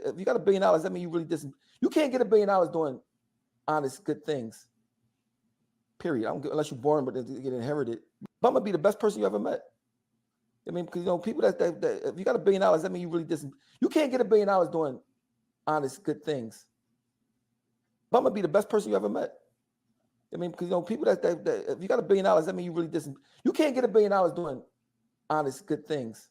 if you got $1 billion, that means you really did. You can't get $1 billion doing honest, good things. Period. I don't get, unless you're born, but get inherited. But I'm gonna be the best person you ever met. I mean, because people that if you got $1 billion, that means you really did. You can't get $1 billion doing honest, good things. But I'm gonna be the best person you ever met. I mean, because people that if you got $1 billion, that means you really did. You can't get $1 billion doing honest, good things.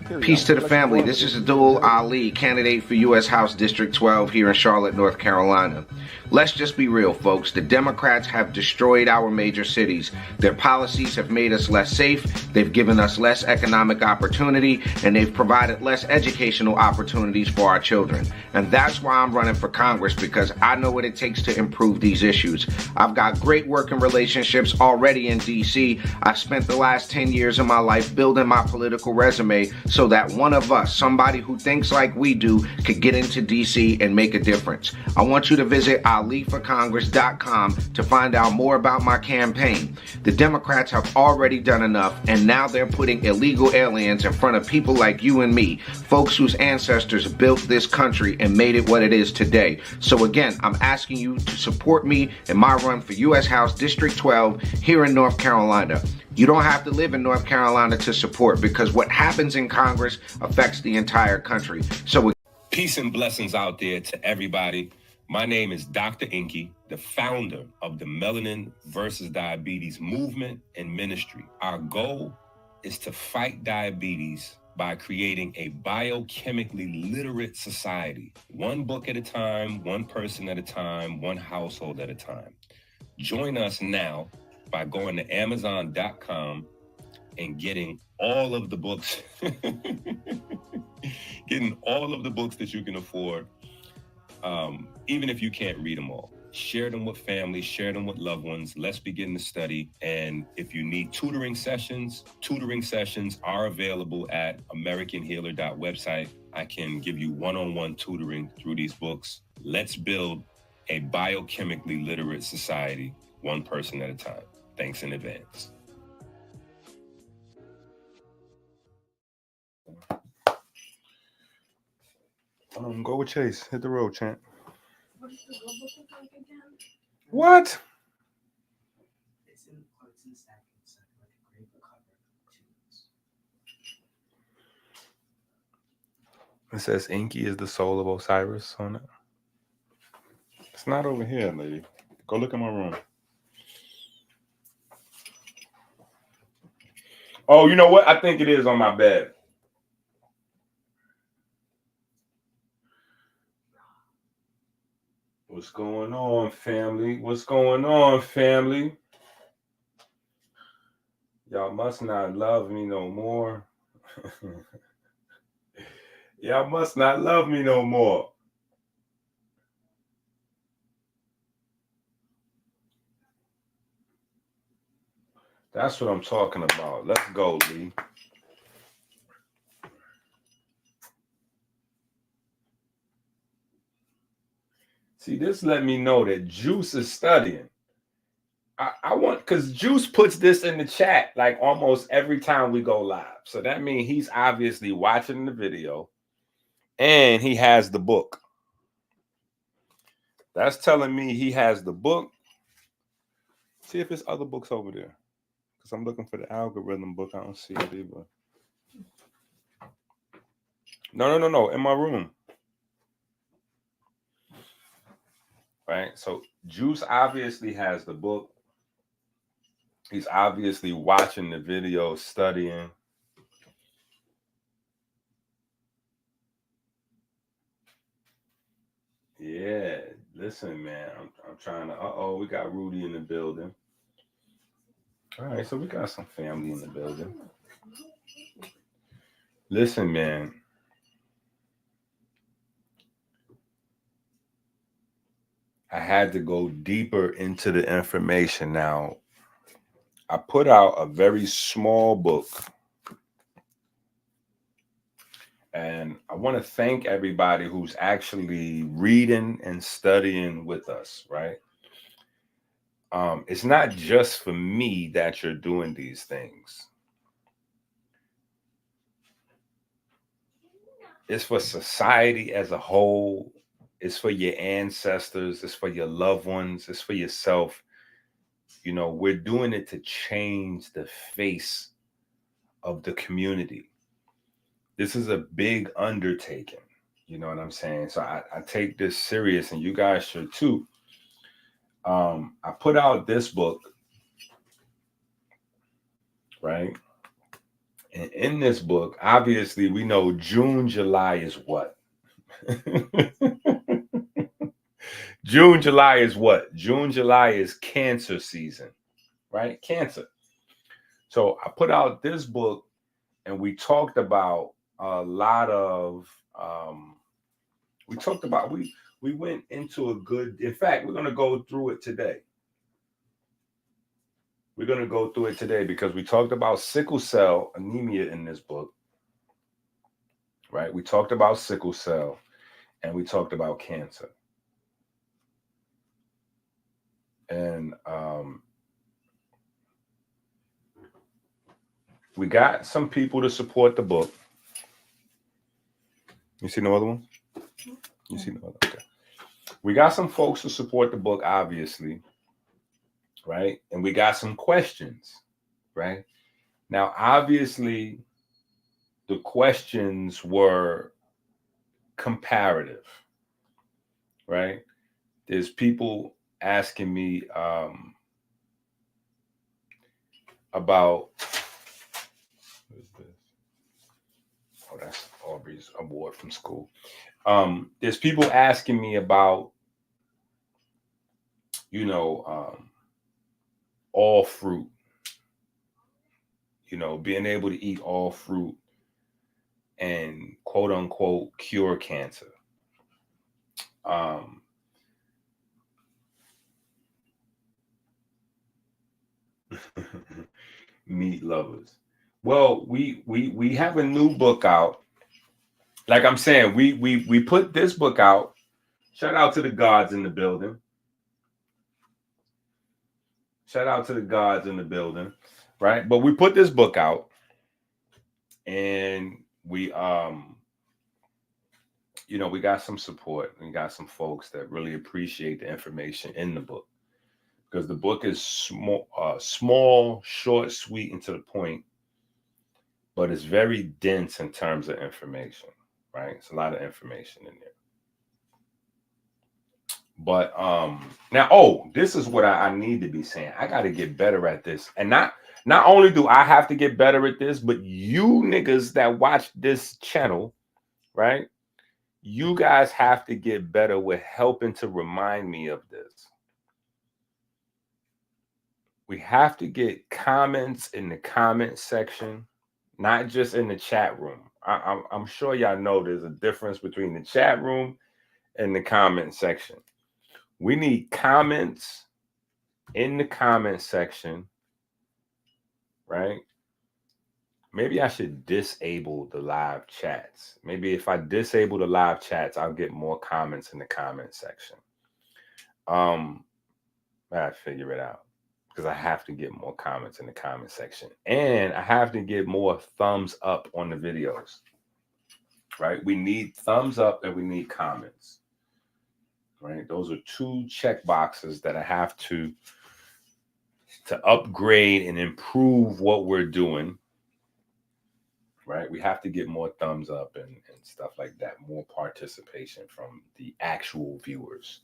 Period. Peace to the family. This is Abdul Ali, candidate for U.S. House District 12 here in Charlotte, North Carolina. Let's just be real, folks. The Democrats have destroyed our major cities. Their policies have made us less safe. They've given us less economic opportunity, and they've provided less educational opportunities for our children. And that's why I'm running for Congress, because I know what it takes to improve these issues. I've got great working relationships already in D.C. I've spent the last 10 years of my life building my political resume so that one of us, somebody who thinks like we do, could get into D.C. and make a difference. I want you to visit aliforcongress.com to find out more about my campaign. The Democrats have already done enough, and now they're putting illegal aliens in front of people like you and me, folks whose ancestors built this country and made it what it is today. So again, I'm asking you to support me in my run for U.S. House District 12 here in North Carolina. You don't have to live in North Carolina to support, because what happens in Congress affects the entire country. So peace and blessings out there to everybody. My name is Dr. EnQi, the founder of the Melanin versus Diabetes movement and ministry. Our goal is to fight diabetes by creating a biochemically literate society, one book at a time, one person at a time, one household at a time. Join us now by going to Amazon.com and getting all of the books, getting all of the books that you can afford, even if you can't read them all. Share them with family, share them with loved ones. Let's begin the study. And if you need tutoring sessions are available at AmericanHealer.website. I can give you one-on-one tutoring through these books. Let's build a biochemically literate society, one person at a time. Thanks in advance. Go with Chase. Hit the road, champ. What is the book look like again? What? It's in stack. It's like a great cover. It says EnQi is the soul of Osiris on it. It's not over here, lady. Go look in my room. Oh, you know what? I think it is on my bed. What's going on, family? What's going on, family? Y'all must not love me no more. Y'all must not love me no more. That's what I'm talking about. Let's go, Lee. See, this let me know that Juice is studying. I want, because Juice puts this in the chat like almost every time we go live. So that means he's obviously watching the video and he has the book. That's telling me he has the book. See if there's other books over there. Because I'm looking for the algorithm book. I don't see it either. No. In my room. Right? So Juice obviously has the book. He's obviously watching the video, studying. Yeah, listen, man. I'm trying to. We got Rudy in the building. All right, so we got some family in the building. Listen, man. I had to go deeper into the information. Now, I put out a very small book. And I want to thank everybody who's actually reading and studying with us, right? It's not just for me that you're doing these things. It's for society as a whole. It's for your ancestors. It's for your loved ones. It's for yourself. You know, we're doing it to change the face of the community. This is a big undertaking. You know what I'm saying? So I take this serious, and you guys should too. I put out this book, right? And in this book, obviously, we know June, July is what? June, July is what? June, July is cancer season, right? Cancer. So I put out this book, and we talked about a lot of, we went into a good, in fact, we're going to go through it today. We're going to go through it today because we talked about sickle cell anemia in this book, right? We talked about sickle cell, and we talked about cancer. And we got some people to support the book. You see no other one? You see no other? Okay. We got some folks to support the book, obviously, right? And we got some questions, right? Now, obviously, the questions were comparative, right? There's people asking me about, what is this? Oh, that's Aubrey's award from school. There's people asking me about, you know, all fruit, you know, being able to eat all fruit and quote unquote cure cancer. Meat lovers. Well, we have a new book out. Like I'm saying, we put this book out. Shout out to the gods in the building. Shout out to the gods in the building, right? But we put this book out, and we you know, we got some support. We got some folks that really appreciate the information in the book, because the book is small, short, sweet, and to the point, but it's very dense in terms of information, right? It's a lot of information in there. But now, this is what I need to be saying. I got to get better at this. And not only do I have to get better at this, but you niggas that watch this channel, right? You guys have to get better with helping to remind me of this. We have to get comments in the comment section, not just in the chat room. I'm sure y'all know there's a difference between the chat room and the comment section. We need comments in the comment section, right? Maybe I should disable the live chats. Maybe if I disable the live chats, I'll get more comments in the comment section. I gotta figure it out, because I have to get more comments in the comment section, and I have to get more thumbs up on the videos, right? We need thumbs up and we need comments, right? Those are two check boxes that I have to upgrade and improve what we're doing, right? We have to get more thumbs up and stuff like that, more participation from the actual viewers.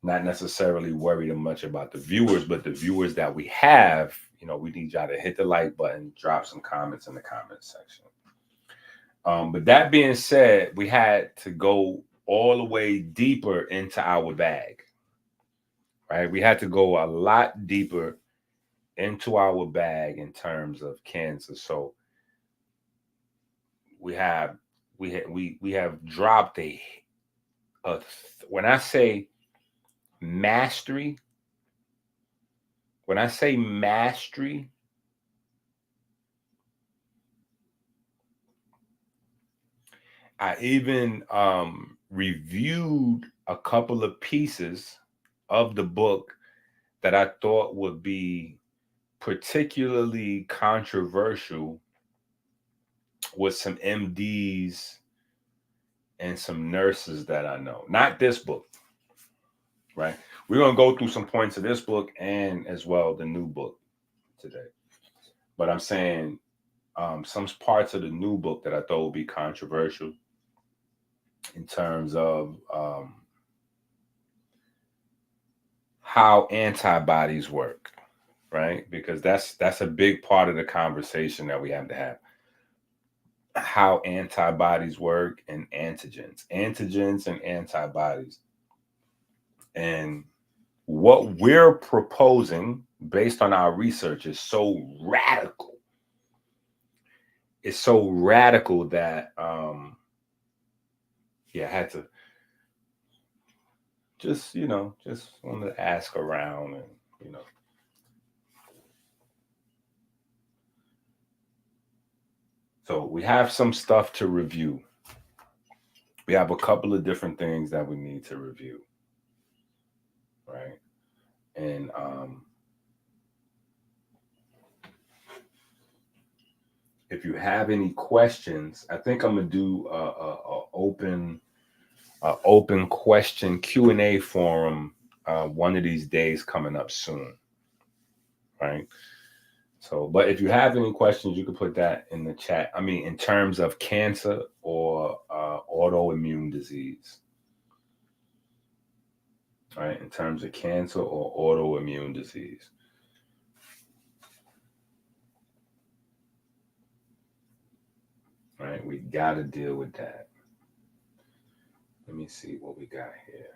Not necessarily worried much about the viewers, but the viewers that we have, you know, we need y'all to hit the like button, drop some comments in the comment section. But that being said, we had to go all the way deeper into our bag, right? We had to go a lot deeper into our bag in terms of cancer. So we have dropped when I say mastery, I even reviewed a couple of pieces of the book that I thought would be particularly controversial with some MDs and some nurses that I know. Not this book, right? We're going to go through some points of this book and as well the new book today. But I'm saying some parts of the new book that I thought would be controversial in terms of how antibodies work, right? Because that's a big part of the conversation that we have to have. How antibodies work and antigens and antibodies. And what we're proposing based on our research is so radical. It's so radical that I had to just wanted to ask around and So we have some stuff to review. We have a couple of different things that we need to review, right? And if you have any questions, I think I'm gonna do a open question Q&A forum one of these days coming up soon, right? So, but if you have any questions, you can put that in the chat. I mean, in terms of cancer or autoimmune disease, right? In terms of cancer or autoimmune disease. Right, we got to deal with that. Let me see what we got here.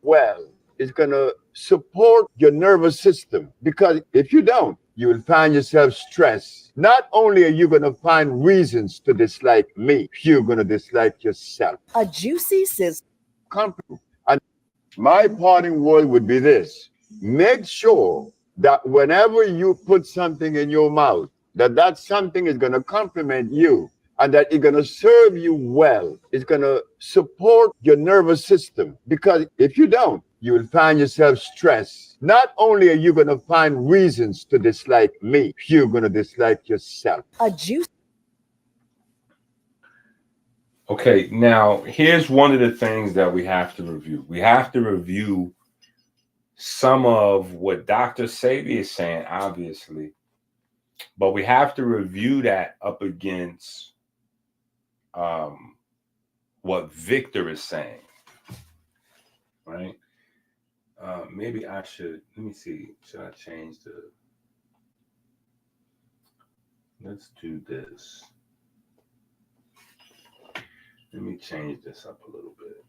Well, it's going to support your nervous system, because if you don't, you will find yourself stressed. Not only are you going to find reasons to dislike me, you're going to dislike yourself. A juicy sizzle. And my parting word would be this: make sure that whenever you put something in your mouth, that something is going to complement you and that it's going to serve you well. It's going to support your nervous system, because if you don't, you will find yourself stressed. Not only are you going to find reasons to dislike me, you're going to dislike yourself. A juice. Okay, now here's one of the things that we have to review. We have to review some of what Dr. Sebi is saying, obviously, but we have to review that up against what Victor is saying, right? Maybe I should, let me see, should I change let's do this. Let me change this up a little bit.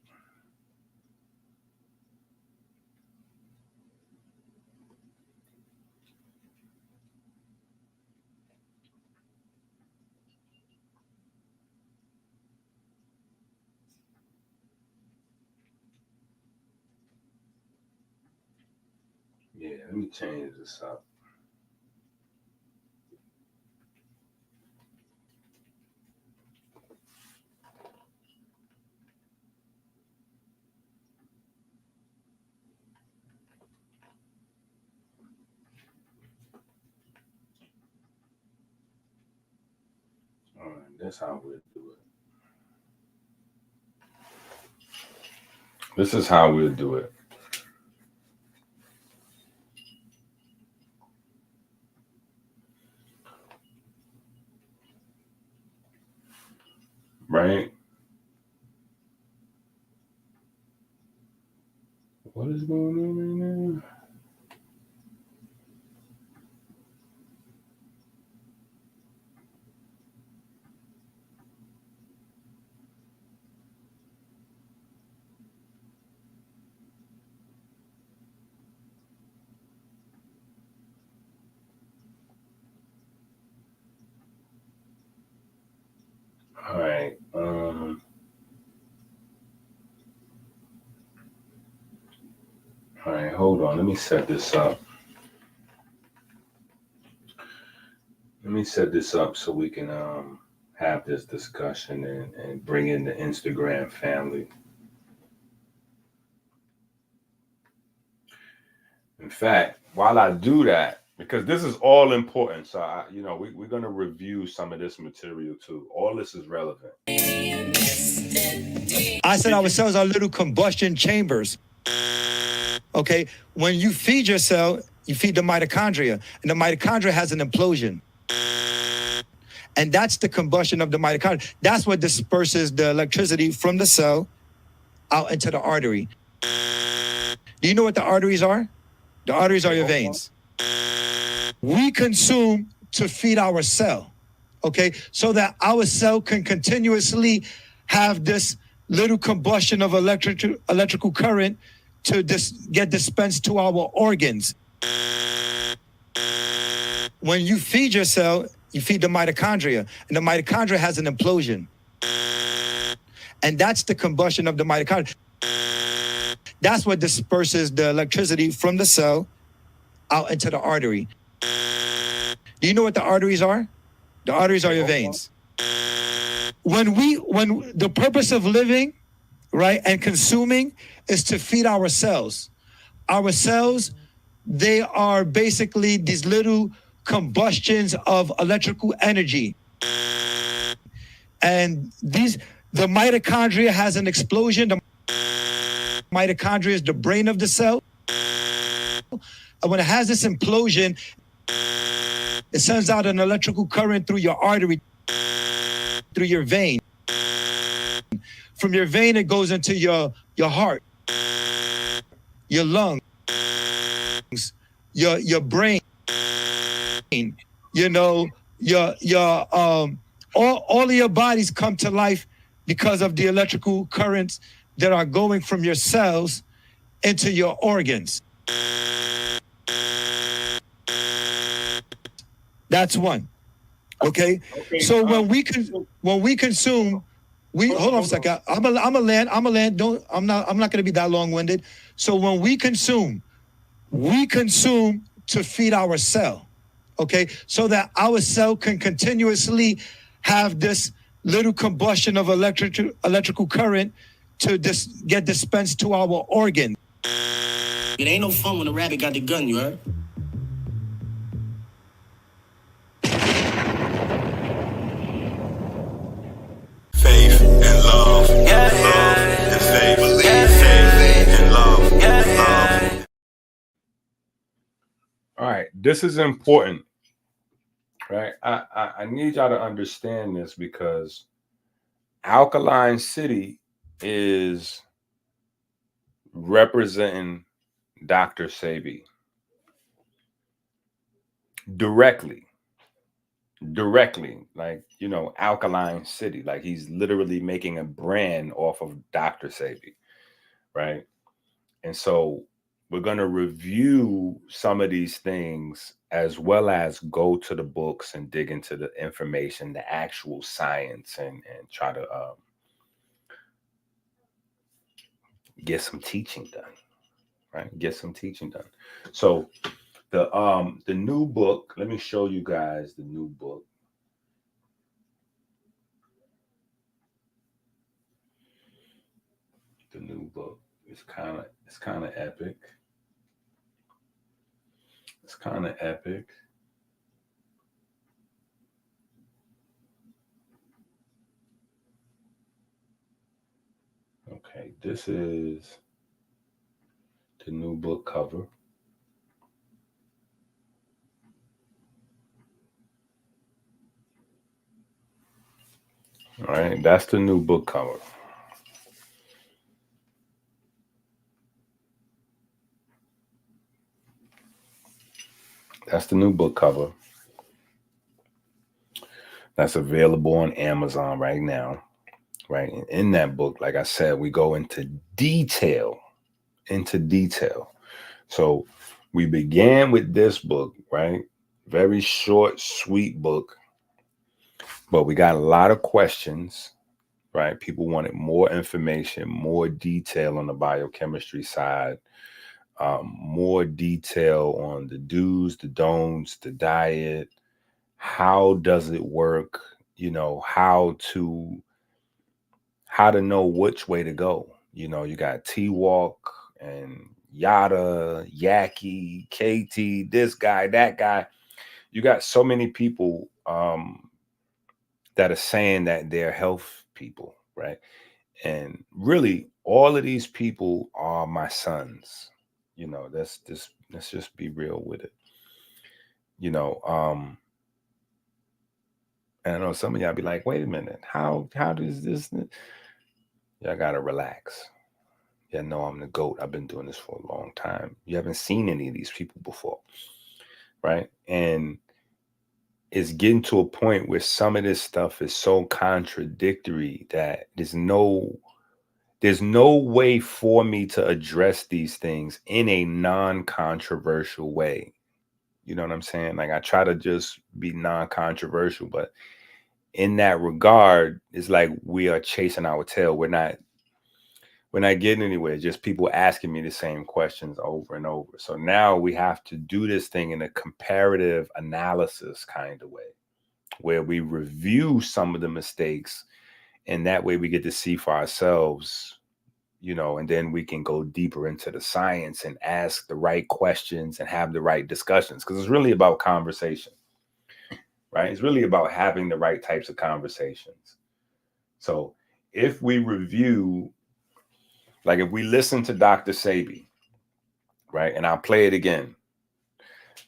Yeah, let me change this up. All right, that's how we'll do it. This is how we'll do it. Right? What is going on right now? All right. All right, hold on. Let me set this up. Let me set this up so we can have this discussion and bring in the Instagram family. In fact, while I do that, because this is all important, so we're going to review some of this material too. All this is relevant. I said our cells are little combustion chambers. Okay, when you feed your cell, you feed the mitochondria, and the mitochondria has an implosion. And that's the combustion of the mitochondria. That's what disperses the electricity from the cell out into the artery. Do you know what the arteries are? The arteries are your veins. We consume to feed our cell, okay? So that our cell can continuously have this little combustion of electrical current to get dispensed to our organs. When you feed your cell, you feed the mitochondria, and the mitochondria has an implosion. And that's the combustion of the mitochondria. That's what disperses the electricity from the cell out into the artery. Do you know what the arteries are? The arteries are your veins. When the purpose of living, right, and consuming is to feed our cells. Our cells, they are basically these little combustions of electrical energy. And the mitochondria has an explosion. The mitochondria is the brain of the cell. And when it has this implosion, it sends out an electrical current through your artery, through your vein. From your vein, it goes into your heart, your lungs, your brain, all of your bodies come to life because of the electrical currents that are going from your cells into your organs. That's one. Okay. So when we consume, hold on a second. I'm a land. I'm not going to be that long-winded. So when we consume to feed our cell. Okay. So that our cell can continuously have this little combustion of electrical current to get dispensed to our organs. It ain't no fun when a rabbit got the gun, you heard? Faith and love, love and faith, faith and love, love. All right, this is important, right? I need y'all to understand this because Alkaline City is representing Dr. Sebi directly, like, Alkaline City, like he's literally making a brand off of Dr. Sebi, right? And so we're going to review some of these things as well as go to the books and dig into the information, the actual science, and try to get some teaching done, right? Get some teaching done. So the new book, let me show you guys the new book. The new book is kind of epic. It's kind of epic. Okay, this is the new book cover. All right, that's the new book cover. That's the new book cover. That's available on Amazon right now, right? And in that book, like I said, we go into detail. So we began with this book, right? Very short, sweet book, but we got a lot of questions, right? People wanted more information, more detail on the biochemistry side, more detail on the do's, the don'ts, the diet. How does it work? you know, how to know which way to go. You know, you got T-Walk and Yada, Yaki, KT, this guy, that guy. You got so many people that are saying that they're health people, right? And really, all of these people are my sons. You know, let's just be real with it. You know, and I know some of y'all be like, wait a minute, how does this? Y'all gotta relax. Yeah, no, I'm the GOAT. I've been doing this for a long time. You haven't seen any of these people before, right? And it's getting to a point where some of this stuff is so contradictory that there's no way for me to address these things in a non-controversial way. You know what I'm saying? Like, I try to just be non-controversial, but in that regard, it's like we are chasing our tail. We're not getting anywhere. Just people asking me the same questions over and over. So now we have to do this thing in a comparative analysis kind of way, where we review some of the mistakes, and that way we get to see for ourselves, you know, and then we can go deeper into the science and ask the right questions and have the right discussions, because it's really about conversation, right? It's really about having the right types of conversations. So if we review, like if we listen to Dr. Sebi, right, and I'll play it again.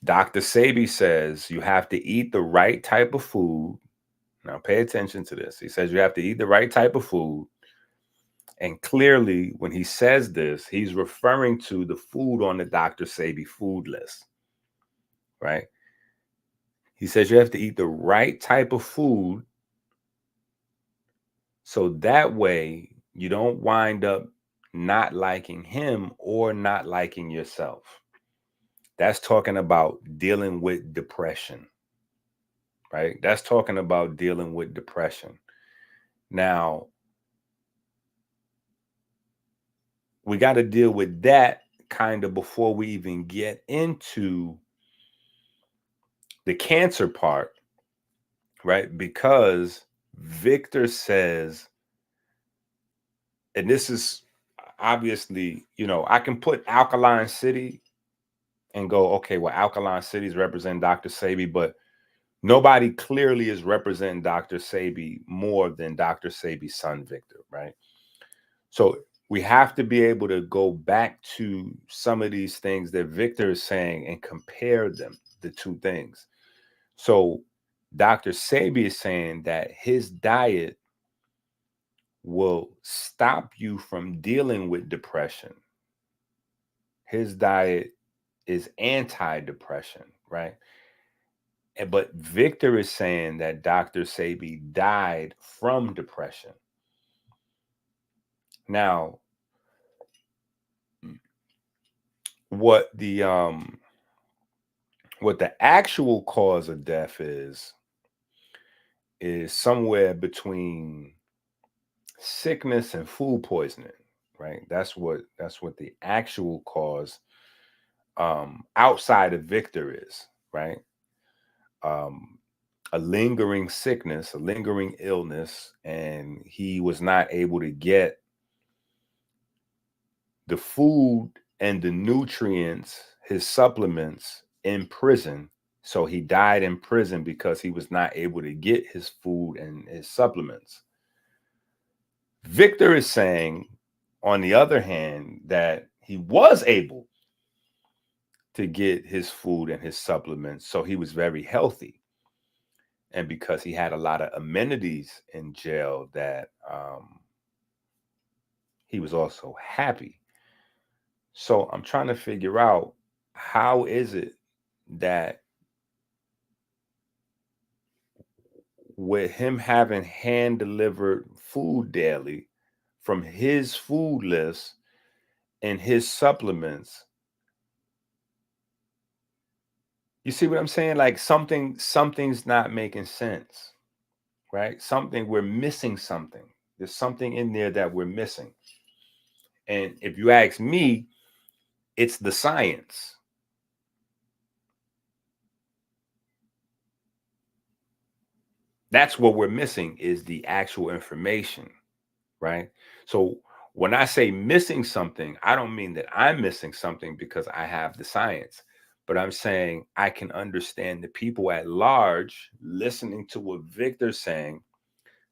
Dr. Sebi says you have to eat the right type of food. Now pay attention to this. He says you have to eat the right type of food. And clearly, when he says this, he's referring to the food on the Dr. Sebi food list, right? He says you have to eat the right type of food, so that way you don't wind up not liking him or not liking yourself. That's talking about dealing with depression, right? That's talking about dealing with depression. Now, we got to deal with that kind of before we even get into the cancer part, right? Because Victor says, and this is obviously, you know, I can put Alkaline City and go, okay, well, Alkaline Cities represent Dr. Sebi, but nobody clearly is representing Dr. Sebi more than Dr. Sebi's son, Victor, right? So we have to be able to go back to some of these things that Victor is saying and compare them, the two things. So Dr. Sebi is saying that his diet will stop you from dealing with depression. His diet is anti-depression, right? But Victor is saying that Dr. Sebi died from depression. Now, what the actual cause of death is somewhere between sickness and food poisoning, right? That's what the actual cause outside of Victor is, right? A lingering sickness, a lingering illness, and he was not able to get the food and the nutrients, his supplements, in prison. So he died in prison because he was not able to get his food and his supplements. Victor is saying, on the other hand, that he was able to get his food and his supplements, so he was very healthy. And because he had a lot of amenities in jail, that he was also happy. So I'm trying to figure out, how is it that with him having hand delivered food daily from his food list and his supplements, you see what I'm saying? Like something's not making sense, right? We're missing something. There's something in there that we're missing. And if you ask me, it's the science. That's what we're missing, is the actual information, right? So when I say missing something, I don't mean that I'm missing something because I have the science, but I'm saying I can understand the people at large listening to what Victor's saying,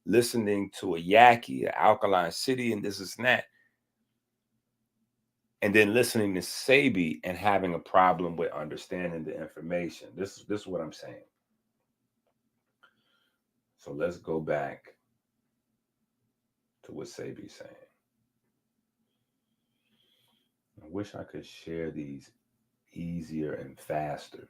listening to a Yaki, an Alkaline City, and this and that, and then listening to Sebi and having a problem with understanding the information. This is what I'm saying. So let's go back to what Sebi's saying. I wish I could share these easier and faster.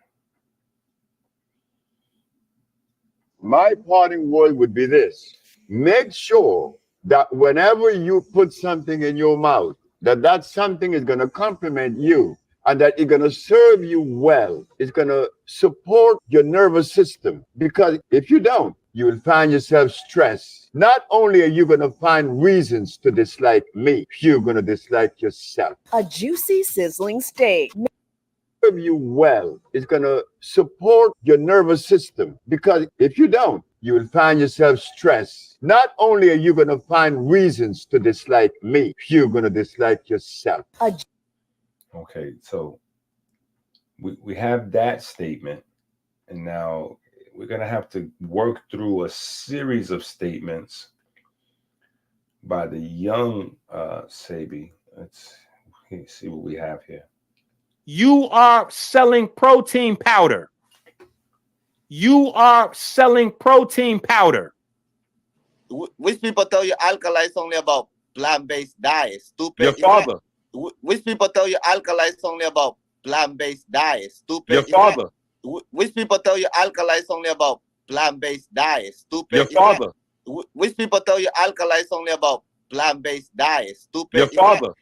My parting word would be this: make sure that whenever you put something in your mouth, that something is going to complement you and that it's going to serve you well. It's going to support your nervous system. Because if you don't, you will find yourself stressed. Not only are you going to find reasons to dislike me, you're going to dislike yourself. A juicy, sizzling steak. Serve you well. It's going to support your nervous system. Because if you don't, you will find yourself stressed. Not only are you going to find reasons to dislike me, you're going to dislike yourself. Okay, so we have that statement, and now we're going to have to work through a series of statements by the young Sebi. Let's see what we have here. You are selling protein powder. You are selling protein powder. Which people tell you alkali is only about plant-based diet? Stupid. Your father. Which people tell you alkali is only about plant-based diet? Stupid. Your father. Which people tell you alkali is only about plant-based diet? Stupid. Your father. Which people tell you alkali is only about plant-based diet? Stupid. Your father.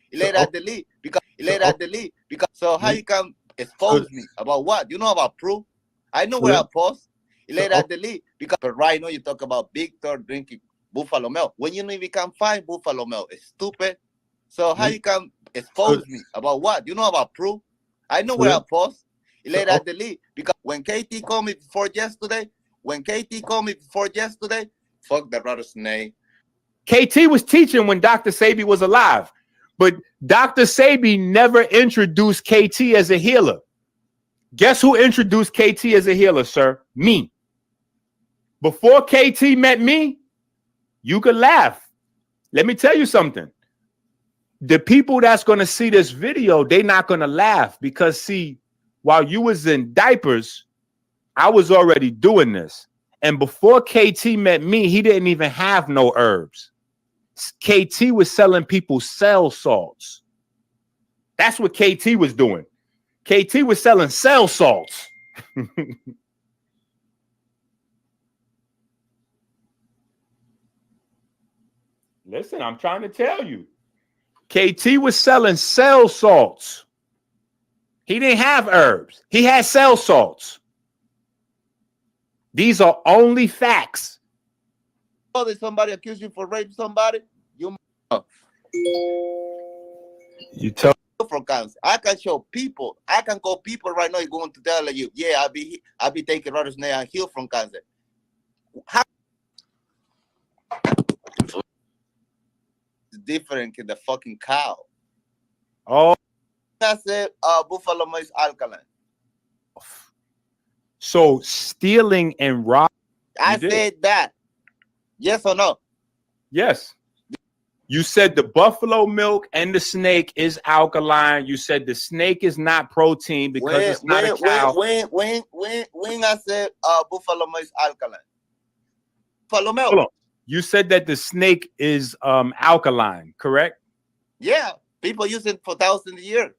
So how you can expose me about what? You know about proof? I know where I post. Because right now you talk about Victor drinking buffalo milk when you know we can find buffalo milk. It's stupid. So how you can expose me about what? You know about proof? I know where I post. Because when KT called me before yesterday, fuck the rattlesnake. KT was teaching when Dr. Sebi was alive, but Dr. Sebi never introduced KT as a healer. Guess who introduced KT as a healer, sir? Me. Before KT met me, you could laugh. Let me tell you something. The people that's going to see this video, they're not going to laugh because, see, while you was in diapers, I was already doing this. And before KT met me, he didn't even have no herbs. KT was selling people cell salts. That's what KT was doing. KT was selling cell salts. Listen, I'm trying to tell you. KT was selling cell salts. He didn't have herbs. He had cell salts. These are only facts. Oh, there's somebody accused you for raping somebody. You tell for cancer. I can show people. I can call people right now. You're going to tell you, yeah, I'll be taking rattlesnake and heal from cancer. How different than the fucking cow? Oh, I said buffalo milk is alkaline. So stealing and robbing. I said that. Yes or no? Yes. You said the buffalo milk and the snake is alkaline. You said the snake is not protein because it's not a cow. When I said buffalo milk is alkaline. Buffalo milk. Hold on. You said that the snake is alkaline, correct? Yeah. People use it for thousands of years.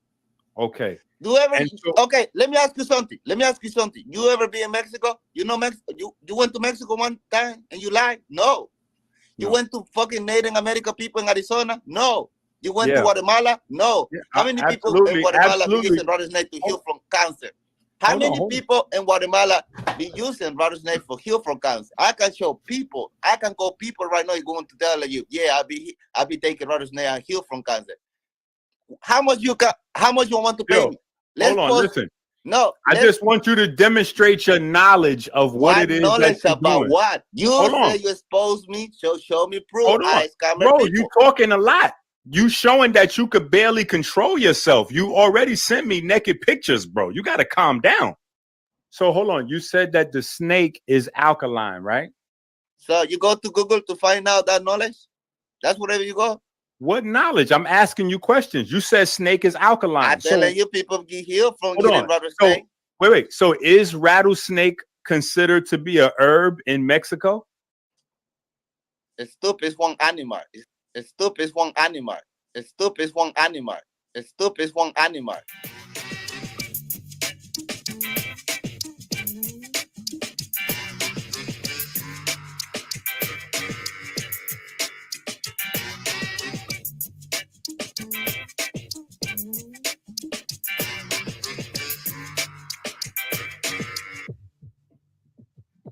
Okay. Okay, let me ask you something. You ever be in Mexico? You know Mexico? You went to Mexico one time and you lied? No. You went to fucking Native American people in Arizona? No. You went to Guatemala? No. Yeah, How many people in Guatemala be using rattlesnake to heal from cancer? How many people in Guatemala be using rattlesnake for heal from cancer? I can show people. I can call people right now. You're going to tell you, yeah, I'll be taking rattlesnake and heal from cancer. How much you want to pay me? Hold on, listen. No, I just want you to demonstrate your knowledge of what it is knowledge that you're about doing. what? You Hold on. say you expose me, show me proof. Hold on. I scam Bro, people. you talking a lot. You showing that you could barely control yourself. You already sent me naked pictures, bro. You got to calm down. So hold on. You said that the snake is alkaline, right? So you go to Google to find out that knowledge? That's wherever you go? What knowledge? I'm asking you questions. You said snake is alkaline. I'm telling you, people get healed from hold eating on. rattlesnake. So, wait. So is rattlesnake considered to be a herb in Mexico? Stupid is one animal. Stupid is one animal. Stupid is one animal. Stupid is one animal.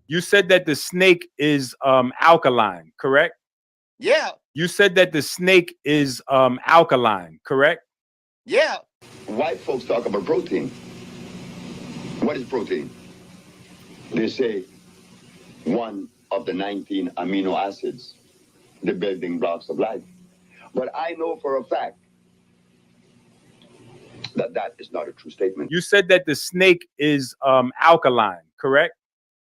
You said that the snake is alkaline, correct? Yeah. You said that the snake is alkaline, correct? Yeah. White folks talk about protein. What is protein? They say one of the 19 amino acids, the building blocks of life. But I know for a fact that that is not a true statement. You said that the snake is alkaline, correct?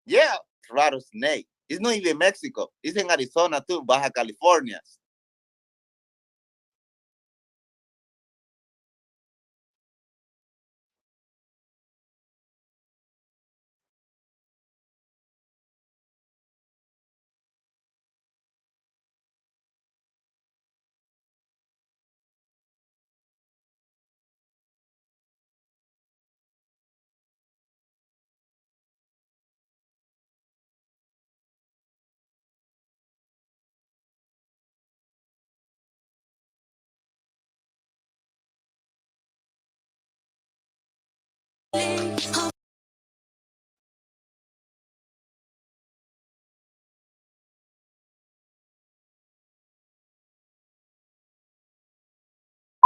Yeah. Rattlesnake. It's not even Mexico. It's in Arizona too, Baja California.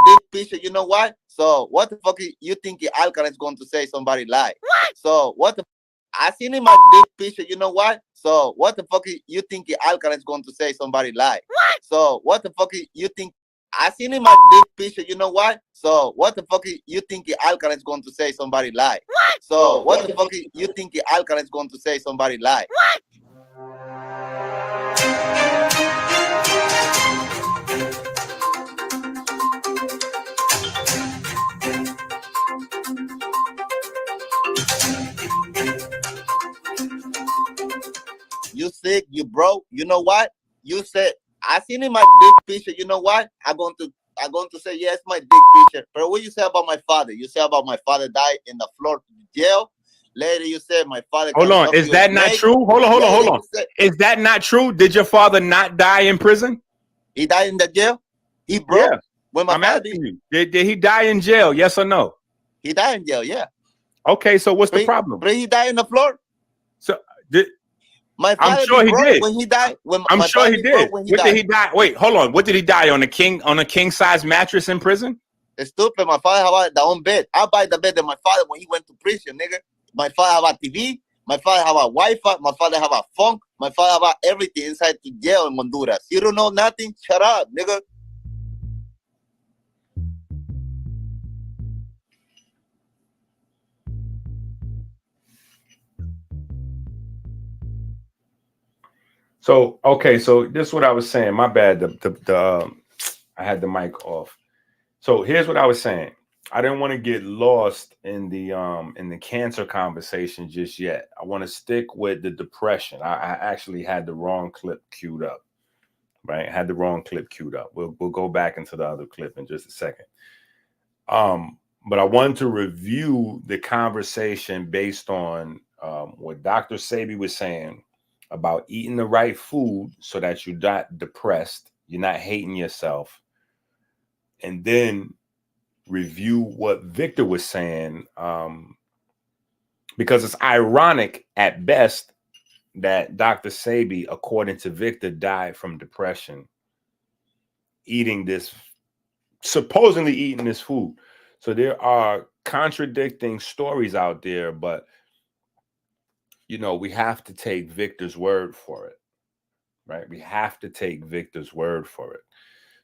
Big picture, you know why? So what the fuck you think the alkaline is going to say somebody lie? What? So what the I seen in my big picture, you know why? So what the fuck you think the alkaline is going to say somebody lie? What? So what the fuck you think I seen in my big picture, you know why? So what the fuck you think the alkaline is going to say somebody lie? What? So what the fuck you think the alkaline is going to say somebody lie? What? You sick, you broke. You know what? You said I seen in my big picture. You know what? I'm going to say yes, my big picture. But what you say about my father? You say about my father died in the floor jail. Later, you said my father. Hold on, is that not true? Hold on. Is that not true? Did your father not die in prison? He died in the jail. He broke. Yeah. When my I'm father asking you, did he die in jail? Yes or no? He died in jail. Yeah. Okay, so what's the problem? But he died in the floor. So did. My father I'm sure he did. When he died. I'm sure he did. What did he die? Wait, hold on. What did he die on? A king size mattress in prison? It's stupid. My father had the own bed. I buy the bed that my father when he went to prison, nigga. My father have a TV. My father have a Wi-Fi. My father have a phone. My father have everything inside the jail in Honduras. You don't know nothing? Shut up, nigga. So okay, so this is what I was saying. My bad. I had the mic off. So here's what I was saying. I didn't want to get lost in the cancer conversation just yet. I want to stick with the depression. I actually had the wrong clip queued up. Right, had the wrong clip queued up. We'll go back into the other clip in just a second. But I wanted to review the conversation based on what Dr. Sebi was saying about eating the right food so that you're not depressed, you're not hating yourself, and then review what Victor was saying, because it's ironic at best that Dr. Sebi, according to Victor, died from depression, supposedly eating this food. So there are contradicting stories out there, but you know, we have to take Victor's word for it, right? We have to take Victor's word for it.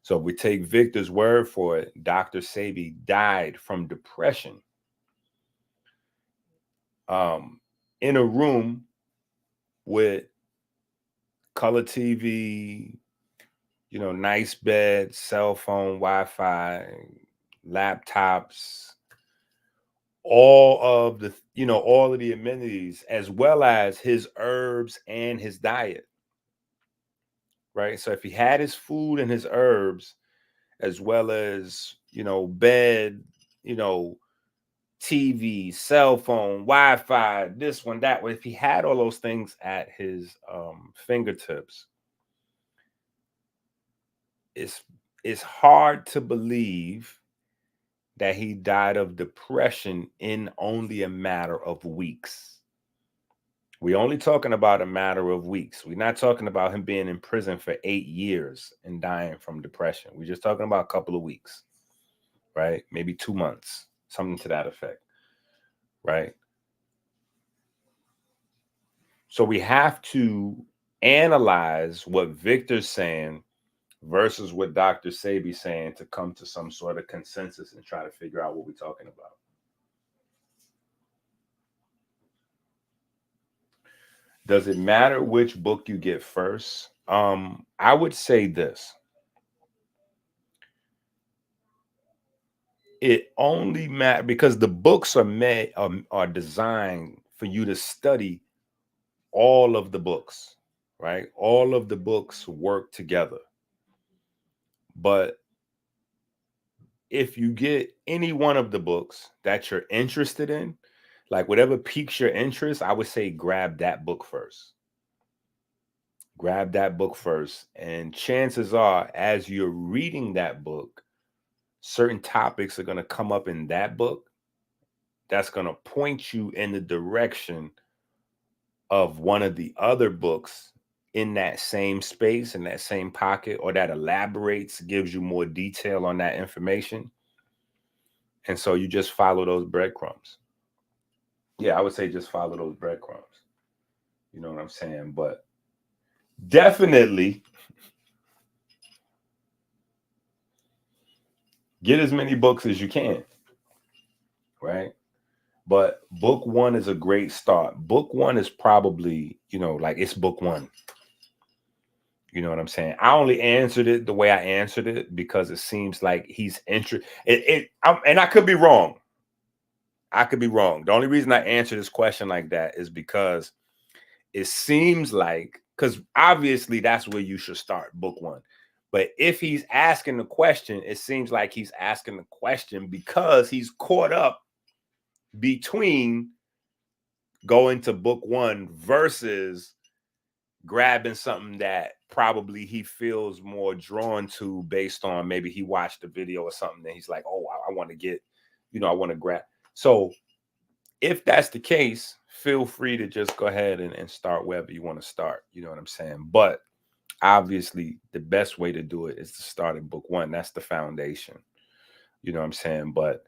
So if we take Victor's word for it, Dr. Sebi died from depression in a room with color TV, you know, nice bed, cell phone, Wi-Fi, laptops, all of the, you know, all of the amenities, as well as his herbs and his diet, right? So if he had his food and his herbs, as well as, you know, bed, you know, TV, cell phone, Wi-Fi, this one, that one, if he had all those things at his fingertips, it's hard to believe that he died of depression in only a matter of weeks. We're only talking about a matter of weeks. We're not talking about him being in prison for 8 years and dying from depression. We're just talking about a couple of weeks, right? Maybe 2 months, something to that effect, right? So we have to analyze what Victor's saying versus what Dr. Sebi's saying to come to some sort of consensus and try to figure out what we're talking about. Does it matter which book you get first? I would say this. It only matters because the books are designed for you to study all of the books, right? All of the books work together. But if you get any one of the books that you're interested in, like whatever piques your interest, I would say grab that book first. Grab that book first. And chances are, as you're reading that book, certain topics are going to come up in that book that's going to point you in the direction of one of the other books in that same space, in that same pocket, or that elaborates, gives you more detail on that information. And so you just follow those breadcrumbs. Yeah, I would say just follow those breadcrumbs. You know what I'm saying? But definitely get as many books as you can, right? But book one is a great start. Book one is probably, you know, like it's book one. You know what I'm saying? I only answered it the way I answered it because it seems like he's interested. And I could be wrong. I could be wrong. The only reason I answer this question like that is because it seems like, because obviously that's where you should start, book one. But if he's asking the question, it seems like he's asking the question because he's caught up between going to book one versus grabbing something that probably he feels more drawn to based on maybe he watched a video or something that he's like, oh, I want to get, you know, I want to grab. So if that's the case, feel free to just go ahead and start wherever you want to start. You know what I'm saying? But obviously the best way to do it is to start in book one. That's the foundation. You know what I'm saying? But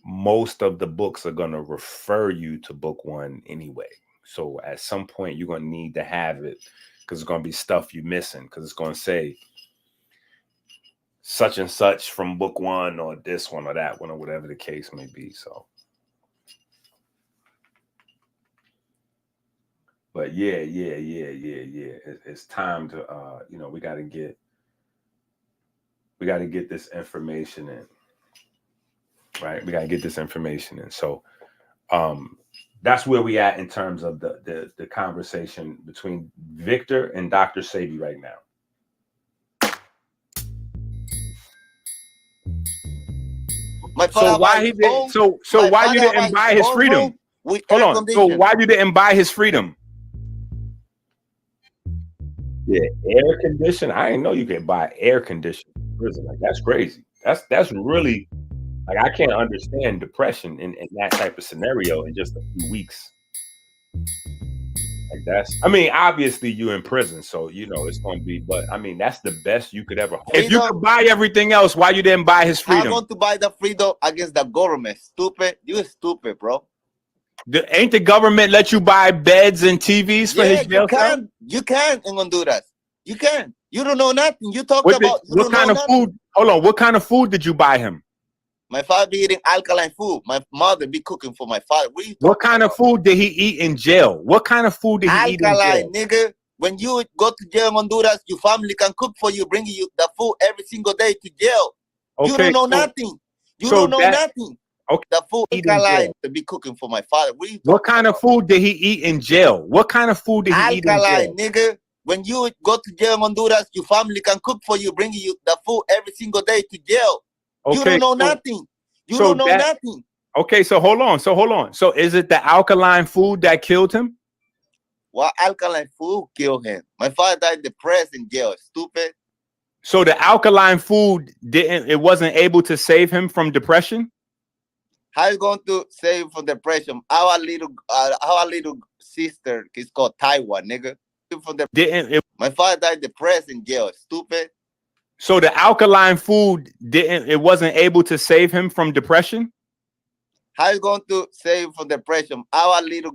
most of the books are going to refer you to book one anyway. So at some point you're going to need to have it because it's going to be stuff you're missing because it's going to say such and such from book one or this one or that one or whatever the case may be. So, but yeah. It's time to, you know, we got to get this information in, right? We got to get this information in. So, that's where we at in terms of the conversation between Victor and Dr. Sebi right now. So why he did? So why you didn't buy his freedom? Hold on. So why you didn't buy his freedom? Yeah, air condition. I didn't know you could buy air conditioning in prison. Like that's crazy. That's really like I can't understand depression in that type of scenario in just a few weeks. Like that's, I mean, obviously you're in prison, so you know it's gonna be, but I mean that's the best you could ever hope. If you could buy everything else, why you didn't buy his freedom? I'm going to buy the freedom against the government. Stupid. You stupid, bro. Ain't the government let you buy beds and TVs for his jail cell? You can in Honduras. You can. You don't know nothing. You talk What about what kind of food? Hold on. What kind of food did you buy him? My father be eating alkaline food. My mother be cooking for my father. What kind of food did he eat in jail? What kind of food did he eat in jail? Alkaline, nigga. When you go to jail in Honduras, your family can cook for you, bring you the food every single day to jail. Okay, you don't know nothing. You don't know nothing. Okay. The food alkaline to be cooking for my father. What kind of food did he eat in jail? What kind of food did he eat in jail? Alkaline, nigga. When you go to jail in Honduras, your family can cook for you, bring you the food every single day to jail. Okay, you don't know nothing. You don't know nothing. Okay, so hold on. So is it the alkaline food that killed him? What alkaline food killed him? My father died depressed in jail. Stupid. So the alkaline food wasn't able to save him from depression? How you going to save him from depression? Our little sister is called Taiwan, nigga. My father died depressed in jail. Stupid. So the alkaline food wasn't able to save him from depression? How you going to save him from depression? Our little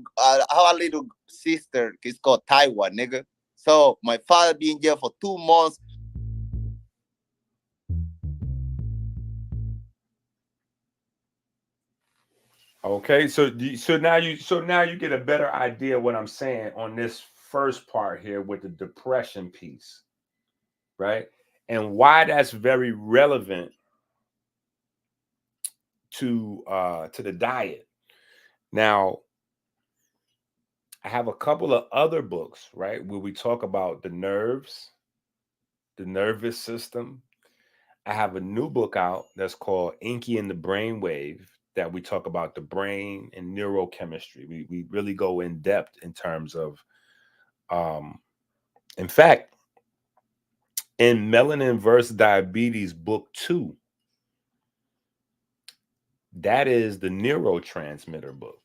sister is called Taiwan, nigga. So my father be in jail for 2 months. Okay, so now you get a better idea of what I'm saying on this first part here with the depression piece, right? And why that's very relevant to the diet. Now, I have a couple of other books, right, where we talk about the nerves, the nervous system. I have a new book out that's called EnQi and the Brainwave, that we talk about the brain and neurochemistry. We really go in depth in terms of, in fact, in Melanin versus Diabetes book 2, that is the neurotransmitter book.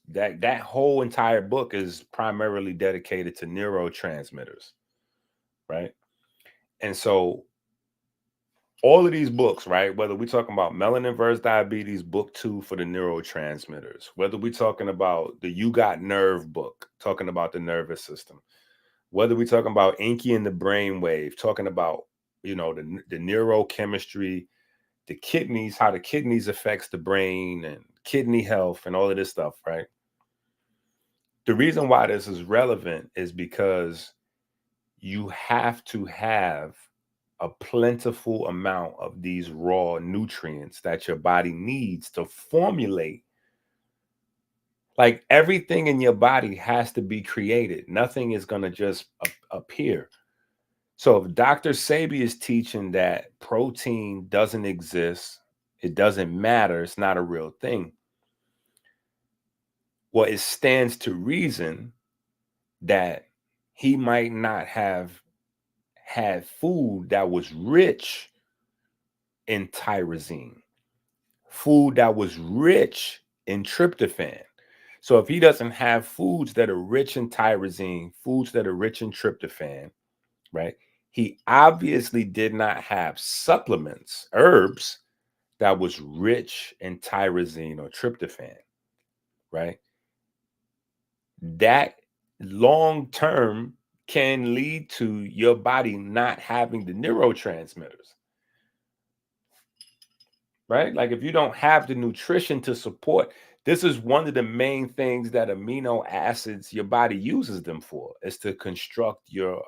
That whole entire book is primarily dedicated to neurotransmitters, right? And so all of these books, right, whether we're talking about Melanin versus Diabetes book 2 for the neurotransmitters, whether we're talking about the You Got Nerve book, talking about the nervous system, whether we're talking about EnQi and the Brainwave, talking about, you know, the neurochemistry, the kidneys, how the kidneys affects the brain and kidney health and all of this stuff, right? The reason why this is relevant is because you have to have a plentiful amount of these raw nutrients that your body needs to formulate. Like everything in your body has to be created. Nothing is going to just appear. So if Dr. Sebi is teaching that protein doesn't exist, it doesn't matter, it's not a real thing, well, it stands to reason that he might not have had food that was rich in tyrosine, food that was rich in tryptophan. So if he doesn't have foods that are rich in tyrosine, foods that are rich in tryptophan, right? He obviously did not have supplements, herbs that was rich in tyrosine or tryptophan, right? That long term can lead to your body not having the neurotransmitters, right? Like if you don't have the nutrition to support, this is one of the main things that amino acids, your body uses them for, is to construct your,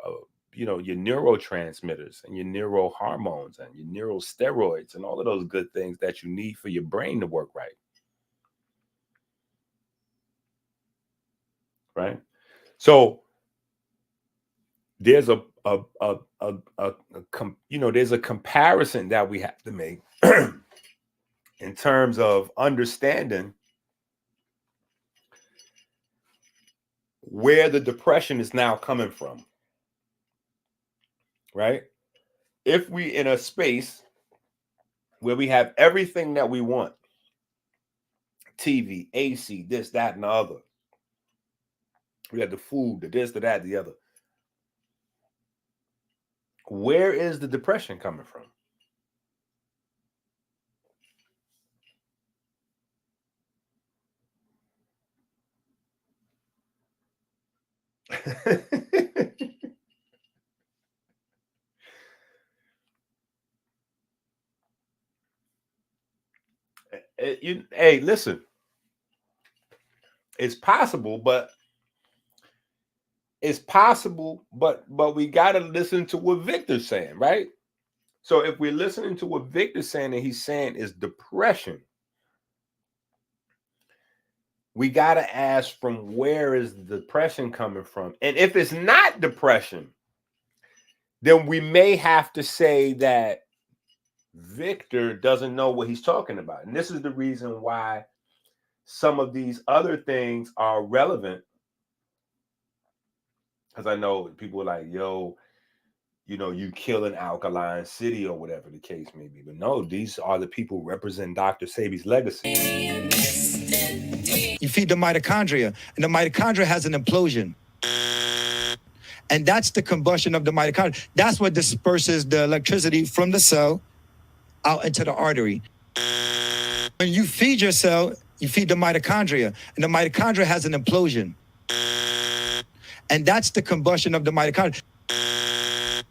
your neurotransmitters and your neurohormones and your neurosteroids and all of those good things that you need for your brain to work right. Right? So there's there's a comparison that we have to make in terms of understanding where the depression is now coming from, right? If we in a space where we have everything that we want, TV, AC, this, that, and the other, We got the food, the this, the that, the other. Where is the depression coming from? Hey, listen. It's possible, but we got to listen to what Victor's saying, right? So if we're listening to what Victor's saying, and he's saying is depression, we got to ask, from where is the depression coming from? And if it's not depression, then we may have to say that Victor doesn't know what he's talking about. And this is the reason why some of these other things are relevant. Because I know people are like, yo, you know, you kill an alkaline city or whatever the case may be. But no, these are the people who represent Dr. Sebi's legacy. You feed the mitochondria, and the mitochondria has an implosion. And that's the combustion of the mitochondria. That's what disperses the electricity from the cell out into the artery. When you feed your cell, you feed the mitochondria, and the mitochondria has an implosion. And that's the combustion of the mitochondria.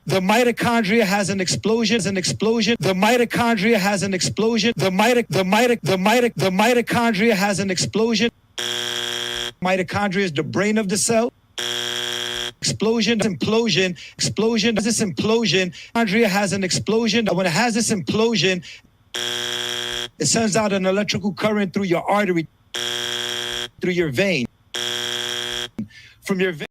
The mitochondria has an explosion, The mitochondria has an explosion. The mitochondria has an explosion. Mitochondria is the brain of the cell. Explosion. This implosion. Mitochondria has an explosion. When it has this implosion, it sends out an electrical current through your artery, through your vein. From your vein.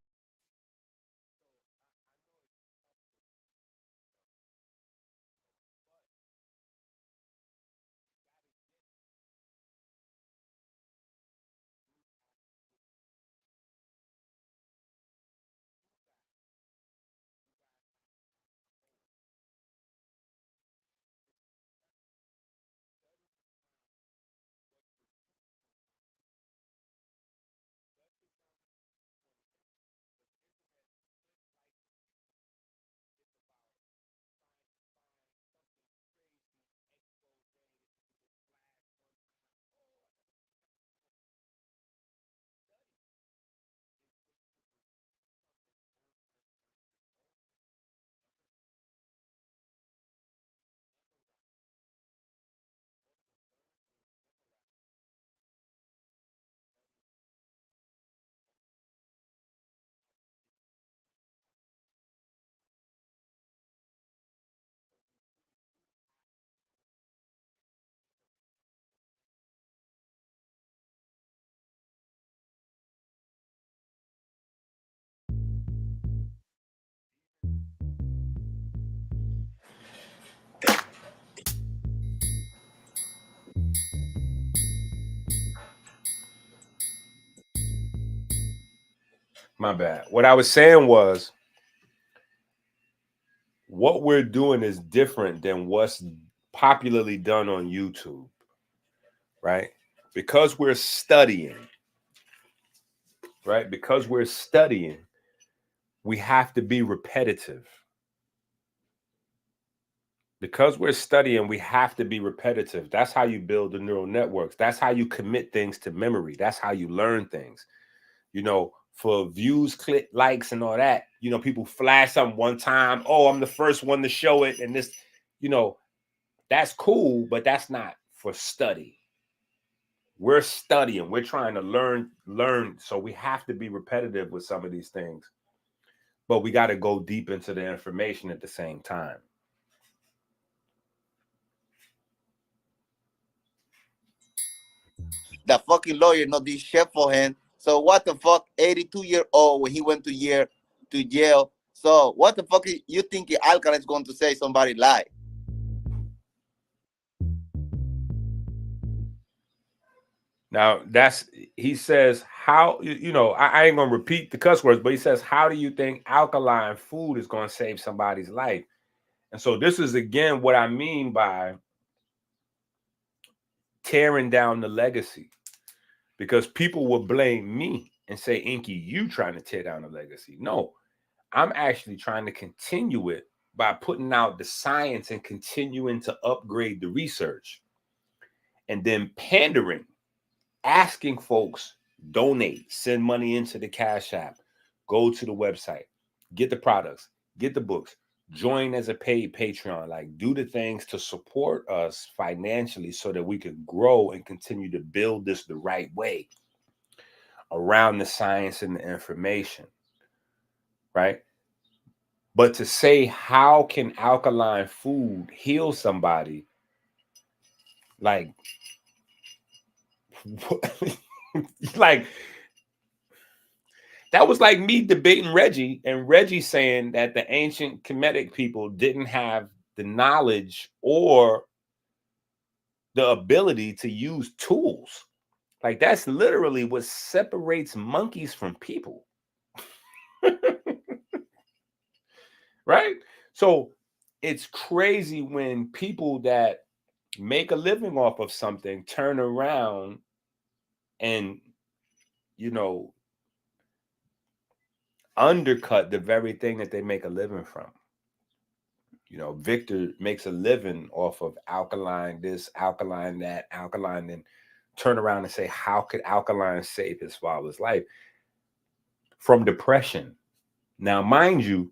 My bad. What I was saying was, what we're doing is different than what's popularly done on YouTube, right? Because we're studying, right? Because we're studying, we have to be repetitive. Because we're studying, we have to be repetitive. That's how you build the neural networks. That's how you commit things to memory. That's how you learn things. You know, for views, click, likes, and all that, you know, people flash something one time. Oh, I'm the first one to show it. And this, you know, that's cool, but that's not for study. We're studying. We're trying to learn. So we have to be repetitive with some of these things. But we got to go deep into the information at the same time. The fucking lawyer not did shit for him. So what the fuck? 82-year-old when he went to jail. So what the fuck you think Alkaline is going to say somebody lied? Now he says, how, you know, I ain't gonna repeat the cuss words, but he says, how do you think alkaline food is gonna save somebody's life? And so this is again what I mean by tearing down the legacy, because people will blame me and say, EnQi, you trying to tear down the legacy. No, I'm actually trying to continue it by putting out the science and continuing to upgrade the research. And then pandering, asking folks, donate, send money into the Cash App, go to the website, get the products, get the books, join as a paid Patreon, like do the things to support us financially so that we can grow and continue to build this the right way around the science and the information, right? But to say, how can alkaline food heal somebody? Like, like, that was like me debating Reggie, and Reggie saying that the ancient Kemetic people didn't have the knowledge or the ability to use tools. Like, that's literally what separates monkeys from people. Right? So it's crazy when people that make a living off of something turn around and, you know, undercut the very thing that they make a living from. You know, Victor makes a living off of alkaline this, alkaline that, alkaline, and turn around and say, how could alkaline save his father's life from depression? Now, mind you,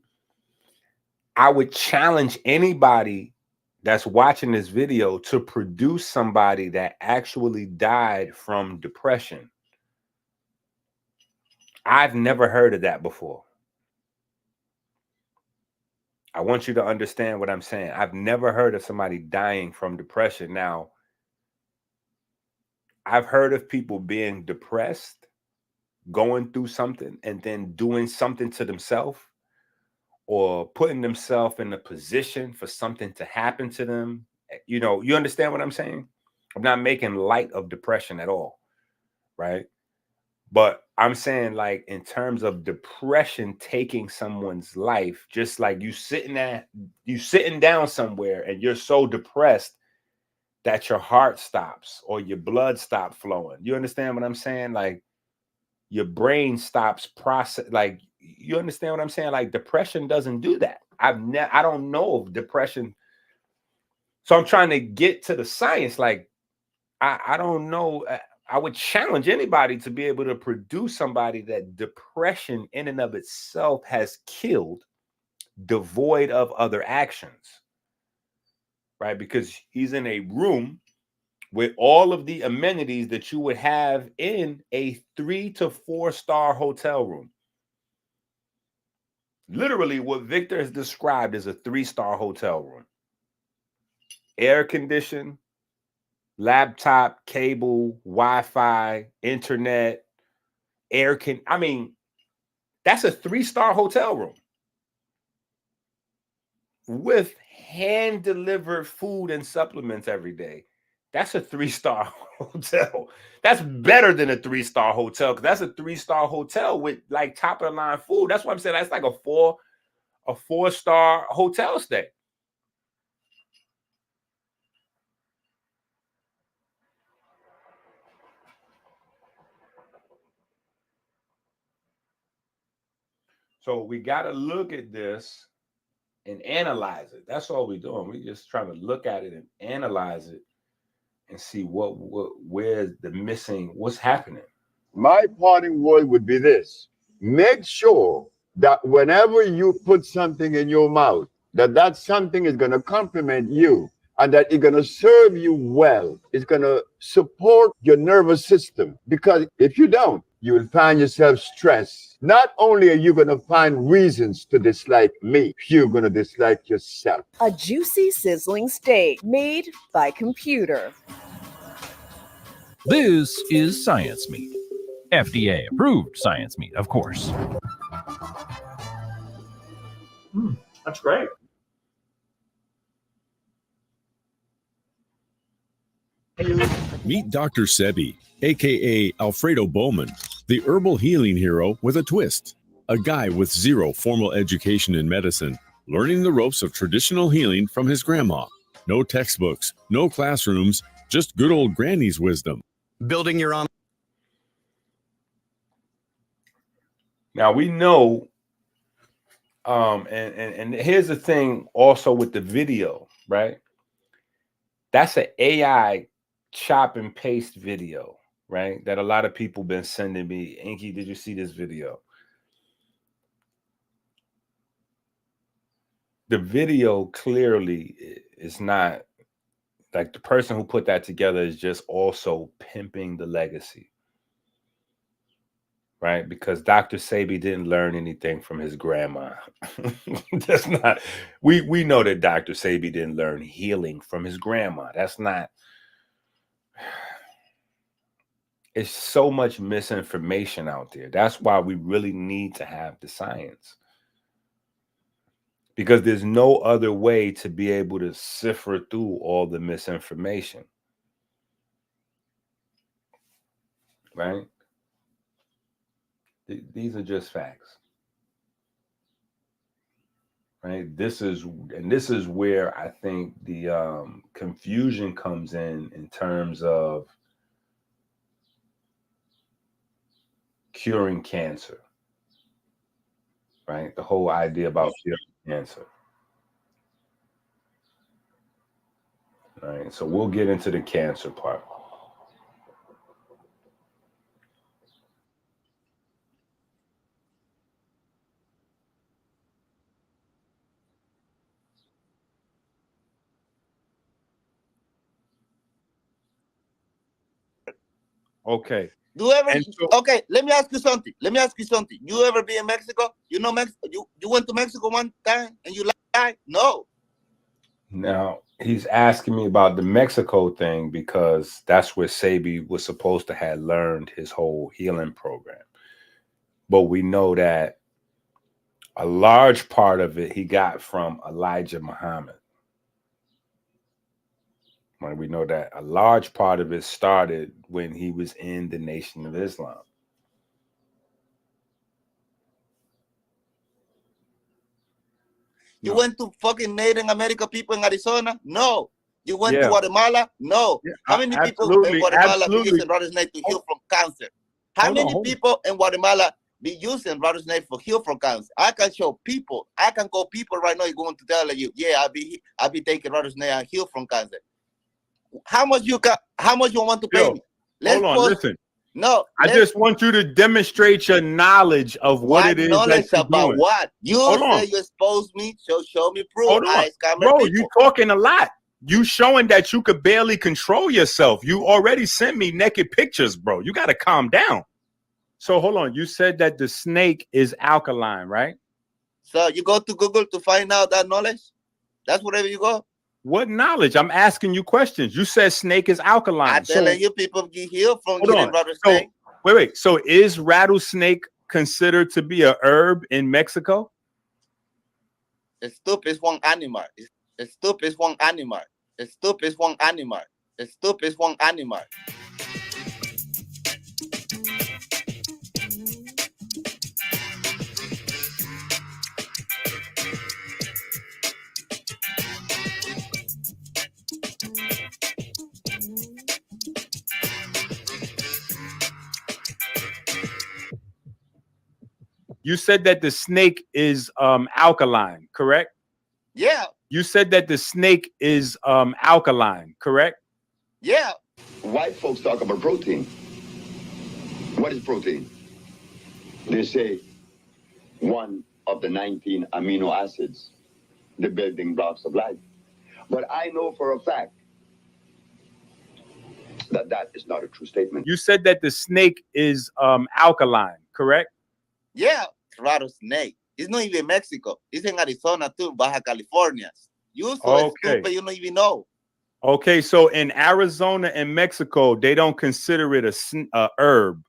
I would challenge anybody that's watching this video to produce somebody that actually died from depression. I've never heard of that before. I want you to understand what I'm saying. I've never heard of somebody dying from depression. Now, I've heard of people being depressed, going through something, and then doing something to themselves or putting themselves in a position for something to happen to them. You know, you understand what I'm saying? I'm not making light of depression at all, right? But I'm saying, like, in terms of depression taking someone's life, just like you sitting down somewhere and you're so depressed that your heart stops or your blood stops flowing. You understand what I'm saying? Like, your brain stops process. Like, you understand what I'm saying? Like, depression doesn't do that. I don't know of depression. So I'm trying to get to the science. Like, I don't know. I would challenge anybody to be able to produce somebody that depression in and of itself has killed, devoid of other actions, right? Because he's in a room with all of the amenities that you would have in a 3 to 4 star hotel room. Literally what Victor has described as a 3-star hotel room. Air conditioned, laptop, cable, Wi-Fi, internet, I mean, that's a 3-star hotel room with hand-delivered food and supplements every day. That's a 3-star hotel. That's better than a 3-star hotel, because that's a 3-star hotel with like top of the line food. That's what I'm saying. That's like a 4-star hotel stay. So we got to look at this and analyze it. That's all we're doing. We're just trying to look at it and analyze it and see where's the missing, what's happening. My parting word would be this: make sure that whenever you put something in your mouth, that something is going to complement you and that it's going to serve you well. It's going to support your nervous system. Because if you don't, you will find yourself stressed. Not only are you going to find reasons to dislike me, you're going to dislike yourself. A juicy, sizzling steak made by computer. This is science meat. FDA approved science meat, of course. That's great. Meet Dr. Sebi, aka Alfredo Bowman, the herbal healing hero with a twist. A guy with zero formal education in medicine, learning the ropes of traditional healing from his grandma. No textbooks, no classrooms, just good old granny's wisdom. Building your own. Now we know, and here's the thing also with the video, right? That's an AI chop and paste video, right? That a lot of people been sending me. EnQi, did you see this video? The video clearly is not like the person who put that together is just also pimping the legacy, right? Because Dr. Sebi didn't learn anything from his grandma. That's not, we know that Dr. Sebi didn't learn healing from his grandma. That's not, it's so much misinformation out there. That's why we really need to have the science. Because there's no other way to be able to cipher through all the misinformation. Right? These are just facts. Right? This is where I think the confusion comes in terms of curing cancer. Right? The whole idea about curing cancer. All right, so we'll get into the cancer part. Okay. Okay, let me ask you something. You ever be in Mexico? You know Mexico? You went to Mexico one time and you lied? No. Now, he's asking me about the Mexico thing because that's where Sebi was supposed to have learned his whole healing program. But we know that a large part of it he got from Elijah Muhammad. Right? We know that a large part of it started when he was in the Nation of Islam. You went to fucking Native American people in Arizona? No. You went to Guatemala? No. How many people in Guatemala be using rattlesnake to heal from cancer? How many people in Guatemala be using rattlesnake for heal from cancer? I can show people. I can go people right now. You're going to tell you, yeah, I be taking rattlesnake and heal from cancer. How much you want to pay me? Hold on, listen. No, I just want you to demonstrate your knowledge of what it is knowledge that you're about doing. what? You say you exposed me, so show me proof. Hold on. Bro, you talking a lot. You showing that you could barely control yourself. You already sent me naked pictures, bro. You got to calm down. So hold on. You said that the snake is alkaline, right? So you go to Google to find out that knowledge? That's wherever you go? What knowledge? I'm asking you questions. You said snake is alkaline. I'm telling you people get healed from getting rattlesnake. So, wait. So is rattlesnake considered to be a herb in Mexico? Stupid is one animal. Stupid is one animal. Stupid is one animal. Stupid is one animal. You said that the snake is alkaline, correct? Yeah. You said that the snake is alkaline, correct? Yeah. White folks talk about protein. What is protein? They say one of the 19 amino acids, the building blocks of life. But I know for a fact that that is not a true statement. You said that the snake is alkaline, correct? Yeah, rattlesnake. It's not even Mexico. It's in Arizona too, Baja California. You so stupid, you don't even know. Okay, so in Arizona and Mexico, they don't consider it a herb.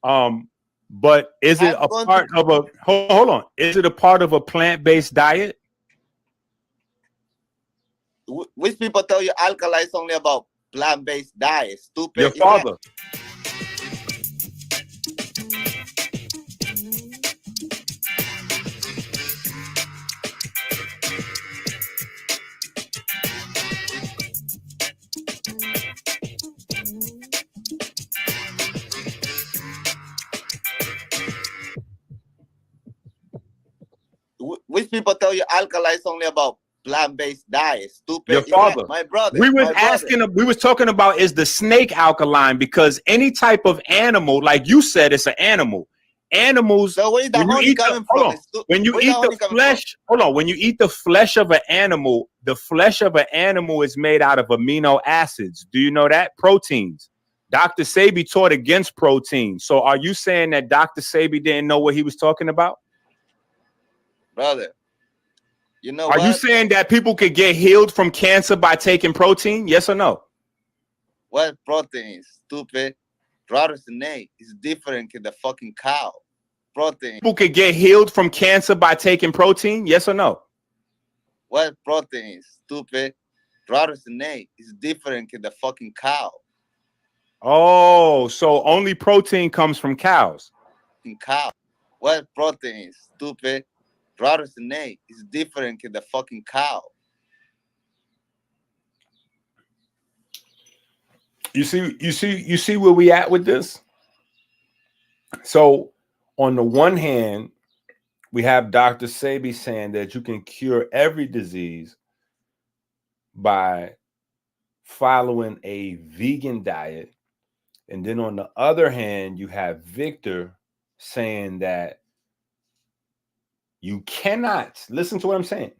But is it a part of a hold on? Is it a part of a plant-based diet? Which people tell you alkaline is only about plant-based diet? Stupid. Your father. these people tell you alkali is only about plant-based diet. Stupid. Your It's not. father. My brother. We was my brother. asking him, we was talking about, is the snake alkaline? Because any type of animal, like you said, it's an animal. Animals, So where is the honey coming from? When you eat the flesh, hold on. When you eat the flesh of an animal, the flesh of an animal is made out of amino acids. Do you know that? Proteins. Dr. Sebi taught against protein. So are you saying that Dr. Sebi didn't know what he was talking about? Brother, you know Are you saying that people could get healed from cancer by taking protein? Yes or no? What protein? Stupid. Rattlesnake is different than the fucking cow. Protein. People could get healed from cancer by taking protein? Yes or no? What protein? Stupid. Rattlesnake is different than the fucking cow. Oh, so only protein comes from cows. Cow. What protein? Stupid. Rattlesnake is different than the fucking cow. You see where we at with this? So on the one hand, we have Dr. Sebi saying that you can cure every disease by following a vegan diet. And then on the other hand, you have Victor saying that you cannot, listen to what I'm saying,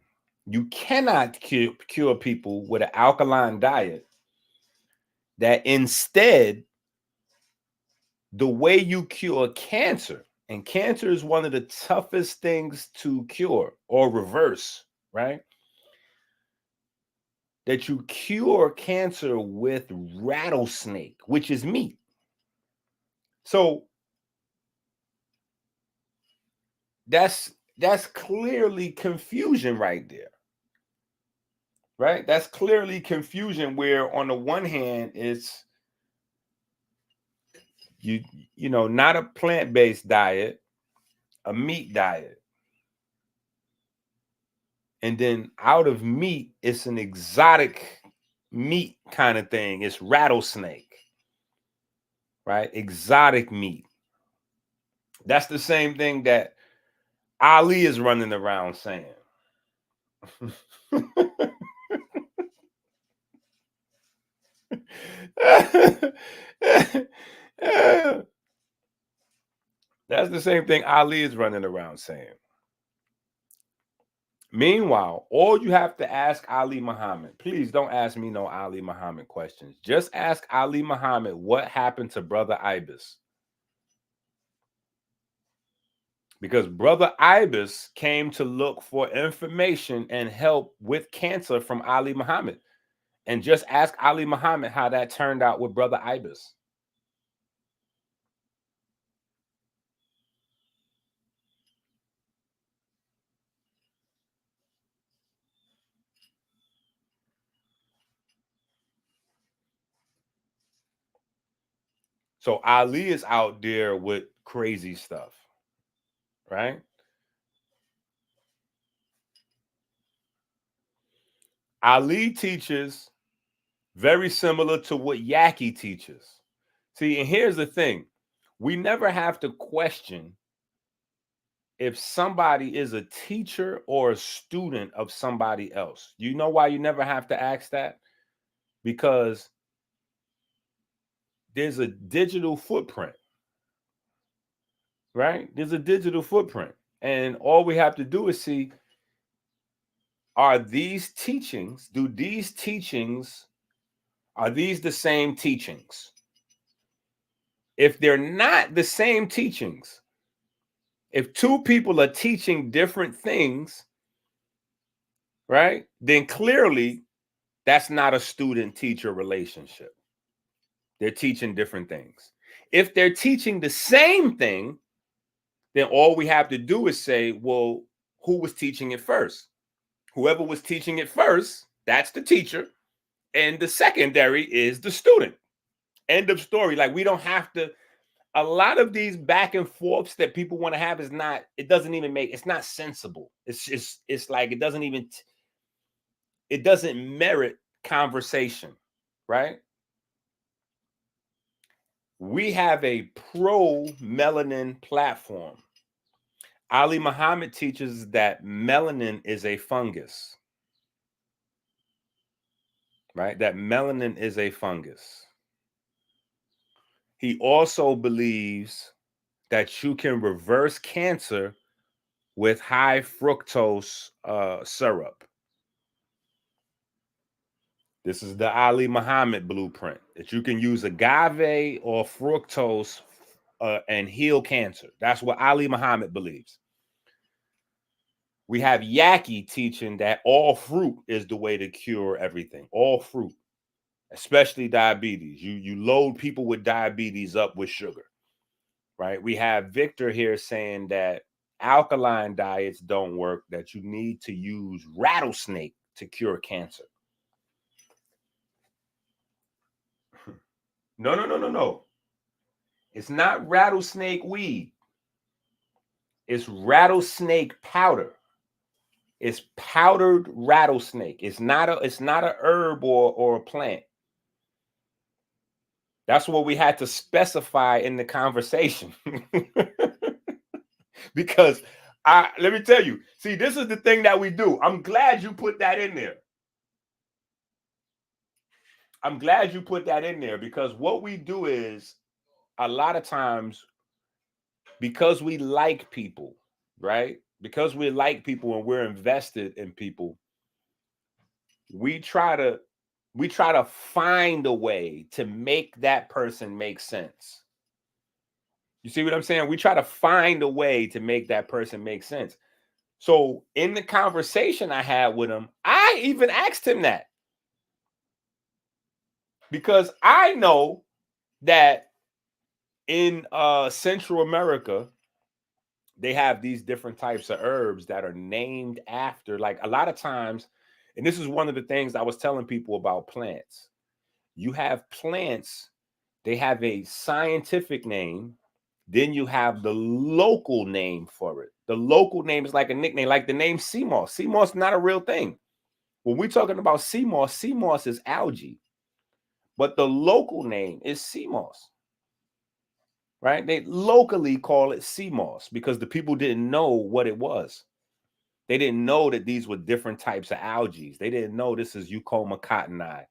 you cannot cure people with an alkaline diet. That instead, the way you cure cancer, and cancer is one of the toughest things to cure or reverse, right? That you cure cancer with rattlesnake, which is meat. So that's clearly confusion right there. Right? That's clearly confusion where on the one hand it's you know, not a plant-based diet, a meat diet. And then out of meat, it's an exotic meat kind of thing. It's rattlesnake, right? Exotic meat. That's the same thing that Ali is running around saying. That's the same thing Ali is running around saying. Meanwhile, all you have to ask Ali Muhammad, please don't ask me no Ali Muhammad questions. Just ask Ali Muhammad what happened to Brother Ibis. Because Brother Ibis came to look for information and help with cancer from Ali Muhammad. And just ask Ali Muhammad how that turned out with Brother Ibis. So Ali is out there with crazy stuff, right? Ali teaches very similar to what Yaki teaches. See, and here's the thing. We never have to question if somebody is a teacher or a student of somebody else. You know why you never have to ask that? Because there's a digital footprint, right? There's a digital footprint. And all we have to do is see, are these teachings, are these the same teachings? If they're not the same teachings, if two people are teaching different things, right, then clearly that's not a student-teacher relationship. They're teaching different things. If they're teaching the same thing, then all we have to do is say, well, who was teaching it first? Whoever was teaching it first, that's the teacher. And the secondary is the student. End of story. Like, we don't have to, a lot of these back and forths that people want to have is not, it doesn't even make, it's not sensible. It's just, it's like, it doesn't even, it doesn't merit conversation, right? We have a pro-melanin platform. Ali Muhammad teaches that melanin is a fungus, right? That melanin is a fungus. He also believes that you can reverse cancer with high fructose syrup. This is the Ali Muhammad blueprint, that you can use agave or fructose and heal cancer. That's what Ali Muhammad believes. We have Yaki teaching that all fruit is the way to cure everything. All fruit, especially diabetes. You load people with diabetes up with sugar, right? We have Victor here saying that alkaline diets don't work, that you need to use rattlesnake to cure cancer. No. It's not rattlesnake weed. It's rattlesnake powder. It's powdered rattlesnake. It's not a herb or a plant. That's what we had to specify in the conversation. Because let me tell you, see, this is the thing that we do. I'm glad you put that in there. I'm glad you put that in there, because what we do is, a lot of times, because we like people, right? Because we like people and we're invested in people, we try to find a way to make that person make sense. You see what I'm saying? We try to find a way to make that person make sense. So in the conversation I had with him, I even asked him that, because I know that in Central America, they have these different types of herbs that are named after, like, a lot of times, and this is one of the things I was telling people about plants. You have plants, they have a scientific name, then you have the local name for it. The local name is like a nickname, like the name sea moss. Sea moss is not a real thing. When we're talking about sea moss is algae, but the local name is sea moss. Right? They locally call it sea moss because the people didn't know what it was. They didn't know that these were different types of algae. They didn't know this is Eucoma cottoni,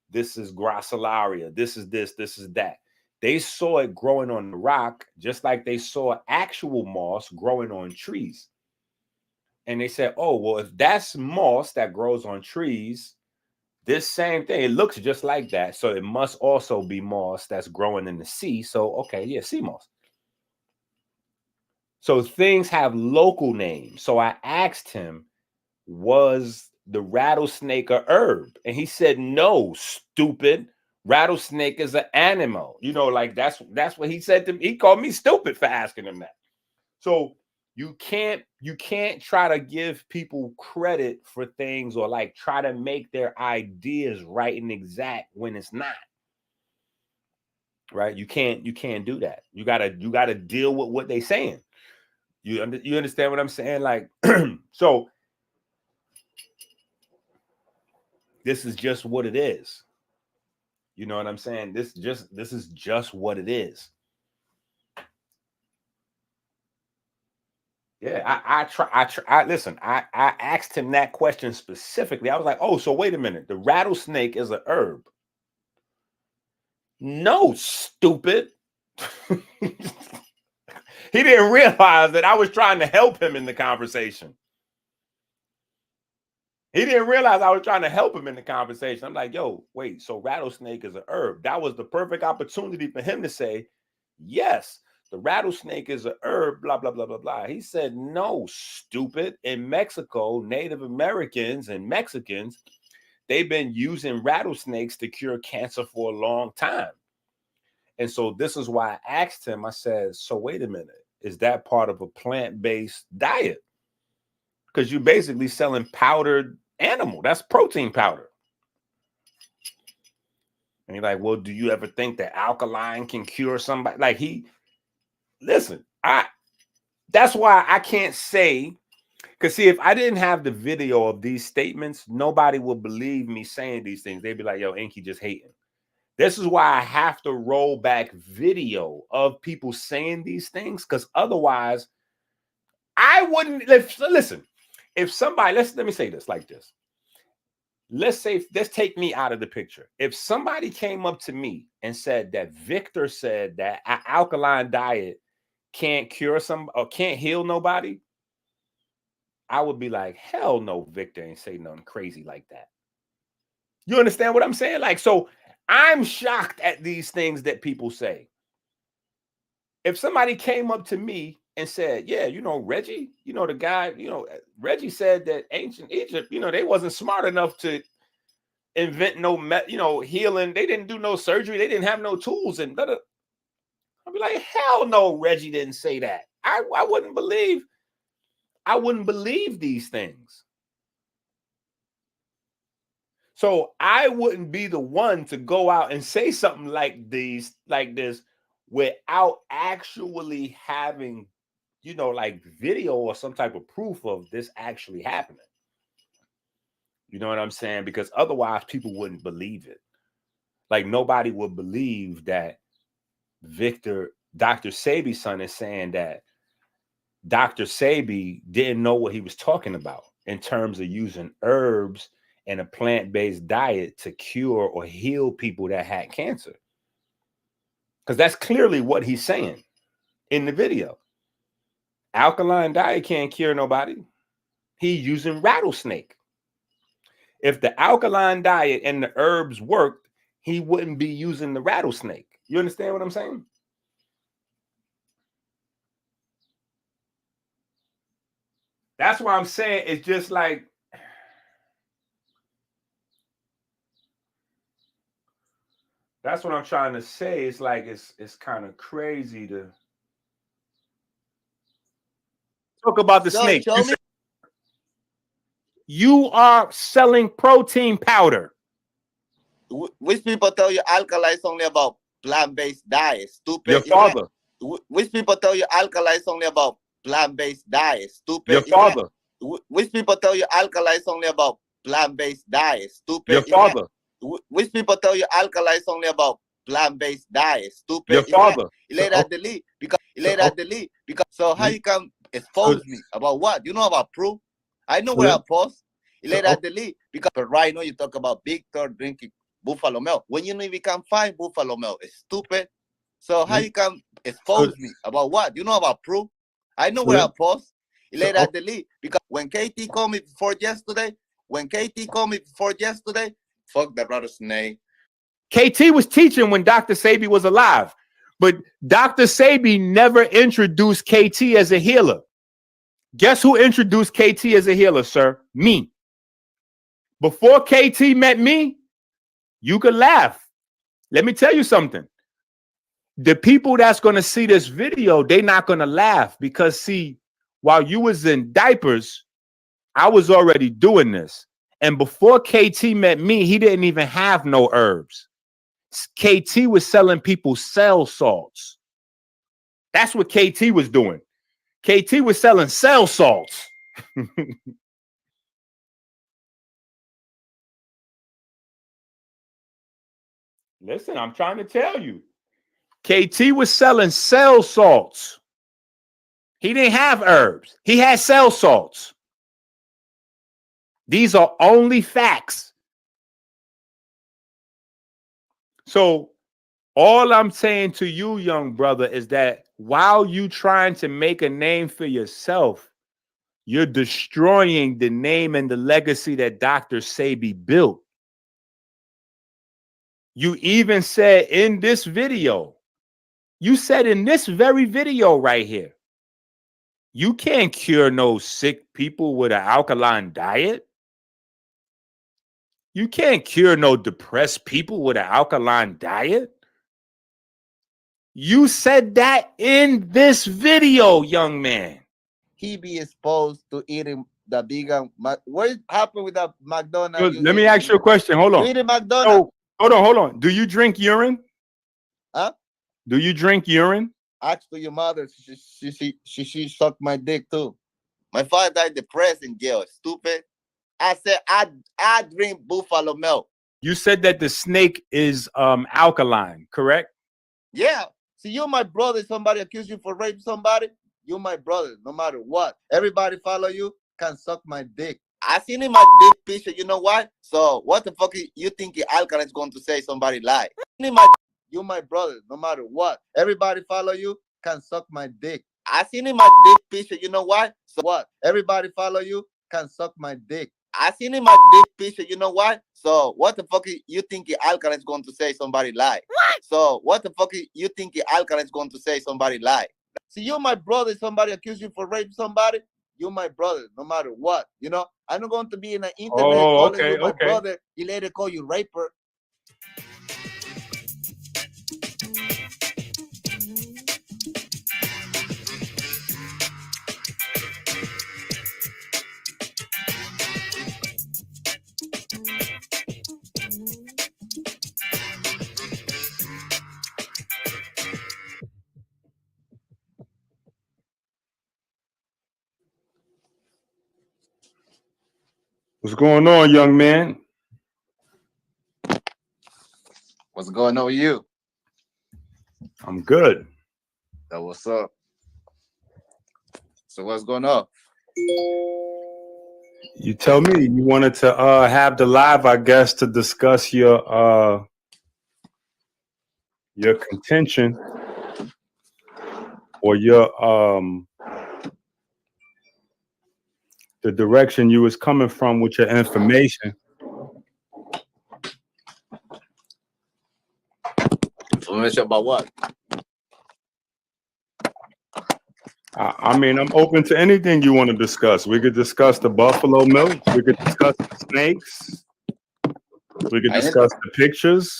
this is Gracilaria, this is this is that. They saw it growing on the rock, just like they saw actual moss growing on trees. And they said, oh, well, if that's moss that grows on trees, this same thing, it looks just like that. So it must also be moss that's growing in the sea. So, okay, yeah, sea moss. So things have local names. So I asked him, was the rattlesnake a herb? And he said, no, stupid. Rattlesnake is an animal. You know, like that's what he said to me. He called me stupid for asking him that. So you can't try to give people credit for things, or like try to make their ideas right and exact when it's not. Right? You can't do that. You gotta deal with what they're saying. You understand what I'm saying? Like, so this is just what it is. You know what I'm saying? This is just what it is. Yeah, I listen, I asked him that question specifically. I was like, oh, so wait a minute. The rattlesnake is a herb. No, stupid. He didn't realize that I was trying to help him in the conversation. He didn't realize I was trying to help him in the conversation. I'm like, yo, wait, so rattlesnake is a herb. That was the perfect opportunity for him to say, yes, the rattlesnake is a herb, blah, blah, blah, blah, blah. He said, no, stupid. In Mexico, Native Americans and Mexicans, they've been using rattlesnakes to cure cancer for a long time. And so this is why I asked him, I said, so wait a minute, is that part of a plant-based diet? Because you're basically selling powdered animal. That's protein powder. And you're like, well, do you ever think that alkaline can cure somebody? Like listen, that's why I can't say, because see, if I didn't have the video of these statements, nobody would believe me saying these things. They'd be like, yo, EnQi just hating. This is why I have to roll back video of people saying these things, because otherwise I wouldn't listen. If somebody, let me say this like this. Let's take me out of the picture. If somebody came up to me and said that Victor said that an alkaline diet can't cure some or can't heal nobody, I would be like, hell no, Victor ain't say nothing crazy like that. You understand what I'm saying? Like, so I'm shocked at these things that people say. If somebody came up to me and said, yeah, you know, Reggie, you know, the guy, you know, Reggie said that ancient Egypt, you know, they wasn't smart enough to invent no, you know, healing. They didn't do no surgery. They didn't have no tools. And I'd be like, hell no, Reggie didn't say that. I wouldn't believe these things. So I wouldn't be the one to go out and say something like this without actually having, you know, like video or some type of proof of this actually happening. You know what I'm saying? Because otherwise people wouldn't believe it. Like nobody would believe that Dr. Sebi's son is saying that Dr. Sebi didn't know what he was talking about in terms of using herbs and a plant-based diet to cure or heal people that had cancer. Because that's clearly what he's saying in the video. Alkaline diet can't cure nobody. He's using rattlesnake. If the alkaline diet and the herbs worked, he wouldn't be using the rattlesnake. You understand what I'm saying? That's why I'm saying it's just like, that's what I'm trying to say. It's like it's kind of crazy to talk about the snake. You are selling protein powder. Which people tell you alkali is only about plant-based diet? Stupid. Your father. Which people tell you alkali is only about plant-based diet? Stupid. Your father. Which people tell you alkali is only about plant-based diet? Stupid. Your father. Which people tell you alkali is only about plant-based diet? Stupid. Your father. So how you can expose me about what? You know about proof? I know where I post. Because right now you talk about Victor drinking buffalo milk when you know we can find buffalo milk. It's stupid. So how you can expose me about what? You know about proof? I know where I post. Because when KT called me before yesterday, fuck that rattlesnake. KT was teaching when Dr. Sebi was alive, but Dr. Sebi never introduced KT as a healer. Guess who introduced KT as a healer, sir? Me. Before KT met me, you could laugh. Let me tell you something. The people that's going to see this video, they're not going to laugh because, see, while you was in diapers, I was already doing this. And before KT met me, he didn't even have no herbs. KT was selling people cell salts. That's what KT was doing. KT was selling cell salts. Listen, I'm trying to tell you. KT was selling cell salts. He didn't have herbs. He had cell salts. These are only facts. So all I'm saying to you, young brother, is that while you trying to make a name for yourself, you're destroying the name and the legacy that Dr. Sebi built. You even said in this video, you said in this very video right here, you can't cure no sick people with an alkaline diet. You can't cure no depressed people with an alkaline diet. You said that in this video, young man. He be exposed to eating the vegan. What happened with the McDonald's? Let me ask you a question. Hold on. You eating McDonald's? So, hold on. Do you drink urine? Huh? Do you drink urine? Ask to your mother. She sucked my dick too. My father died depressed in jail. Stupid. I said I drink buffalo milk. You said that the snake is alkaline, correct? Yeah. See, you're my brother. Somebody accused you for raping somebody. You my brother, no matter what. Everybody follow you can suck my dick. I seen in my dick picture. You know why? So what the fuck you think Alkaline is going to say? Somebody lie. You my brother, no matter what. Everybody follow you can suck my dick. I seen in my dick picture. You know why? So what? Everybody follow you can suck my dick. I seen in my dick picture. You know why? So what the fuck you think Alkaline is going to say? Somebody lie. What? So what the fuck you think Alkaline is going to say? Somebody lie. See, you my brother. Somebody accuse you for raping somebody. You my brother, no matter what. You know, I'm not going to be in the internet calling you my brother. You later call you raper. What's going on, young man? What's going on with you? I'm good. So what's up? So what's going on? You tell me. You wanted to have the live, I guess, to discuss your contention or your the direction you was coming from with your information. Information about what? I mean, I'm open to anything you want to discuss. We could discuss the buffalo milk. We could discuss the snakes. We could discuss the pictures.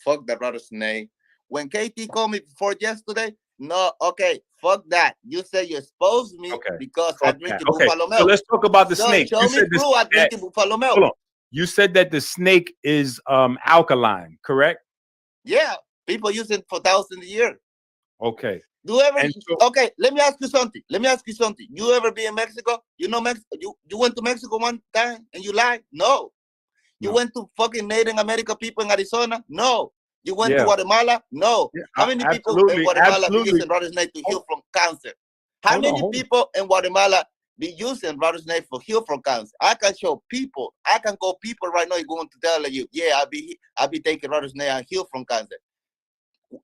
Fuck the rattlesnake. When KT called me before yesterday, no, okay, fuck that. You say you exposed me because I drink buffalo milk. So let's talk about the snake. Show me proof I drink buffalo milk. Hold on. You said that the snake is alkaline, correct? Yeah, people use it for thousands of years. Okay. Okay, let me ask you something. You ever be in Mexico? You know Mexico? You went to Mexico one time and you lied? No. You went to fucking Native American people in Arizona? No. You went to Guatemala? No. Yeah, How many people in Guatemala be using rattlesnake to heal from cancer? How many people in Guatemala be using rattlesnake for heal from cancer? I can show people. I can go people right now going to tell you, yeah, I be taking rattlesnake and heal from cancer.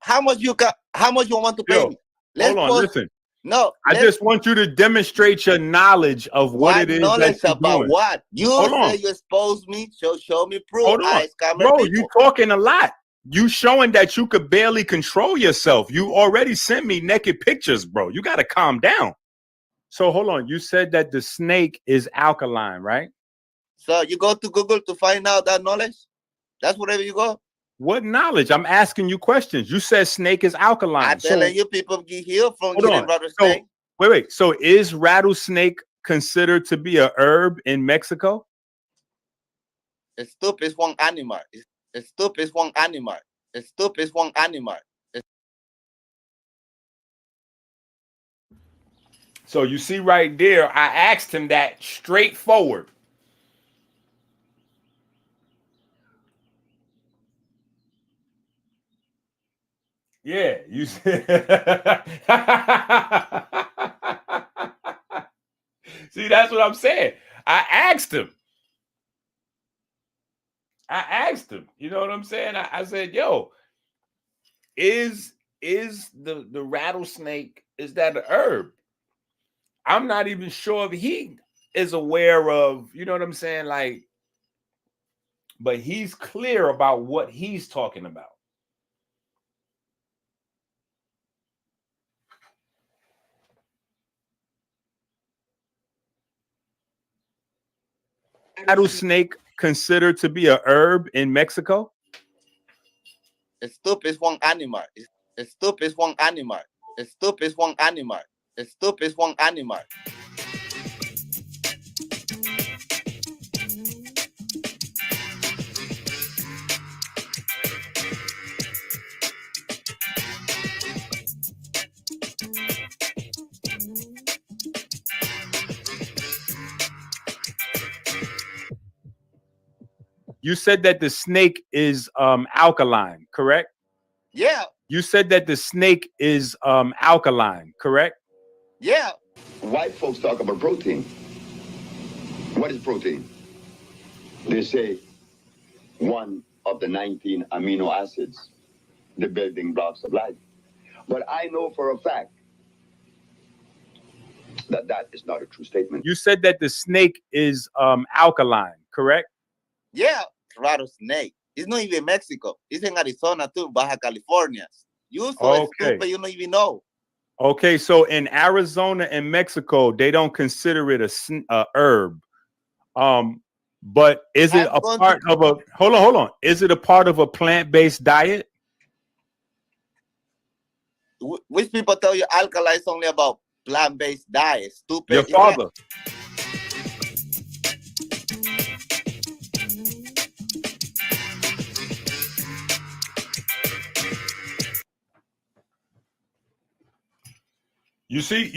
How much you want to pay me? Listen. No, I just want you to demonstrate your knowledge of what it is that you're about doing. What you say you expose me, show me proof. Hold on. Bro, you talking a lot. You showing that you could barely control yourself. You already sent me naked pictures, bro. You got to calm down. So hold on. You said that the snake is alkaline, right? So you go to Google to find out that knowledge? That's wherever you go? What knowledge? I'm asking you questions. You said snake is alkaline. I'm telling you people get healed from getting rattlesnake. Wait. So is rattlesnake considered to be a herb in Mexico? It's stupid. It's one animal. It's stupid. It's one animal. It's stupid. It's one animal. So you see right there, I asked him that straightforward. Yeah, you said. See, that's what I'm saying. I asked him. You know what I'm saying? I said, yo, is the rattlesnake, is that an herb? I'm not even sure if he is aware of, you know what I'm saying? Like, but he's clear about what he's talking about. Rattlesnake considered to be a herb in Mexico? It's stupid. It's one animal. It's stupid. It's one animal. It's stupid. It's one animal. It's stupid. It's one animal. You said that the snake is alkaline, correct? Yeah. You said that the snake is alkaline, correct? Yeah. White folks talk about protein. What is protein? They say one of the 19 amino acids, the building blocks of life. But I know for a fact that that is not a true statement. You said that the snake is alkaline, correct? Yeah, rattlesnake. It's not even Mexico. It's in Arizona too, Baja California. You so stupid, you don't even know. Okay, so in Arizona and Mexico, they don't consider it a herb. But is it a part of a hold on? Is it a part of a plant-based diet? Which people tell you alkaline is only about plant-based diet? Stupid. Your father. You see,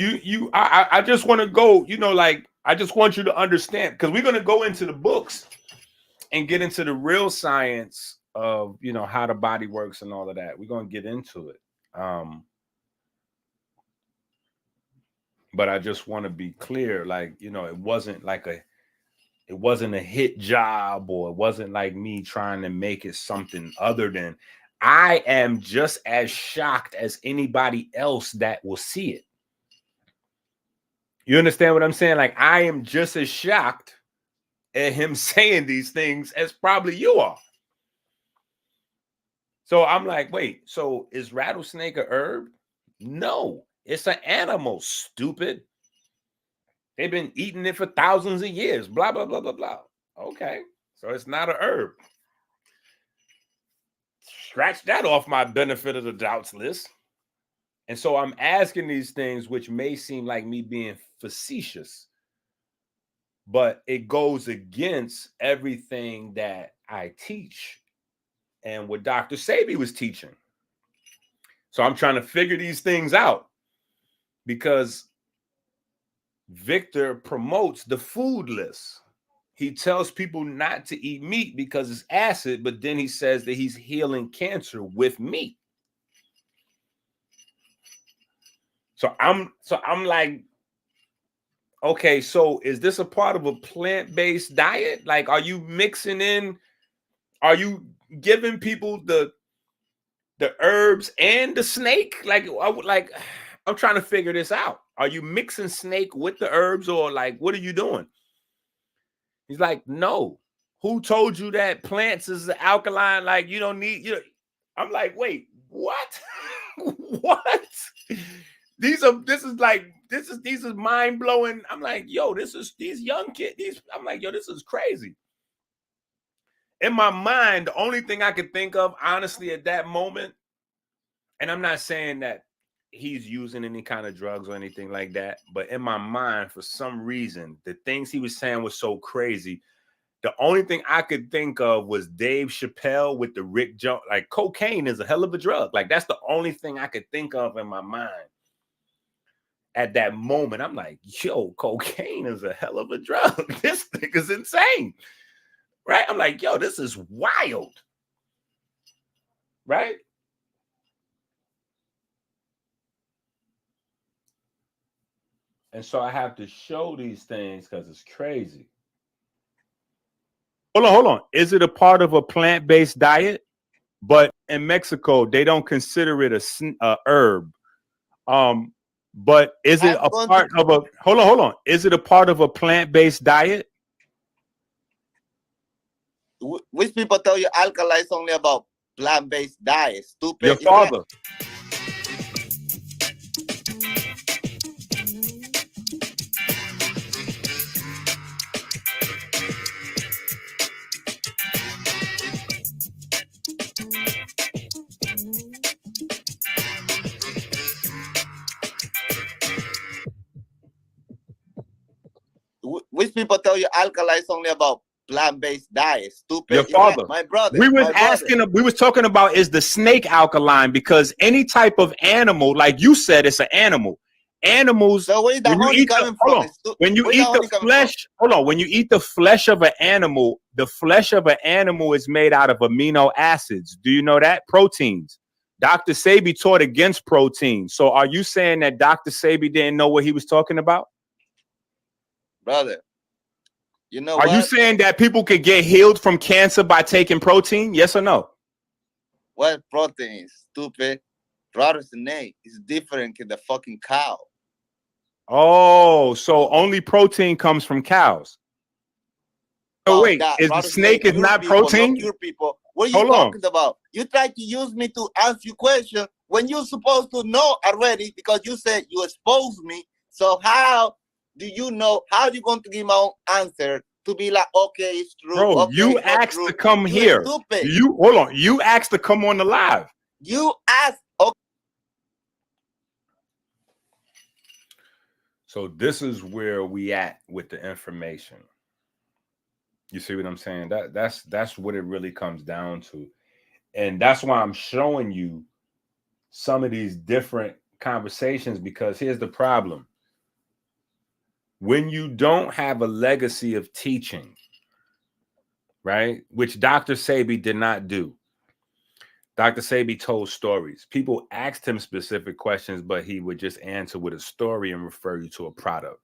I just want to go, like, I just want you to understand, because we're going to go into the books and get into the real science of, how the body works and all of that. We're going to get into it. But I just want to be clear, like, it wasn't a hit job, or it wasn't like me trying to make it something other than, I am just as shocked as anybody else that will see it. You understand what I'm saying? Like, I am just as shocked at him saying these things as probably you are. So I'm like, wait, so is rattlesnake a herb? No, it's an animal, stupid. They've been eating it for thousands of years, blah, blah, blah, blah, blah. Okay, so it's not a herb. Scratch that off my benefit of the doubts list. And so I'm asking these things, which may seem like me being facetious, but it goes against everything that I teach and what Dr. Sebi was teaching. So I'm trying to figure these things out, because Victor promotes the food list. He tells people not to eat meat because it's acid, but then he says that he's healing cancer with meat. So I'm like, okay, so is this a part of a plant-based diet? Like, are you mixing in, are you giving people the herbs and the snake? Like, I'm trying to figure this out. Are you mixing snake with the herbs, or like, what are you doing? He's like, no. Who told you that plants is alkaline? Like, you don't need, I'm like, wait, what? What? These is mind blowing. I'm like, yo, these young kids. I'm like, yo, this is crazy. In my mind, the only thing I could think of, honestly, at that moment, and I'm not saying that he's using any kind of drugs or anything like that, but in my mind, for some reason, the things he was saying was so crazy. The only thing I could think of was Dave Chappelle with the Rick Jones. Like, cocaine is a hell of a drug. Like, that's the only thing I could think of in my mind. At that moment, I'm like, yo, cocaine is a hell of a drug. This nigga's insane, right? I'm like, yo, this is wild, right? And so I have to show these things because it's crazy. Hold on. Is it a part of a plant-based diet? But in Mexico, they don't consider it a herb. But is it a part of a hold on? Is it a part of a plant-based diet? Which people tell you alkaline is only about plant-based diet? Stupid. Your father. Which people tell you alkaline is only about plant-based diet? Stupid. Your father. My brother. We was talking about, is the snake alkaline? Because any type of animal, like you said, it's an animal. Animals. So where is the honey coming from? When you eat the flesh, when you eat the flesh of an animal, the flesh of an animal is made out of amino acids. Do you know that? Proteins. Dr. Sebi taught against protein. So are you saying that Dr. Sebi didn't know what he was talking about? Brother, you know Are what? you saying that people could get healed from cancer by taking protein? Yes or no? What protein is stupid? Rattlesnake is different than the fucking cow. Oh, so only protein comes from cows. Oh, Oh, wait, that is the rattlesnake snake is cure not people, protein? not cure people. What are you Hold on. talking about? You try to use me to answer your question when you're supposed to know already because you said you exposed me. So how do you know? How are you going to give my own answer to be like, okay, it's true. Bro, Okay, you it's not asked true. to come You here. stupid. You hold on. You asked to come on the live. You asked. Okay. So this is where we at with the information. You see what I'm saying? That's what it really comes down to. And that's why I'm showing you some of these different conversations, because here's the problem. When you don't have a legacy of teaching, right, which Dr. Sebi did not do. Dr. Sebi told stories. People asked him specific questions, but he would just answer with a story and refer you to a product.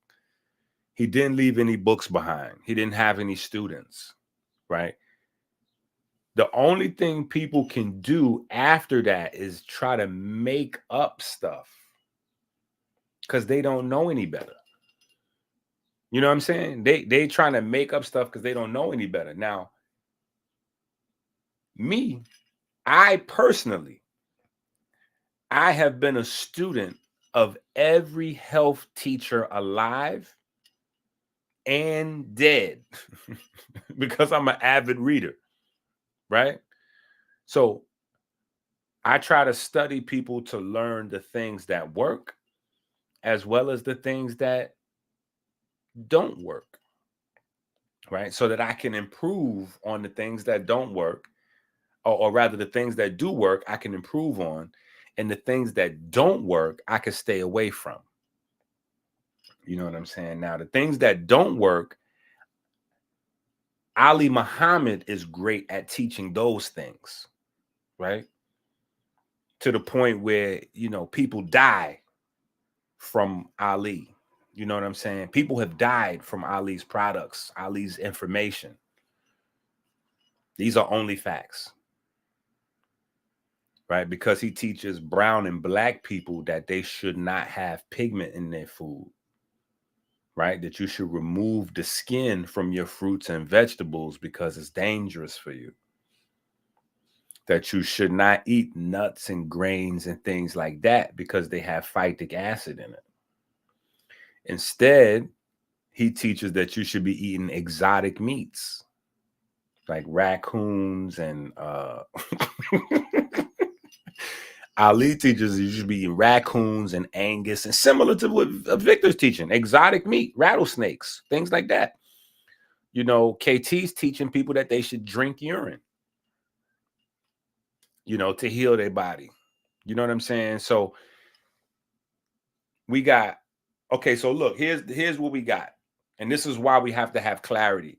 He didn't leave any books behind. He didn't have any students, right? The only thing people can do after that is try to make up stuff because they don't know any better. You know what I'm saying? They trying to make up stuff because they don't know any better. Now, me, I personally, I have been a student of every health teacher alive and dead because I'm an avid reader, right? So I try to study people to learn the things that work as well as the things that don't work, right? So that I can improve on the things that don't work, or rather the things that do work, I can improve on, and the things that don't work, I can stay away from. You know what I'm saying? Now, the things that don't work, Ali Muhammad is great at teaching those things, right? To the point where, you know, people die from Ali. You know what I'm saying? People have died from Ali's products, Ali's information. These are only facts, right? Because he teaches brown and black people that they should not have pigment in their food, right? That you should remove the skin from your fruits and vegetables because it's dangerous for you. That you should not eat nuts and grains and things like that because they have phytic acid in it. Instead, he teaches that you should be eating exotic meats like raccoons and Ali teaches you should be eating raccoons and Angus, and similar to what Victor's teaching, exotic meat, rattlesnakes, things like that. You know, KT's teaching people that they should drink urine, you know, to heal their body. You know what I'm saying? So we got, okay, so look, here's what we got. And this is why we have to have clarity.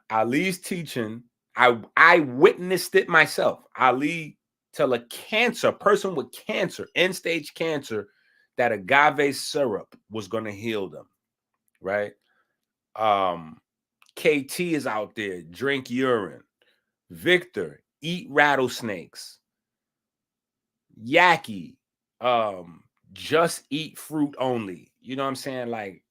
Ali's teaching, I witnessed it myself. Ali tell a person with cancer, end-stage cancer, that agave syrup was going to heal them, right? KT is out there, drink urine. Victor, eat rattlesnakes. Yaki, just eat fruit only. You know what I'm saying? Like,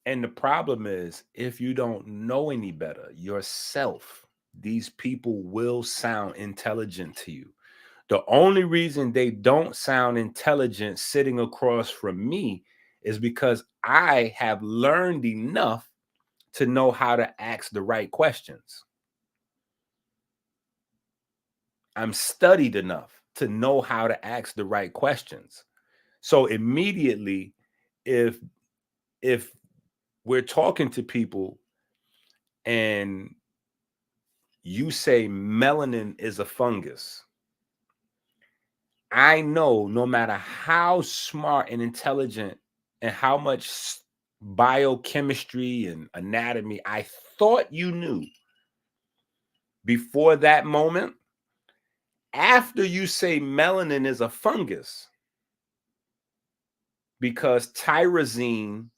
and the problem is, if you don't know any better yourself, these people will sound intelligent to you. The only reason they don't sound intelligent sitting across from me is because I have learned enough to know how to ask the right questions. I'm studied enough to know how to ask the right questions. So immediately, if we're talking to people and you say melanin is a fungus, I know no matter how smart and intelligent and how much biochemistry and anatomy, I thought you knew before that moment. After you say melanin is a fungus, because tyrosine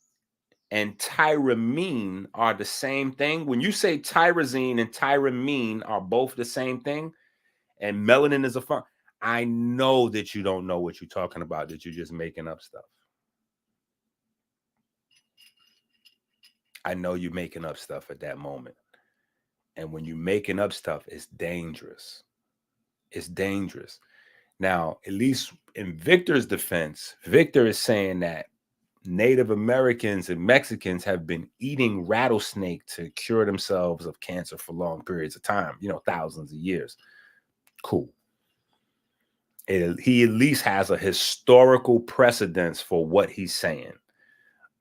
and tyramine are the same thing. When you say tyrosine and tyramine are both the same thing, and melanin is a fungus, I know that you don't know what you're talking about, that you're just making up stuff. I know you're making up stuff at that moment. And when you're making up stuff, it's dangerous. It's dangerous. Now, at least in Victor's defense, Victor is saying that Native Americans and Mexicans have been eating rattlesnake to cure themselves of cancer for long periods of time, thousands of years. Cool. He at least has a historical precedence for what he's saying.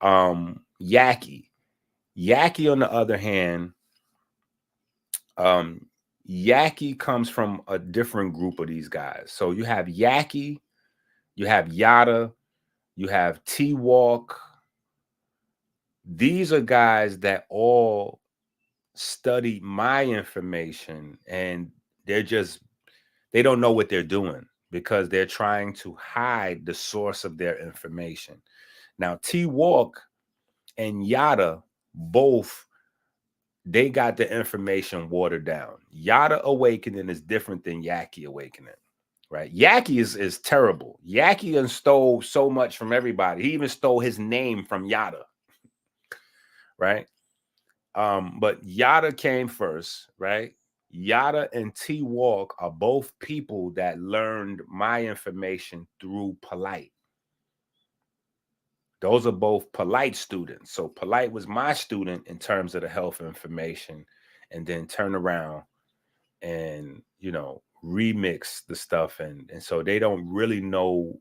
Yaqui, on the other hand, Yaqui comes from a different group of these guys. So you have Yaqui, you have Yada, you have T-Walk. These are guys that all study my information, and they don't know what they're doing because they're trying to hide the source of their information. Now, T-Walk and Yada both, they got the information watered down. Yada Awakening is different than Yaqui Awakening, right? Yaqui is terrible. Yaqui stole so much from everybody. He even stole his name from Yada, right? But Yada came first, right? Yada and T-Walk are both people that learned my information through Polite. Those are both Polite students. So Polite was my student in terms of the health information, and then turn around and, remix the stuff. And so they don't really know,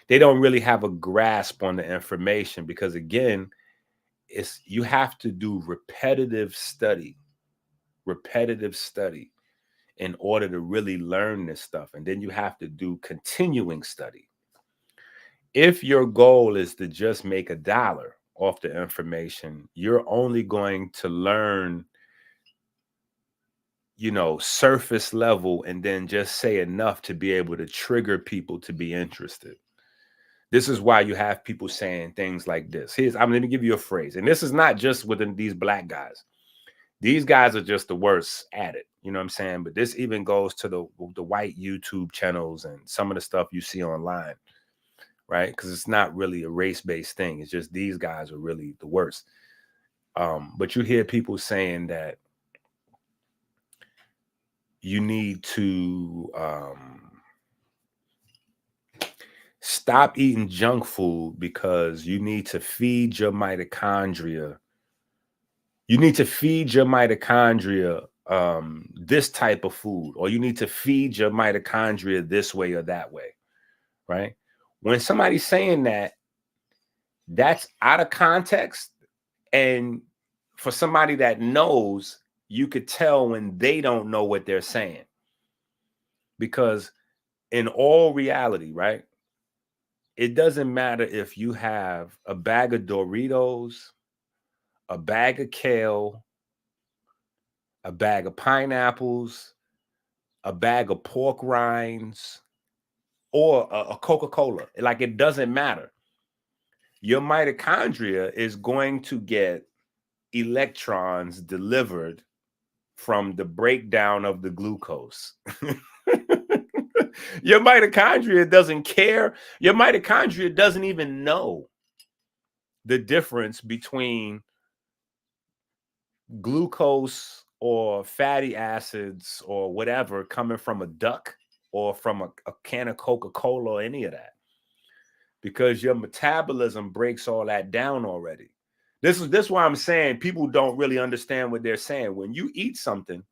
they don't really have a grasp on the information, because again, you have to do repetitive study in order to really learn this stuff. And then you have to do continuing study. If your goal is to just make $1 off the information, you're only going to learn, surface level, and then just say enough to be able to trigger people to be interested. This is why you have people saying things like this. I'm going to give you a phrase. And this is not just within these black guys. These guys are just the worst at it. You know what I'm saying? But this even goes to the white YouTube channels and some of the stuff you see online, right? Because it's not really a race-based thing. It's just these guys are really the worst. But you hear people saying that you need to stop eating junk food because you need to feed your mitochondria. You need to feed your mitochondria this type of food, or you need to feed your mitochondria this way or that way, right? When somebody's saying that, that's out of context. And for somebody that knows, you could tell when they don't know what they're saying. Because in all reality, right, it doesn't matter if you have a bag of Doritos, a bag of kale, a bag of pineapples, a bag of pork rinds, or a Coca-Cola. Like, it doesn't matter. Your mitochondria is going to get electrons delivered from the breakdown of the glucose. Your mitochondria doesn't care. Your mitochondria doesn't even know the difference between glucose or fatty acids or whatever coming from a duck or from a can of Coca-Cola or any of that, because your metabolism breaks all that down already. This is why I'm saying people don't really understand what they're saying. When you eat something,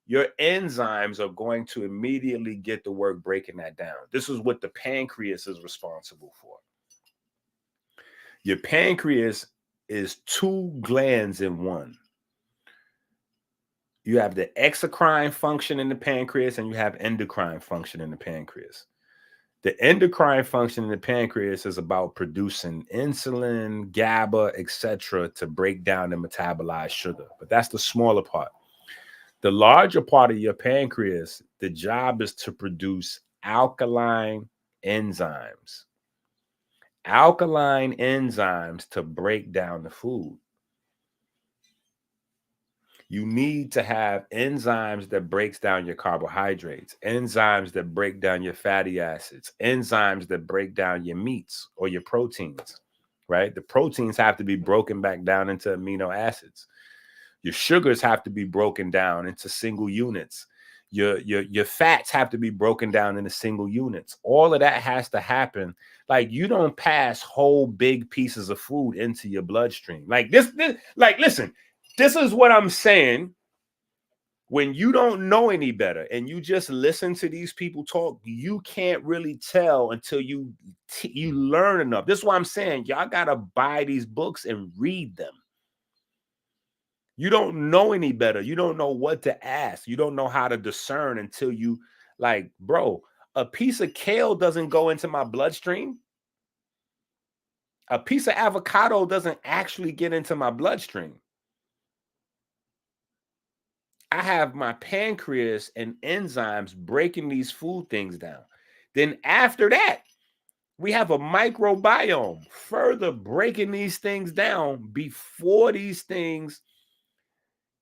your enzymes are going to immediately get to work breaking that down. This is what the pancreas is responsible for. Your pancreas is 2 glands in one. You have the exocrine function in the pancreas and you have endocrine function in the pancreas. The endocrine function in the pancreas is about producing insulin, GABA, etc., to break down and metabolize sugar. But that's the smaller part. The larger part of your pancreas, the job is to produce alkaline enzymes. Alkaline enzymes to break down the food. You need to have enzymes that breaks down your carbohydrates, enzymes that break down your fatty acids, enzymes that break down your meats or your proteins, right? The proteins have to be broken back down into amino acids. Your sugars have to be broken down into single units. Your fats have to be broken down into single units. All of that has to happen. Like, you don't pass whole big pieces of food into your bloodstream. Like this like, listen, this is what I'm saying. When you don't know any better and you just listen to these people talk, you can't really tell until you learn enough. This is why I'm saying y'all got to buy these books and read them. You don't know any better. You don't know what to ask. You don't know how to discern until you, like, bro, a piece of kale doesn't go into my bloodstream. A piece of avocado doesn't actually get into my bloodstream. I have my pancreas and enzymes breaking these food things down. Then after that, we have a microbiome further breaking these things down before these things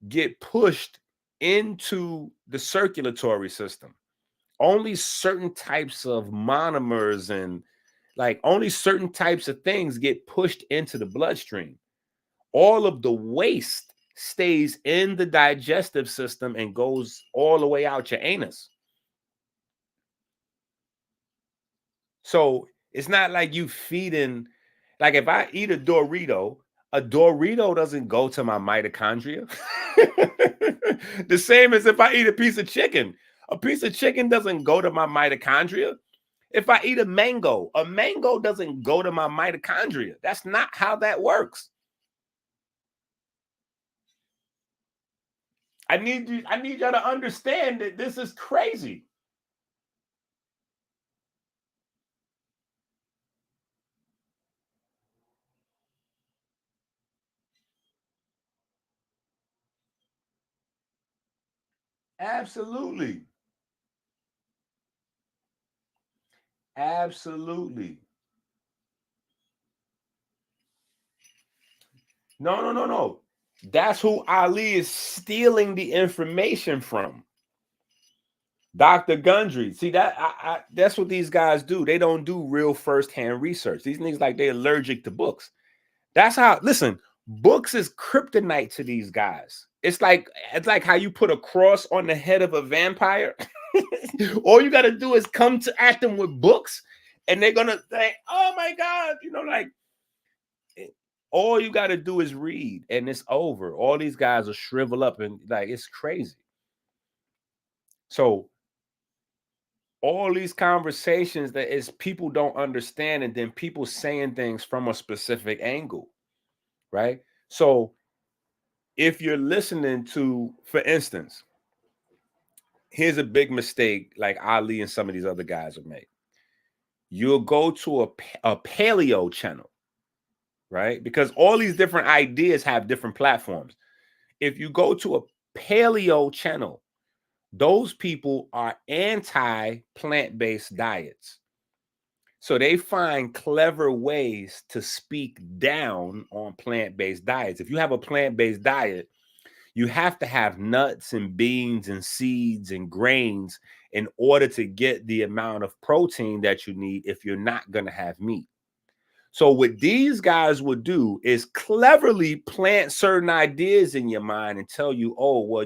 get pushed into the circulatory system. Only certain types of monomers and like only certain types of things get pushed into the bloodstream. All of the waste stays in the digestive system and goes all the way out your anus. So it's not like you feeding, like if I eat a Dorito doesn't go to my mitochondria. The same as if I eat a piece of chicken. A piece of chicken doesn't go to my mitochondria. If I eat a mango doesn't go to my mitochondria. That's not how that works. I need y'all to understand that this is crazy. Absolutely. Absolutely. No. That's who Ali is stealing the information from. Dr. Gundry. See, that's what these guys do. They don't do real firsthand research. These niggas, like, they're allergic to books. That's how, listen, books is kryptonite to these guys. It's like how you put a cross on the head of a vampire. All you got to do is come at them with books and they're going to say, oh my God, like, all you got to do is read and it's over. All these guys will shrivel up and like, it's crazy. So all these conversations that is people don't understand, and then people saying things from a specific angle, right? So if you're listening to, for instance, here's a big mistake like Ali and some of these other guys have made. You'll go to a paleo channel, right? Because all these different ideas have different platforms. If you go to a paleo channel, those people are anti-plant-based diets. So they find clever ways to speak down on plant-based diets. If you have a plant-based diet, you have to have nuts and beans and seeds and grains in order to get the amount of protein that you need if you're not going to have meat. So what these guys would do is cleverly plant certain ideas in your mind and tell you, oh, well,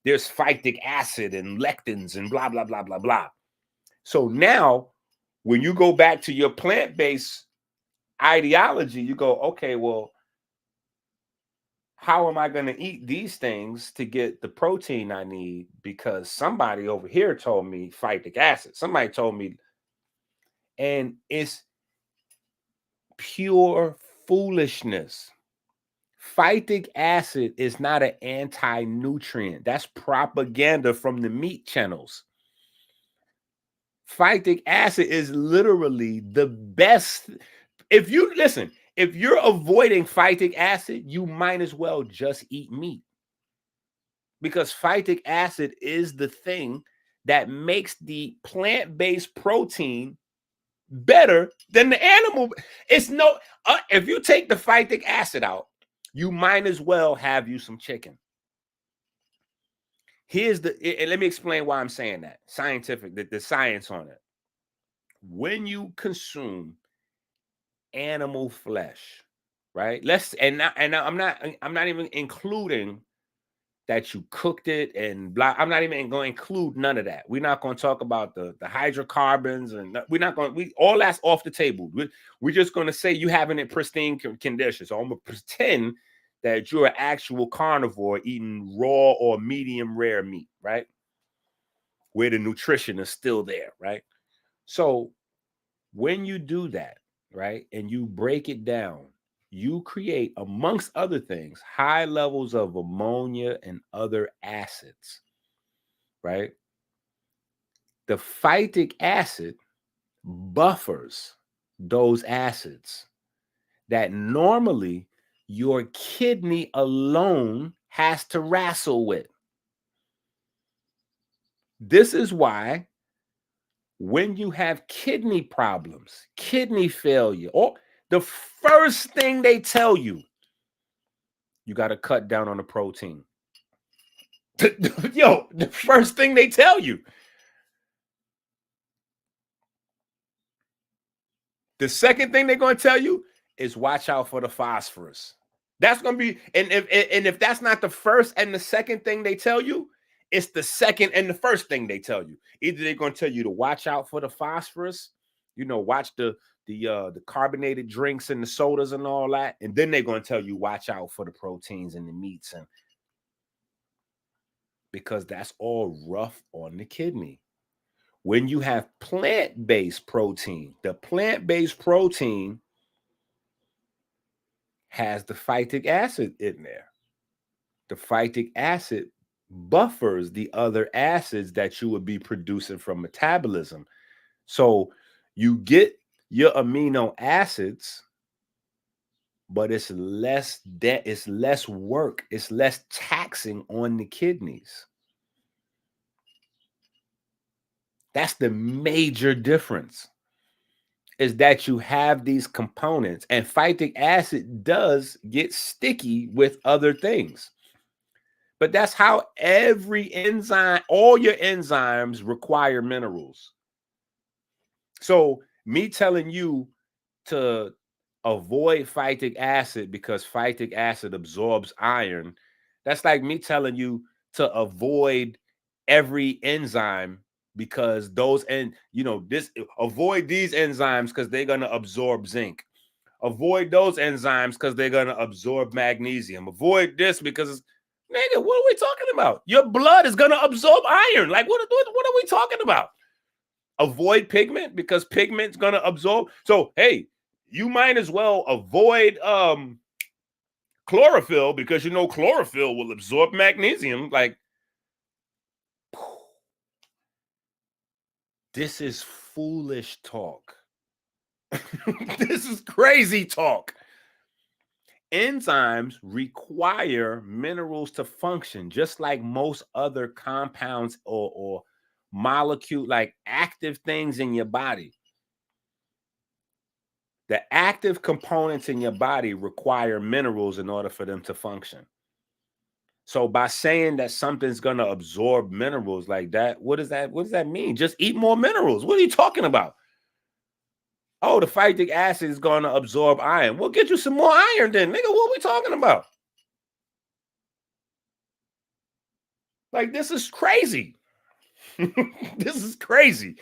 there's phytic acid and lectins and blah, blah, blah, blah, blah. So now when you go back to your plant-based ideology, you go, okay, well, how am I going to eat these things to get the protein I need? Because somebody over here told me phytic acid. Somebody told me, and it's pure foolishness. Phytic acid is not an anti-nutrient. That's propaganda from the meat channels. Phytic acid is literally the best. If you listen, if you're avoiding phytic acid, you might as well just eat meat, because phytic acid is the thing that makes the plant-based protein better than the animal. It's no, if you take the phytic acid out, you might as well have you some chicken. Here's and let me explain why I'm saying that. Scientific, the science on it. When you consume animal flesh, right? I'm not even including that you cooked it and blah. I'm not even going to include none of that. We're not going to talk about the hydrocarbons, and we're not going to, all that's off the table. We're just going to say you having it pristine condition. So I'm going to pretend that you're an actual carnivore eating raw or medium rare meat, right? Where the nutrition is still there, right? So when you do that, right, and you break it down, you create, amongst other things, high levels of ammonia and other acids, right? The phytic acid buffers those acids that normally your kidney alone has to wrestle with. This is why when you have kidney problems, kidney failure, or the first thing they tell you, you got to cut down on the protein. Yo, the first thing they tell you. The second thing they're going to tell you is watch out for the phosphorus. That's going to be, and if that's not the first and the second thing they tell you, it's the second and the first thing they tell you. Either they're going to tell you to watch out for the phosphorus, watch the carbonated drinks and the sodas and all that, and then they're going to tell you watch out for the proteins and the meats, and because that's all rough on the kidney. When you have plant-based protein, the plant-based protein has the phytic acid in there. The phytic acid buffers the other acids that you would be producing from metabolism. So you get your amino acids, but it's less work, it's less taxing on the kidneys. That's the major difference, is that you have these components, and phytic acid does get sticky with other things. But that's how every enzyme, all your enzymes require minerals. So me telling you to avoid phytic acid because phytic acid absorbs iron, that's like me telling you to avoid every enzyme because those, and avoid these enzymes because they're going to absorb zinc. Avoid those enzymes because they're going to absorb magnesium. Avoid this because, nigga, what are we talking about? Your blood is going to absorb iron. Like, what are we talking about? Avoid pigment because pigment's going to absorb. So, hey, you might as well avoid chlorophyll because chlorophyll will absorb magnesium. Like, this is foolish talk. This is crazy talk. Enzymes require minerals to function, just like most other compounds or molecule, like active things in your body. The active components in your body require minerals in order for them to function. So by saying that something's going to absorb minerals like that, what does that mean? Just eat more minerals. What are you talking about? Oh, the phytic acid is going to absorb iron. We'll get you some more iron then, nigga. What are we talking about? Like, this is crazy. This is crazy.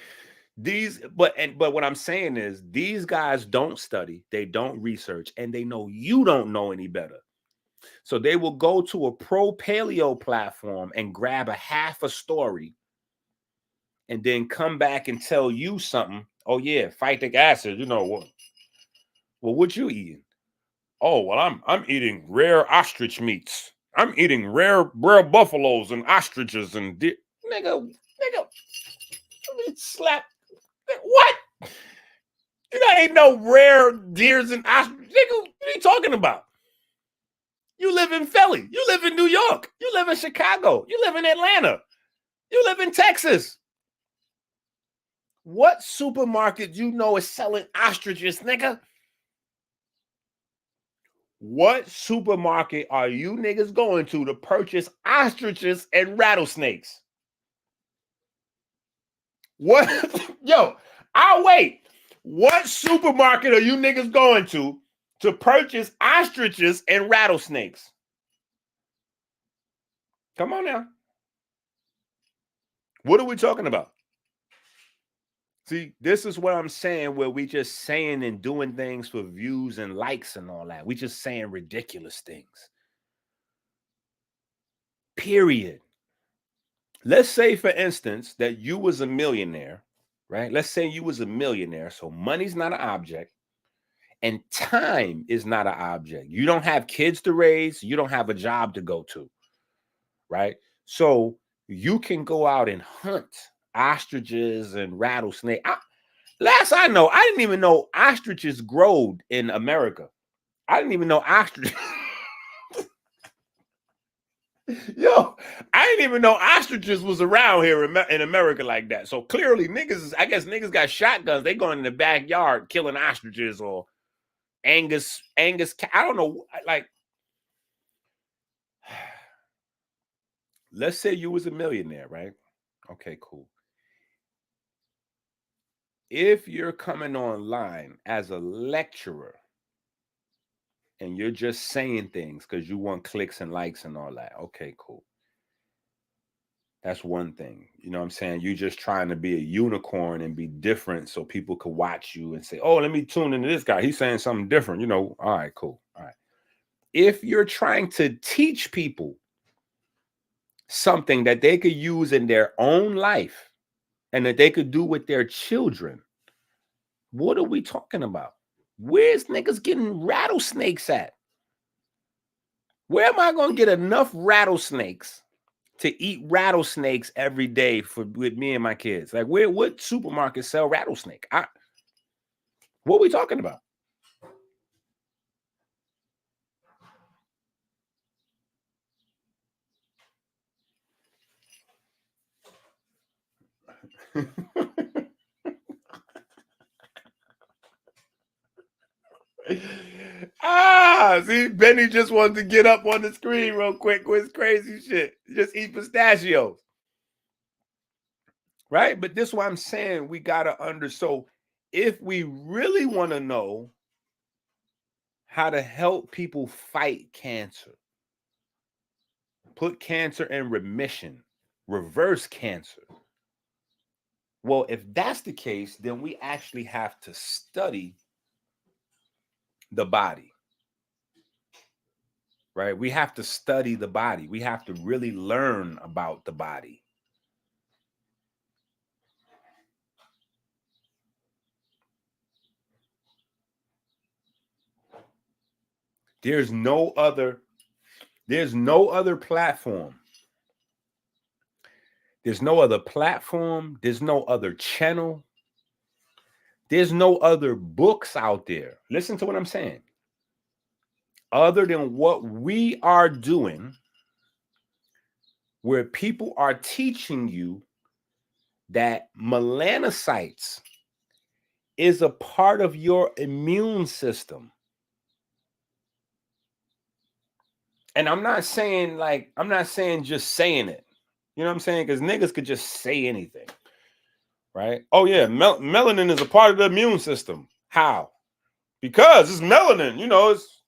But what I'm saying is these guys don't study, they don't research, and they know you don't know any better. So they will go to a pro-paleo platform and grab a half a story and then come back and tell you something. Oh yeah, phytic acid, what? Well, what you eating? Oh, well, I'm eating rare ostrich meats. I'm eating rare buffaloes and ostriches and nigga, let me slap What? You ain't no rare deers and ostriches. Nigga, what are you talking about? You live in Philly. You live in New York. You live in Chicago. You live in Atlanta. You live in Texas. What supermarket you know is selling ostriches, nigga? What supermarket are you niggas going to purchase ostriches and rattlesnakes? What? Yo, I'll wait. What supermarket are you niggas going to purchase ostriches and rattlesnakes? Come on now. What are we talking about? See, this is what I'm saying, where we just saying and doing things for views and likes and all that. We just saying ridiculous things. Period. Let's say, for instance, that you was a millionaire, right? Let's say you was a millionaire. So money's not an object and time is not an object. You don't have kids to raise. You don't have a job to go to, right? So you can go out and hunt ostriches and rattlesnakes. Last I know, I didn't even know ostriches growed in America. I didn't even know ostriches. Yo, I didn't even know ostriches was around here in America like that. So clearly niggas, I guess niggas got shotguns. They going in the backyard killing ostriches or Angus. I don't know. Like, let's say you was a millionaire, right? Okay, cool. If you're coming online as a lecturer and you're just saying things because you want clicks and likes and all that, okay, cool. That's one thing. You know what I'm saying? You're just trying to be a unicorn and be different so people could watch you and say, oh, let me tune into this guy. He's saying something different. You know, all right, cool. All right. If you're trying to teach people something that they could use in their own life and that they could do with their children, what are we talking about? Where's niggas getting rattlesnakes at? Where am I going to get enough rattlesnakes to eat rattlesnakes every day with me and my kids? Like, what supermarkets sell rattlesnake? What are we talking about? See, Benny just wanted to get up on the screen real quick with his crazy shit. Just eat pistachios. Right? But this is what I'm saying. We got to so if we really want to know how to help people fight cancer, put cancer in remission, reverse cancer. Well, if that's the case, then we actually have to study the body. Right? We have to study the body. We have to really learn about the body. There's no other platform. There's no other platform. There's no other channel. There's no other books out there. Listen to what I'm saying. Other than what we are doing, where people are teaching you that melanocytes is a part of your immune system. And I'm not saying just saying it. You know what I'm saying? Because niggas could just say anything. Right? Oh, yeah, melanin is a part of the immune system. How? Because it's melanin. You know, it's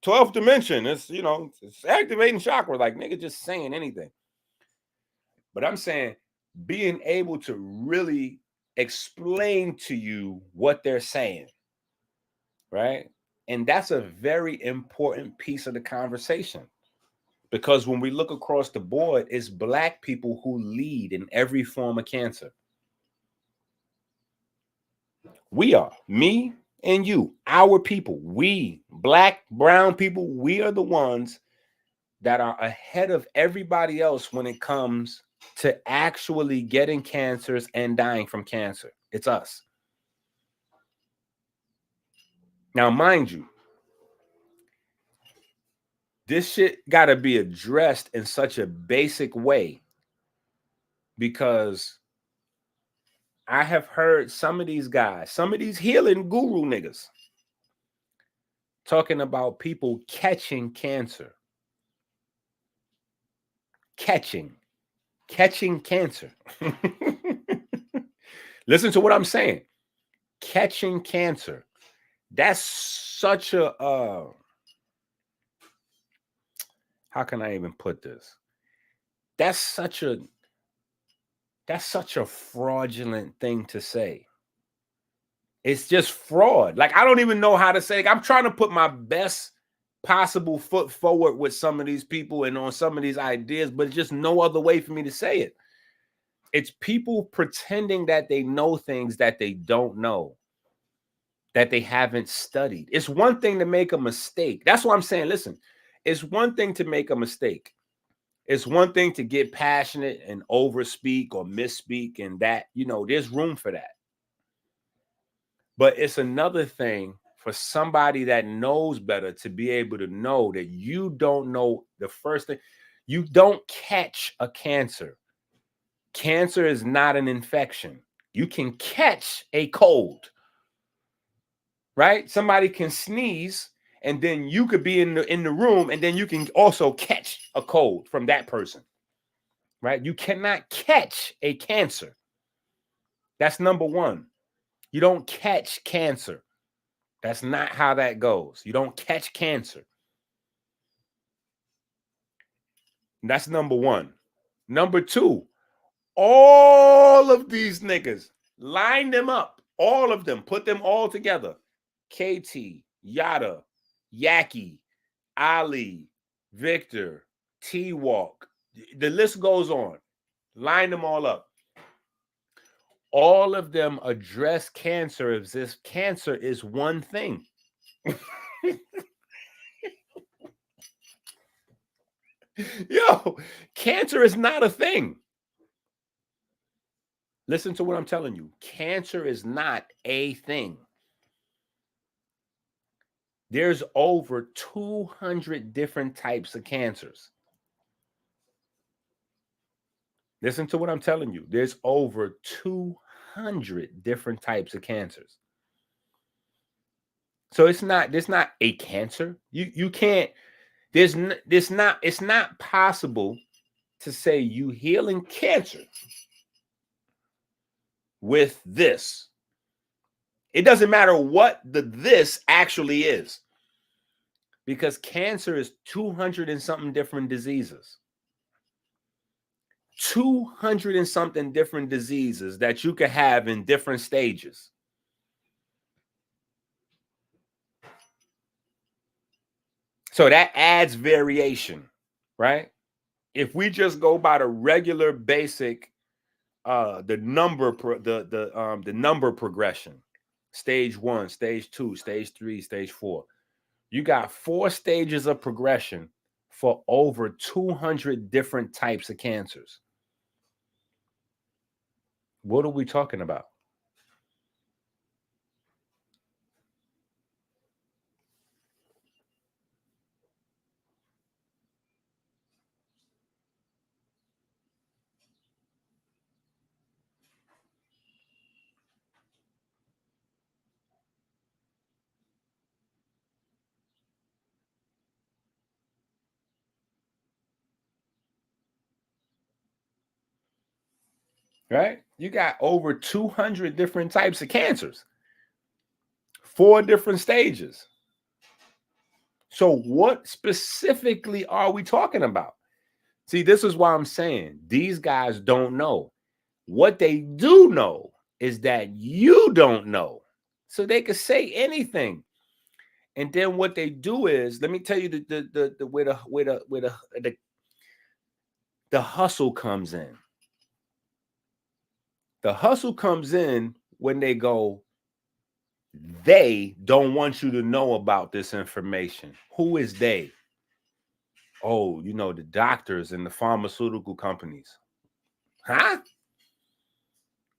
12th dimension. It's, you know, it's activating chakra. Like, nigga just saying anything. But I'm saying being able to really explain to you what they're saying. Right? And that's a very important piece of the conversation. Because when we look across the board, it's Black people who lead in every form of cancer. We are, me and you, our people, we, Black, brown people, we are the ones that are ahead of everybody else when it comes to actually getting cancers and dying from cancer. It's us. Now, mind you, this shit got to be addressed in such a basic way, because I have heard some of these guys, some of these healing guru niggas, talking about people catching cancer. Catching cancer. Listen to what I'm saying. Catching cancer. That's such a how can I even put this? That's such a fraudulent thing to say. It's just fraud. Like, I don't even know how to say it. I'm trying to put my best possible foot forward with some of these people and on some of these ideas, but just no other way for me to say it. It's people pretending that they know things that they don't know, that they haven't studied. It's one thing to make a mistake. That's what I'm saying. Listen, it's one thing to make a mistake. It's one thing to get passionate and overspeak or misspeak, and that, you know, there's room for that. But it's another thing for somebody that knows better to be able to know that you don't know the first thing. You don't catch a cancer. Cancer is not an infection. You can catch a cold, right? Somebody can sneeze, and then you could be in the room, and then you can also catch a cold from that person, right? You cannot catch a cancer. That's number one. You don't catch cancer. That's not how that goes. You don't catch cancer. That's number one. Number two, all of these niggas, line them up, all of them, put them all together. KT, Yada, Yaki, Ali, Victor, T-Walk. The list goes on. Line them all up. All of them address cancer as if cancer is one thing. Yo, cancer is not a thing. Listen to what I'm telling you. Cancer is not a thing. There's over 200 different types of cancers. Listen to what I'm telling you. There's over 200 different types of cancers. So it's not a cancer. You can't, it's not possible to say you healing cancer with this. It doesn't matter what this actually is, because cancer is 200 and something different diseases. 200 and something different diseases that you could have in different stages. So that adds variation, right? If we just go by the regular basic, the number progression, stage 1, stage 2, stage 3, stage 4, you got 4 stages of progression for over 200 different types of cancers. What are we talking about? Right? You got over 200 different types of cancers, 4 different stages. So what specifically are we talking about? See, this is why I'm saying these guys don't know. What they do know is that you don't know. So they could say anything. And then what they do is, let me tell you the hustle comes in. The hustle comes in when they go, they don't want you to know about this information. Who is they? Oh, you know, the doctors and the pharmaceutical companies. Huh?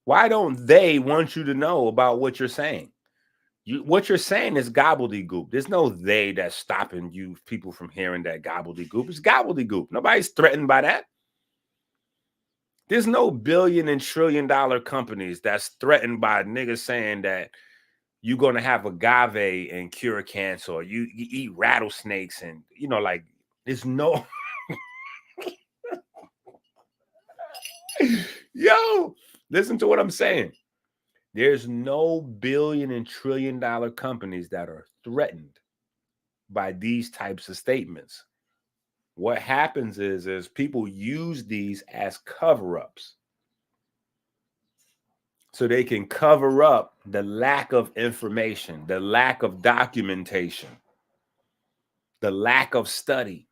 Why don't they want you to know about what you're saying? What you're saying is gobbledygook. There's no they that's stopping you people from hearing that gobbledygook. It's gobbledygook. Nobody's threatened by that. There's no billion and trillion dollar companies that's threatened by niggas saying that you're going to have agave and cure cancer, or you eat rattlesnakes, and like there's no yo, listen to what I'm saying. There's no billion and trillion dollar companies that are threatened by these types of statements. What happens is people use these as cover-ups, so they can cover up the lack of information, the lack of documentation, the lack of study.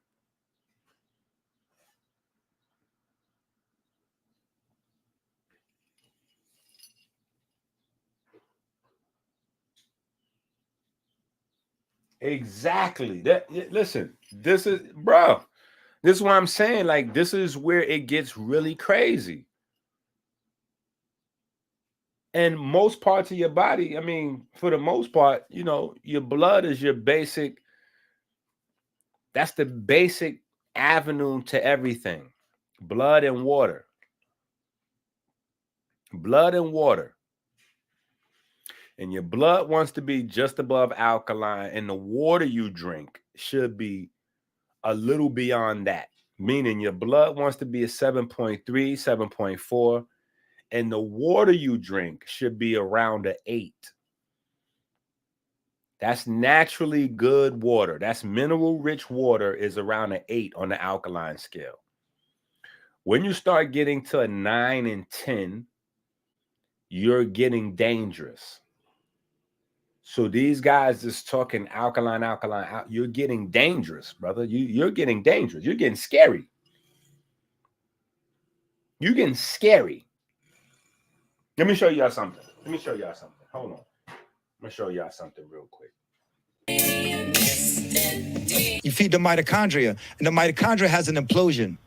Exactly. Listen, this is, bro, this is what I'm saying. Like, this is where it gets really crazy. And most parts of your body, I mean, for the most part, your blood is your basic, that's the basic avenue to everything. Blood and water. Blood and water. And your blood wants to be just above alkaline, and the water you drink should be a little beyond that, meaning your blood wants to be a 7.3, 7.4, and the water you drink should be around an 8. That's naturally good water. That's mineral-rich water is around an 8 on the alkaline scale. When you start getting to a 9 and 10, you're getting dangerous. So these guys just talking alkaline, you're getting dangerous, brother. You're getting dangerous. You're getting scary. You're getting scary. Let me show y'all something. Hold on. I'm going to show y'all something real quick. You feed the mitochondria, and the mitochondria has an implosion.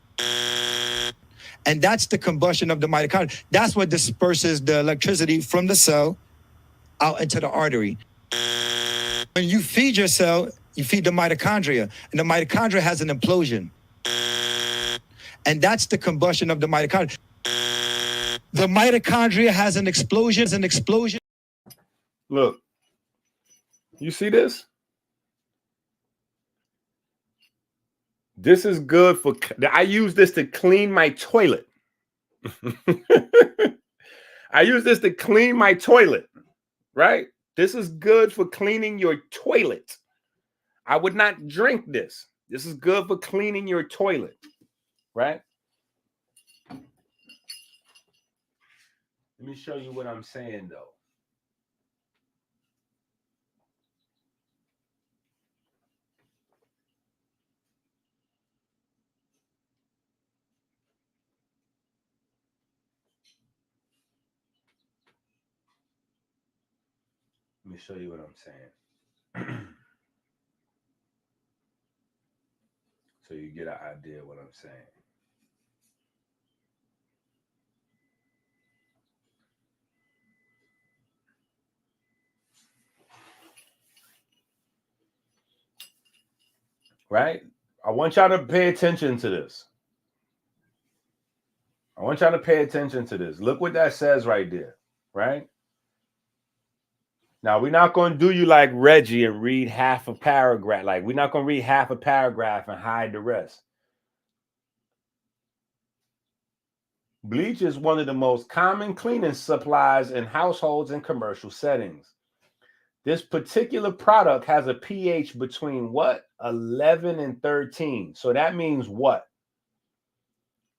And that's the combustion of the mitochondria. That's what disperses the electricity from the cell out into the artery. When you feed your cell, you feed the mitochondria, and the mitochondria has an implosion. And that's the combustion of the mitochondria. The mitochondria has an explosion, Look, you see this? This is good for, I use this to clean my toilet. I use this to clean my toilet, right? This is good for cleaning your toilet. I would not drink this. This is good for cleaning your toilet, right? Let me show you what I'm saying, though. Let me show you what I'm saying. So you get an idea of what I'm saying. Right? I want y'all to pay attention to this. Look what that says right there, right? Now, we're not going to do you like Reggie and read half a paragraph. Like, we're not going to read half a paragraph and hide the rest. Bleach is one of the most common cleaning supplies in households and commercial settings. This particular product has a pH between what? 11 and 13. So that means what?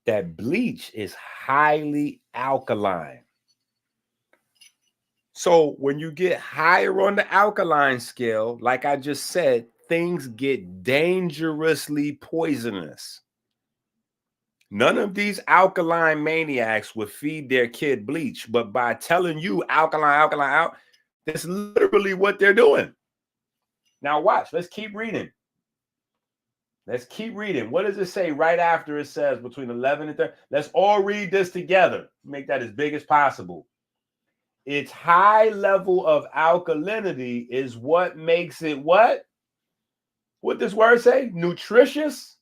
That bleach is highly alkaline. So when you get higher on the alkaline scale, like I just said, things get dangerously poisonous. None of these alkaline maniacs would feed their kid bleach, but by telling you alkaline, that's literally what they're doing. Now watch, let's keep reading. What does it say right after it says between 11 and 13? Let's all read this together. Make that as big as possible. its high level of alkalinity is what makes it what? What this word say? Nutritious?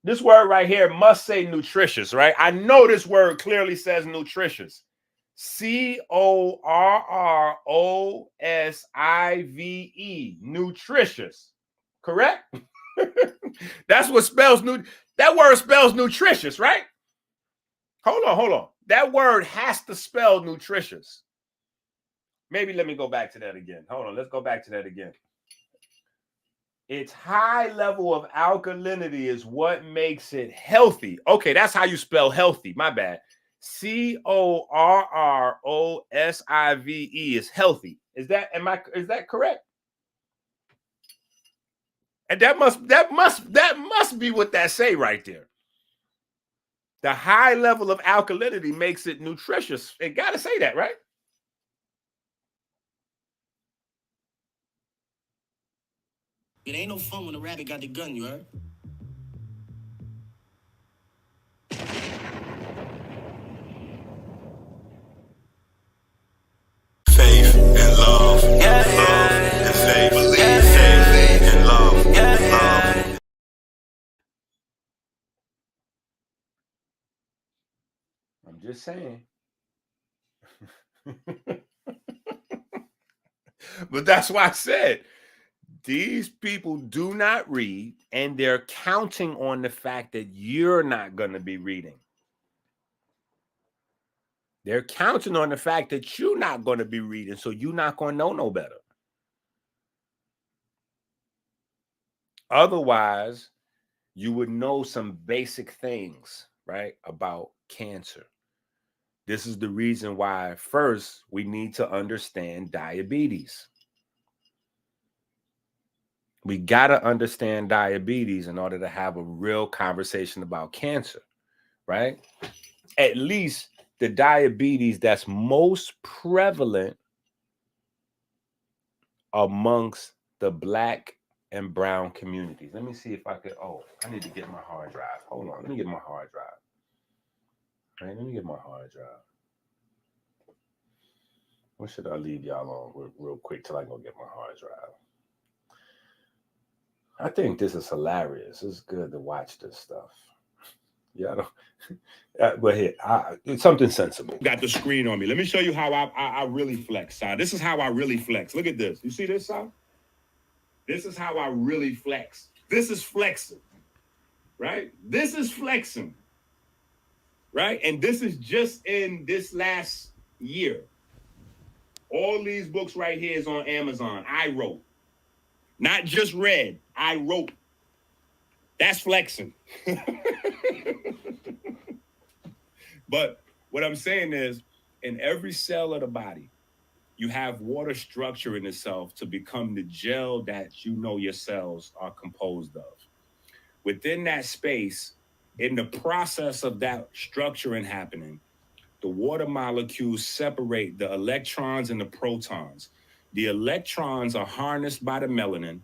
This word right here must say nutritious, right? I know this word clearly says nutritious. Corrosive, nutritious. Correct? That's what spells that word spells nutritious, right? Hold on. That word has to spell nutritious. Maybe let me go back to that again. Hold on, let's go back to that again. Its high level of alkalinity is what makes it healthy. Okay, that's how you spell healthy. My bad. Corrosive is healthy. Is that correct? And that must be what that say right there. The high level of alkalinity makes it nutritious. It got to say that, right? It ain't no fun when the rabbit got the gun, you heard? Faith and love. Love and faith. Faith and love. Love. I'm just saying. But that's why I said these people do not read, and they're counting on the fact that you're not going to be reading. They're counting on the fact that you're not going to be reading, so you're not going to know no better. Otherwise, you would know some basic things, right, about cancer. This is the reason why, first, we need to understand diabetes. We got to understand diabetes in order to have a real conversation about cancer, right? At least the diabetes that's most prevalent amongst the Black and brown communities. Let me see if I could. Oh, I need to get my hard drive. Hold on. Let me get my hard drive. All right, let me get my hard drive. What should I leave y'all on real quick till I go get my hard drive? I think this is hilarious. It's good to watch this stuff. Yeah, I don't. But here, it's something sensible. Got the screen on me. Let me show you how I really flex, Si. This is how I really flex. Look at this. You see this, Si? This is how I really flex. This is flexing, right? This is flexing, right? And this is just in this last year. All these books right here is on Amazon. I wrote. Not just read. I wrote. That's flexing. But what I'm saying is, in every cell of the body, you have water structure in itself to become the gel that you know your cells are composed of. Within that space, in the process of that structuring happening, the water molecules separate the electrons and the protons. The electrons are harnessed by the melanin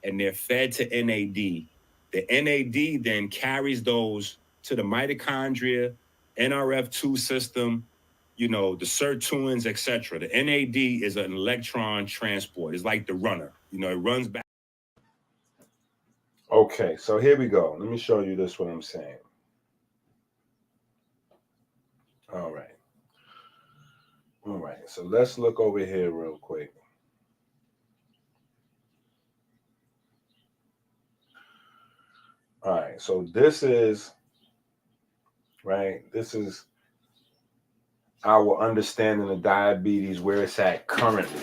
and they're fed to NAD. The NAD then carries those to the mitochondria, NRF2 system, you know, the sirtuins, etc. The NAD is an electron transport. It's like the runner. You know, it runs back. Okay, so here we go. Let me show you this, what I'm saying. All right. All right, so let's look over here real quick. All right, so this is, right, this is our understanding of diabetes, where it's at currently,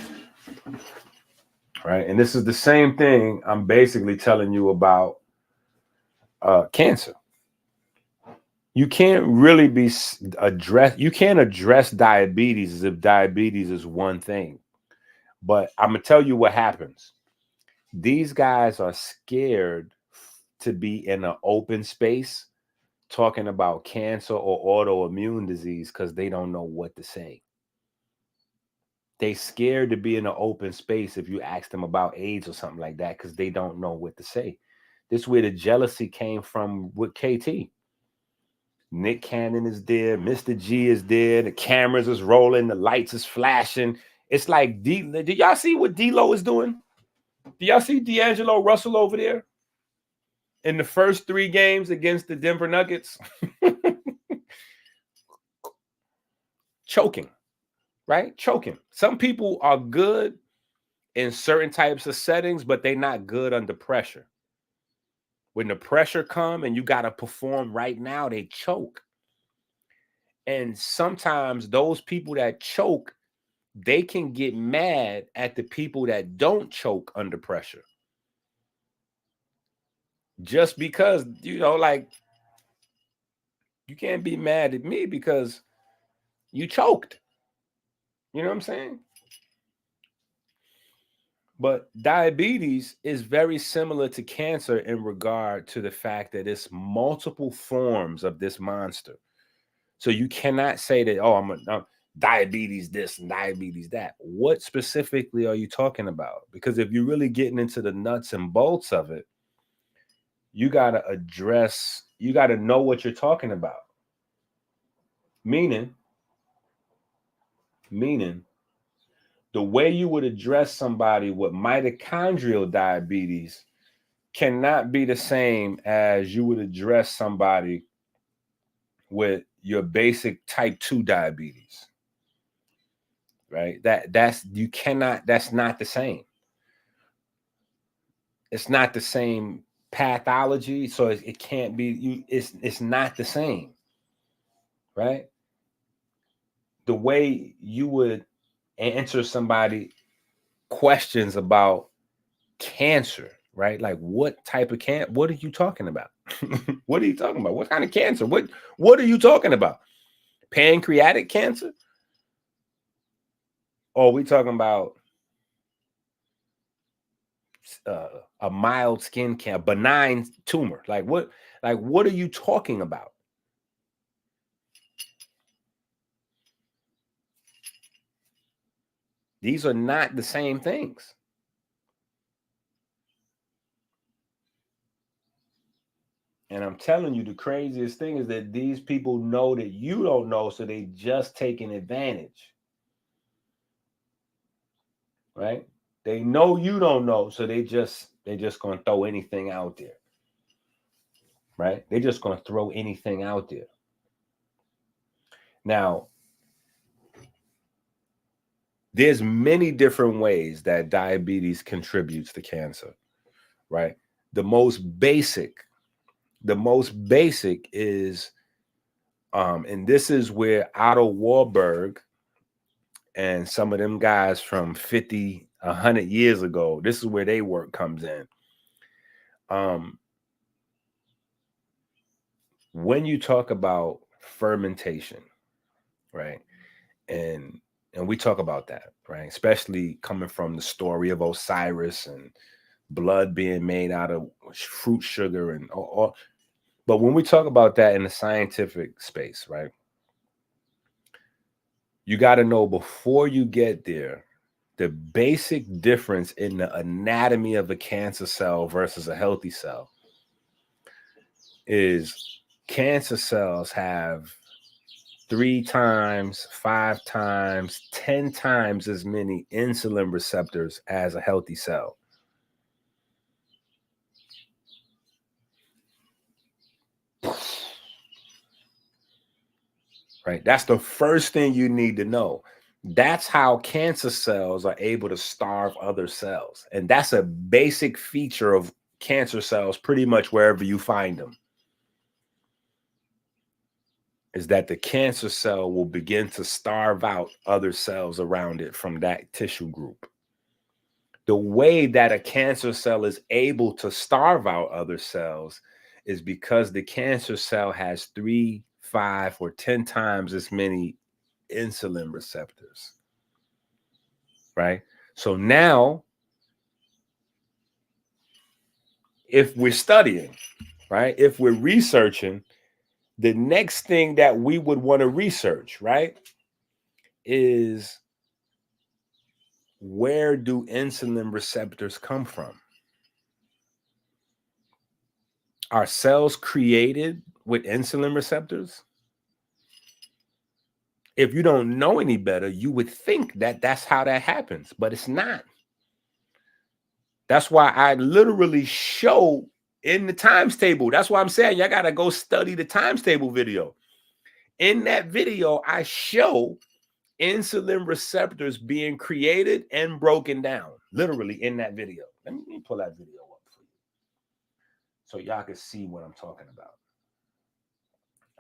right? And this is the same thing I'm basically telling you about cancer. You can't really you can't address diabetes as if diabetes is one thing. But I'm going to tell you what happens. These guys are scared to be in an open space talking about cancer or autoimmune disease because they don't know what to say. They scared to be in an open space if you ask them about AIDS or something like that because they don't know what to say. This is where the jealousy came from with KT. Nick Cannon is there. Mr. G is there. The cameras is rolling. The lights is flashing. It's like, did y'all see what D-Lo is doing? Do y'all see D'Angelo Russell over there in the first 3 games against the Denver Nuggets? Choking, right? Choking. Some people are good in certain types of settings, but they're not good under pressure. When the pressure come and you got to perform right now, they choke. And sometimes those people that choke, they can get mad at the people that don't choke under pressure. Just because, like, you can't be mad at me because you choked. You know what I'm saying? But diabetes is very similar to cancer in regard to the fact that it's multiple forms of this monster. So you cannot say that, oh, I'm diabetes this and diabetes that. What specifically are you talking about? Because if you're really getting into the nuts and bolts of it, you got to know what you're talking about. Meaning, the way you would address somebody with mitochondrial diabetes cannot be the same as you would address somebody with your basic type 2 diabetes. Right? That's not the same. It's not the same pathology, so it can't be it's not the same. Right? The way you would answer somebody questions about cancer, right? Like, what type of cancer? What are you talking about? What are you talking about? What kind of cancer? What are you talking about? Pancreatic cancer? Or are we talking about a mild skin cancer, benign tumor? Like what are you talking about? These are not the same things. And I'm telling you, the craziest thing is that these people know that you don't know, so they just taking advantage. Right? They know you don't know, so they just gonna throw anything out there. Right? They're just gonna throw anything out there. Now, there's many different ways that diabetes contributes to cancer. Right? The most basic is, and this is where Otto Warburg and some of them guys from 50, 100 years ago, this is where their work comes in. When you talk about fermentation, right? And we talk about that, right? Especially coming from the story of Osiris and blood being made out of fruit sugar and all. But when we talk about that in the scientific space, right? You got to know before you get there, the basic difference in the anatomy of a cancer cell versus a healthy cell is cancer cells have 3 times, 5 times, 10 times as many insulin receptors as a healthy cell. Right? That's the first thing you need to know. That's how cancer cells are able to starve other cells. And that's a basic feature of cancer cells pretty much wherever you find them. Is that the cancer cell will begin to starve out other cells around it from that tissue group. The way that a cancer cell is able to starve out other cells is because the cancer cell has 3, 5, or 10 times as many insulin receptors, right? So now, if we're studying, right, if we're researching, the next thing that we would want to research, right, is where do insulin receptors come from? Are cells created with insulin receptors, if you don't know any better, you would think that that's how that happens, but it's not. That's why I literally show in the times table. That's why I'm saying y'all got to go study the times table video. In that video, I show insulin receptors being created and broken down, literally in that video. Let me pull that video up for you so y'all can see what I'm talking about.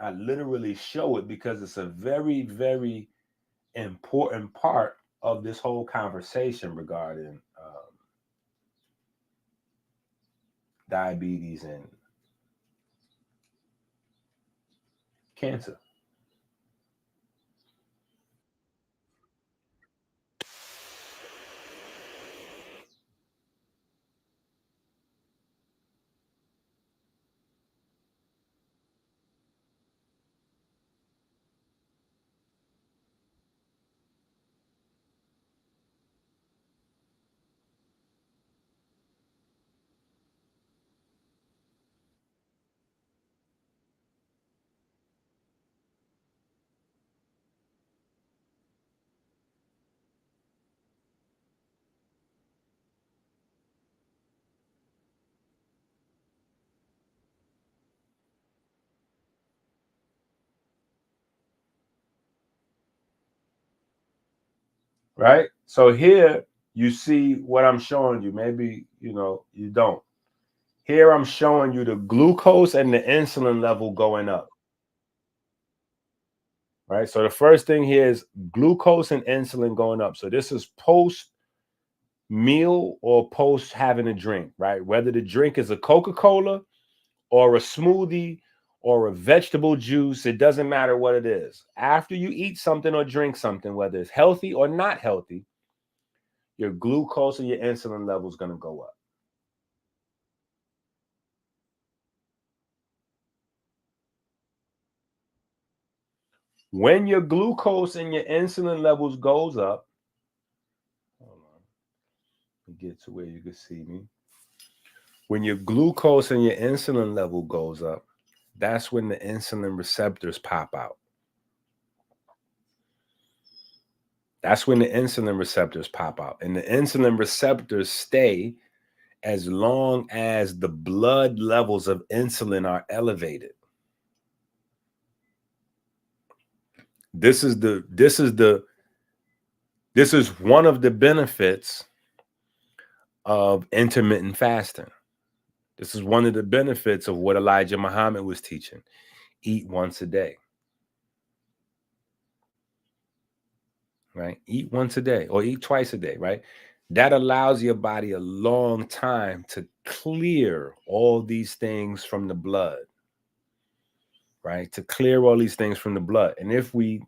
I literally show it because it's a very, very important part of this whole conversation regarding diabetes and cancer. Right? So here you see what I'm showing you. Maybe, you don't. Here I'm showing you the glucose and the insulin level going up. Right? So the first thing here is glucose and insulin going up. So this is post meal or post having a drink, right? Whether the drink is a Coca-Cola or a smoothie or a vegetable juice, it doesn't matter what it is. After you eat something or drink something, whether it's healthy or not healthy, your glucose and your insulin level is going to go up. When your glucose and your insulin levels goes up, hold on, let me get to where you can see me. When your glucose and your insulin level goes up, that's when the insulin receptors pop out. That's when the insulin receptors pop out. And the insulin receptors stay as long as the blood levels of insulin are elevated. This is one of the benefits of intermittent fasting. This is one of the benefits of what Elijah Muhammad was teaching. Eat once a day. Right? Eat once a day or eat twice a day, right? That allows your body a long time to clear all these things from the blood. Right? To clear all these things from the blood. And if we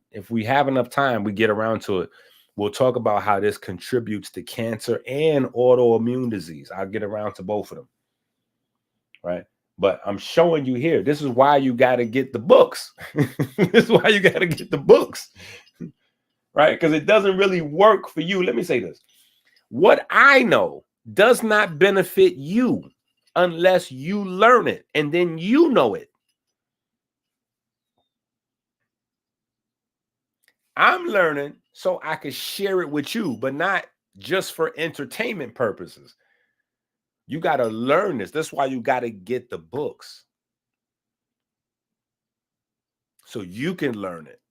have enough time, we get around to it. We'll talk about how this contributes to cancer and autoimmune disease. I'll get around to both of them. Right? But I'm showing you here. This is why you got to get the books. This is why you got to get the books. Right? Because it doesn't really work for you. Let me say this. What I know does not benefit you unless you learn it and then you know it. I'm learning so I can share it with you, but not just for entertainment purposes. You got to learn this. That's why you got to get the books so you can learn it.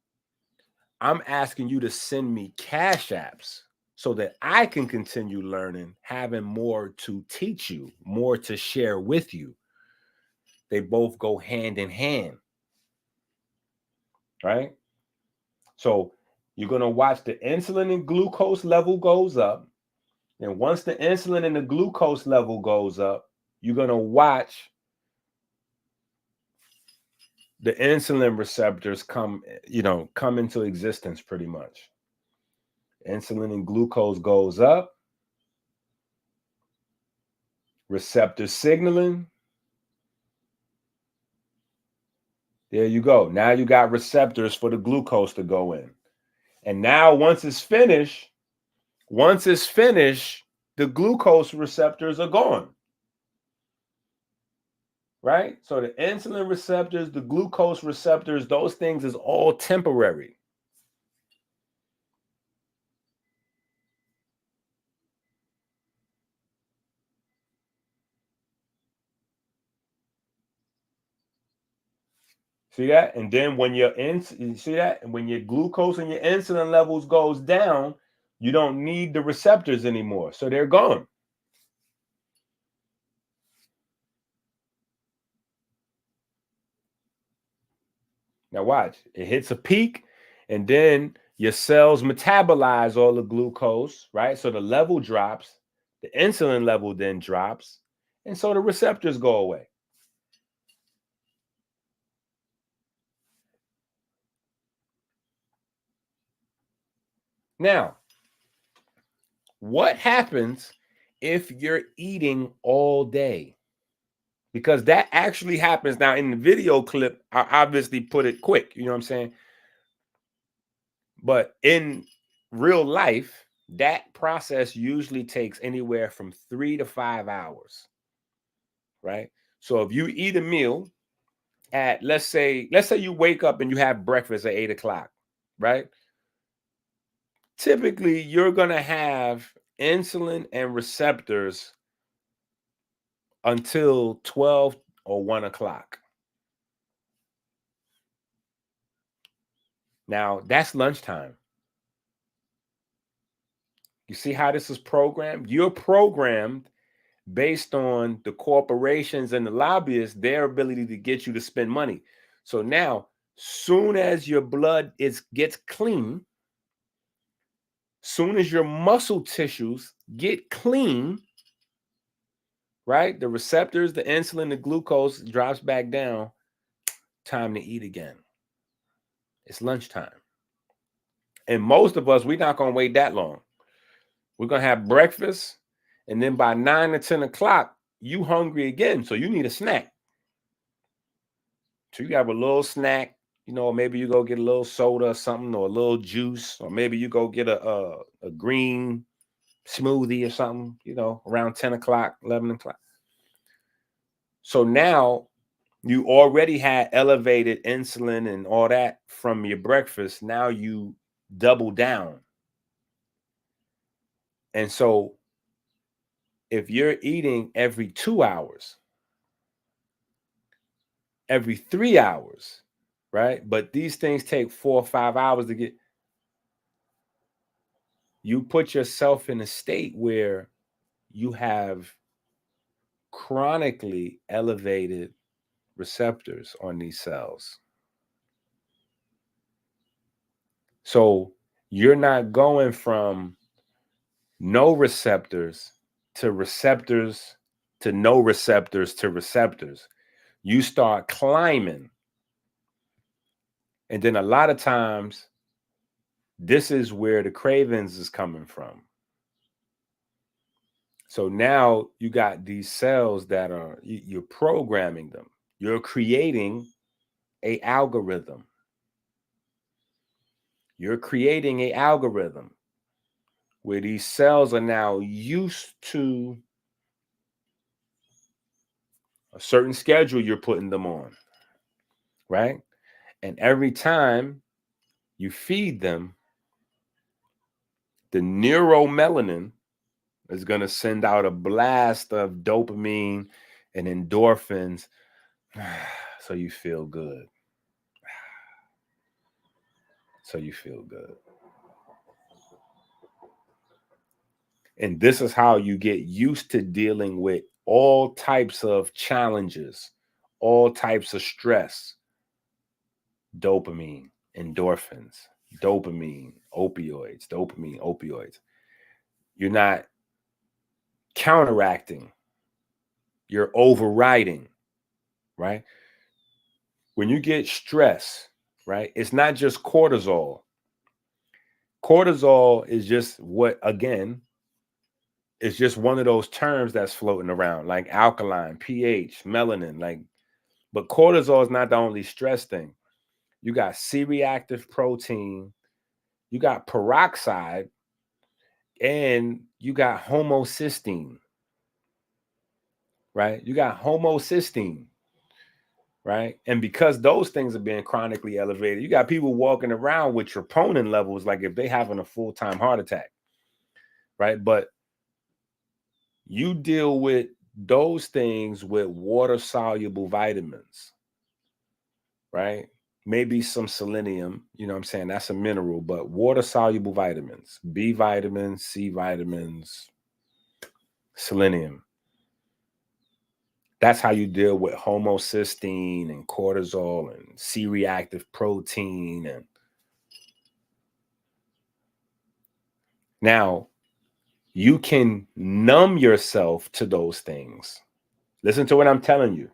I'm asking you to send me cash apps so that I can continue learning, having more to teach you, more to share with you. They both go hand in hand, right? So you're going to watch the insulin and glucose level goes up. And once the insulin and the glucose level goes up, you're going to watch the insulin receptors come into existence pretty much. Insulin and glucose goes up. Receptor signaling. There you go. Now you got receptors for the glucose to go in. And now once it's finished, the glucose receptors are gone. right? So the insulin receptors, the glucose receptors, those things is all temporary. See that? And then when you see that? And when your glucose and your insulin levels goes down, you don't need the receptors anymore. So they're gone. Now watch. It hits a peak, and then your cells metabolize all the glucose, right? So the level drops, the insulin level then drops, and so the receptors go away. Now, what happens if you're eating all day? Because that actually happens. Now, in the video clip, I obviously put it quick, you know what I'm saying? But in real life, that process usually takes anywhere from 3 to 5 hours, right? So if you eat a meal at, let's say you wake up and you have breakfast at 8 o'clock, right? Typically, you're going to have insulin and receptors until 12 or 1 o'clock. Now, that's lunchtime. You see how this is programmed? You're programmed based on the corporations and the lobbyists, their ability to get you to spend money. So now, soon as your blood gets clean, soon as your muscle tissues get clean, right? The receptors, the insulin, the glucose drops back down. Time to eat again. It's lunchtime. And most of us, we're not going to wait that long. We're going to have breakfast. And then by 9 or 10 o'clock, you hungry again. So you need a snack. So you have a little snack, you know, maybe you go get a little soda or something, or a little juice, or maybe you go get a green smoothie or something, you know, around 10 o'clock, 11 o'clock. So now you already had elevated insulin and all that from your breakfast. Now you double down. And so if you're eating every 2 hours, every 3 hours, right? But these things take 4 or 5 hours to get. You put yourself in a state where you have chronically elevated receptors on these cells. So you're not going from no receptors to receptors to no receptors to receptors. You start climbing. And then a lot of times, this is where the cravings is coming from. So now you got these cells that you're programming them. You're creating an algorithm. You're creating an algorithm where these cells are now used to a certain schedule you're putting them on, right? And every time you feed them, the neuromelanin is going to send out a blast of dopamine and endorphins, so you feel good. So you feel good. And this is how you get used to dealing with all types of challenges, all types of stress. Dopamine, endorphins, dopamine, opioids. You're not counteracting, you're overriding, right? When you get stress, right, it's not just cortisol. Cortisol is just it's just one of those terms that's floating around, like alkaline, pH, melanin, but cortisol is not the only stress thing. You got C-reactive protein, you got peroxide, and you got homocysteine, right? You got homocysteine. right? And because those things are being chronically elevated, you got people walking around with troponin levels like if they having a full-time heart attack, right? But you deal with those things with water-soluble vitamins, right? Maybe some selenium, you know what I'm saying? That's a mineral, but water-soluble vitamins, B vitamins, C vitamins, selenium. That's how you deal with homocysteine and cortisol and C-reactive protein. And now you can numb yourself to those things. Listen to what I'm telling you.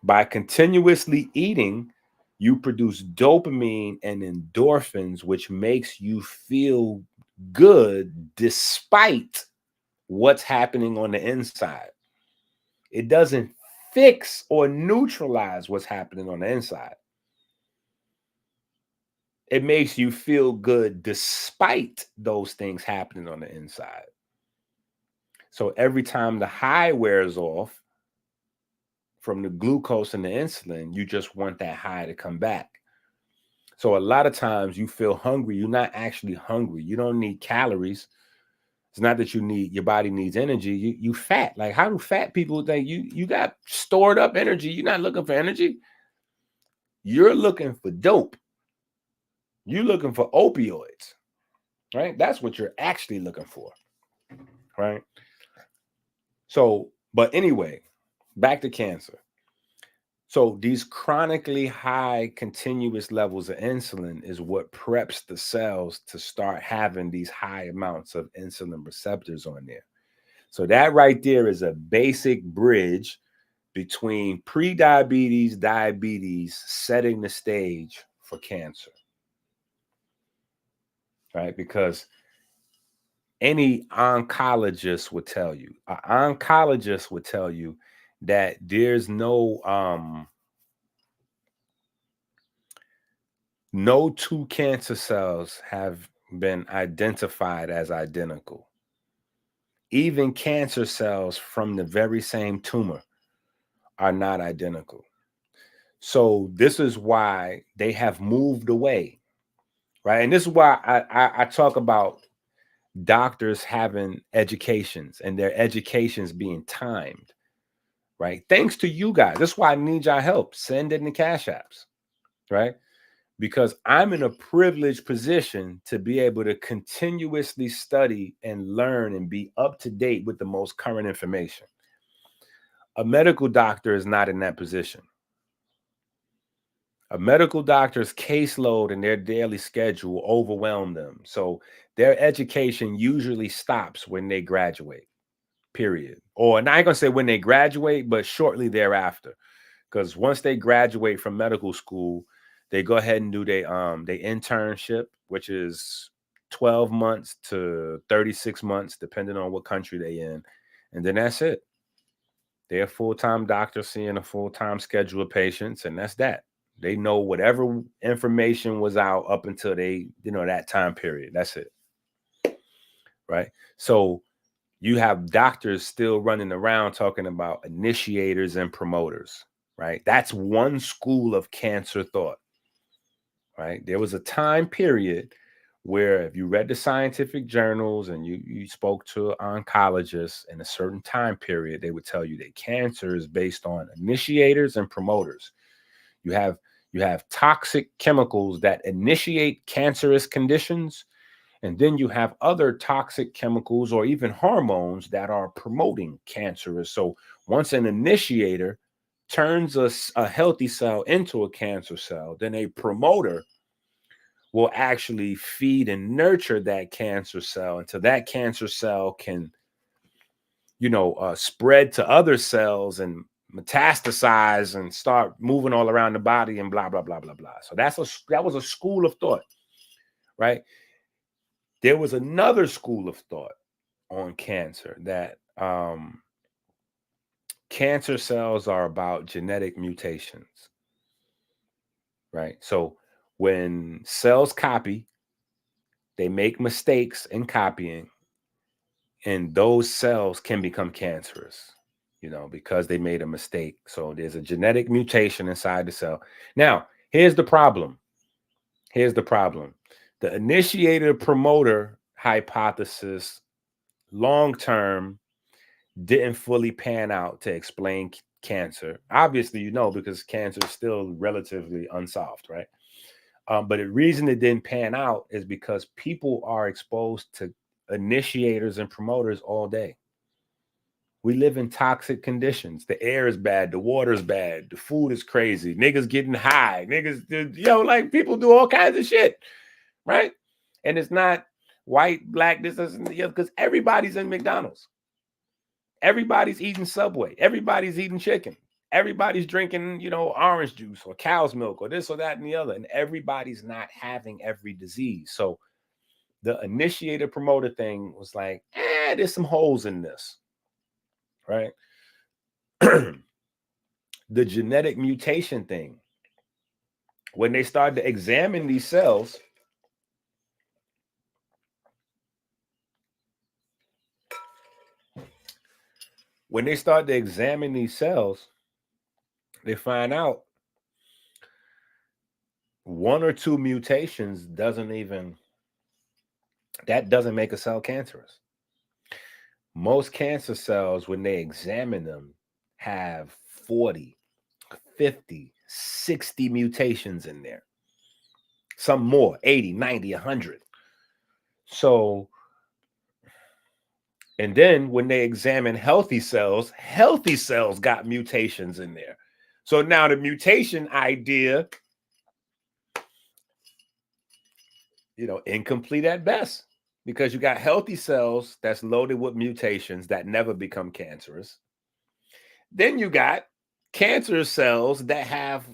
By continuously eating, you produce dopamine and endorphins, which makes you feel good despite what's happening on the inside. It doesn't fix or neutralize what's happening on the inside. It makes you feel good despite those things happening on the inside. So every time the high wears off from the glucose and the insulin, you just want that high to come back. So a lot of times you feel hungry. You're not actually hungry. You don't need calories. It's not that your body needs energy. You fat. Like, how do fat people think you got stored up energy? You're not looking for energy. You're looking for dope. You're looking for opioids, right? That's what you're actually looking for, right? So, but anyway, back to cancer. So these chronically high continuous levels of insulin is what preps the cells to start having these high amounts of insulin receptors on there. So that right there is a basic bridge between pre-diabetes, diabetes, setting the stage for cancer, right? Because any oncologist would tell you, an oncologist would tell you that there's no two cancer cells have been identified as identical. Even cancer cells from the very same tumor are not identical. So this is why they have moved away, right? And this is why I talk about doctors having educations and their educations being timed, right? Thanks to you guys. That's why I need your help. Send it in the Cash Apps, right? Because I'm in a privileged position to be able to continuously study and learn and be up to date with the most current information. A medical doctor is not in that position. A medical doctor's caseload and their daily schedule overwhelm them. So their education usually stops when they graduate, period. Or, and I ain't gonna say when they graduate, but shortly thereafter. Because once they graduate from medical school, they go ahead and do their internship, which is 12 months to 36 months, depending on what country they're in. And then that's it. They're a full-time doctor seeing a full-time schedule of patients, and that's that. They know whatever information was out up until they, that time period. That's it. Right? So you have doctors still running around talking about initiators and promoters, right? That's one school of cancer thought, right? There was a time period where if you read the scientific journals and you spoke to oncologists in a certain time period, they would tell you that cancer is based on initiators and promoters. You have toxic chemicals that initiate cancerous conditions, and then you have other toxic chemicals or even hormones that are promoting cancerous. So once an initiator turns a healthy cell into a cancer cell, then a promoter will actually feed and nurture that cancer cell until that cancer cell can, spread to other cells and metastasize and start moving all around the body and blah, blah, blah, blah, blah. So that was a school of thought, right? There was another school of thought on cancer that cancer cells are about genetic mutations, right? So when cells copy, they make mistakes in copying, and those cells can become cancerous. because they made a mistake. So there's a genetic mutation inside the cell. Now, here's the problem. The initiator promoter hypothesis long-term didn't fully pan out to explain cancer. Obviously, because cancer is still relatively unsolved, right? But the reason it didn't pan out is because people are exposed to initiators and promoters all day. We live in toxic conditions. The air is bad. The water is bad. The food is crazy. Niggas getting high. Niggas, people do all kinds of shit, right? And it's not white, black, this, and the other, because everybody's in McDonald's. Everybody's eating Subway. Everybody's eating chicken. Everybody's drinking, orange juice or cow's milk or this or that and the other. And everybody's not having every disease. So the initiator promoter thing was like, there's some holes in this. Right? The genetic mutation thing, when they started to examine these cells, they find out one or two mutations doesn't make a cell cancerous. Most cancer cells, when they examine them, have 40, 50, 60 mutations in there. Some more, 80, 90, 100. So, and then when they examine healthy cells got mutations in there. So now the mutation idea, incomplete at best. Because you got healthy cells that's loaded with mutations that never become cancerous. Then you got cancer cells that have,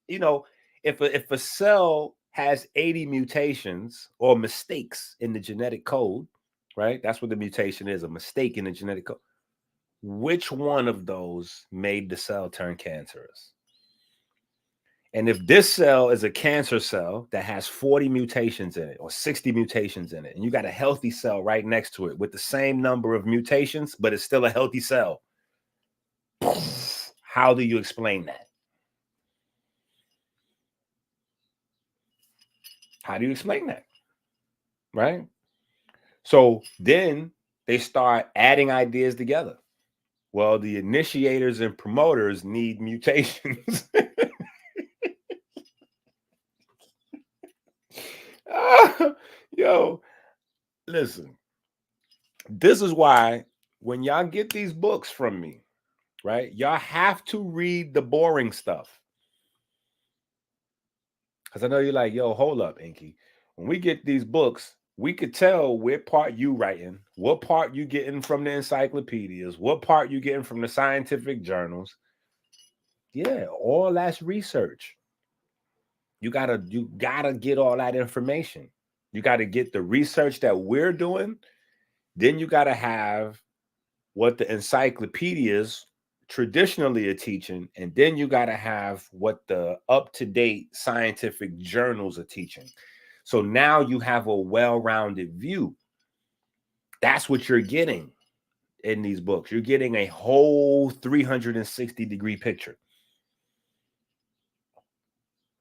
if a cell has 80 mutations or mistakes in the genetic code, right? That's what the mutation is, a mistake in the genetic code. Which one of those made the cell turn cancerous? And if this cell is a cancer cell that has 40 mutations in it or 60 mutations in it, and you got a healthy cell right next to it with the same number of mutations, but it's still a healthy cell, how do you explain that? How do you explain that? Right? So then they start adding ideas together. Well, the initiators and promoters need mutations. Yo, listen, this is why when y'all get these books from me, right, y'all have to read the boring stuff. Because I know you're like, yo, hold up, EnQi. When we get these books, we could tell what part you writing, what part you getting from the encyclopedias, what part you getting from the scientific journals. Yeah, all that's research. You gotta get all that information. You got to get the research that we're doing. Then you got to have what the encyclopedias traditionally are teaching. And then you got to have what the up-to-date scientific journals are teaching. So now you have a well-rounded view. That's what you're getting in these books. You're getting a whole 360-degree picture.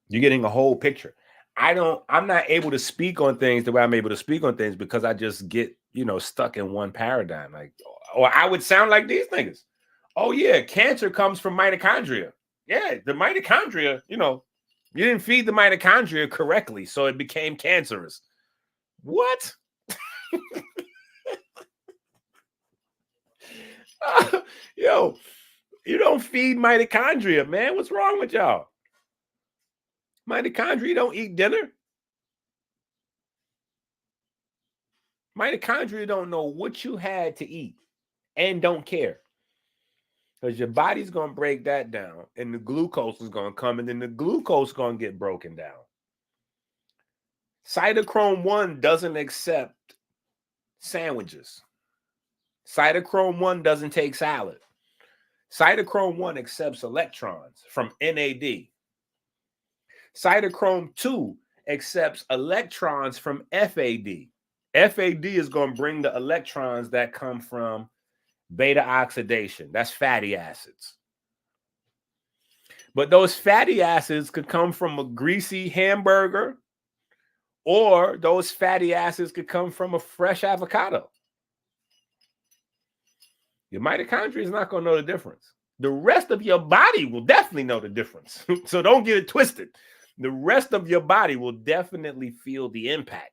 You're getting a whole picture. I'm not able to speak on things the way I'm able to speak on things because I just get, stuck in one paradigm. Like, or I would sound like these niggas. Oh yeah, cancer comes from mitochondria. Yeah, the mitochondria, you didn't feed the mitochondria correctly, so it became cancerous. What? Yo, you don't feed mitochondria, man. What's wrong with y'all? Mitochondria don't eat dinner. Mitochondria don't know what you had to eat and don't care. Because your body's going to break that down and the glucose is going to come and then the glucose is going to get broken down. Cytochrome 1 doesn't accept sandwiches. Cytochrome 1 doesn't take salad. Cytochrome 1 accepts electrons from NAD. Cytochrome 2 accepts electrons from FAD. FAD is going to bring the electrons that come from beta oxidation. That's fatty acids. But those fatty acids could come from a greasy hamburger, or those fatty acids could come from a fresh avocado. Your mitochondria is not going to know the difference. The rest of your body will definitely know the difference. So don't get it twisted. The rest of your body will definitely feel the impact.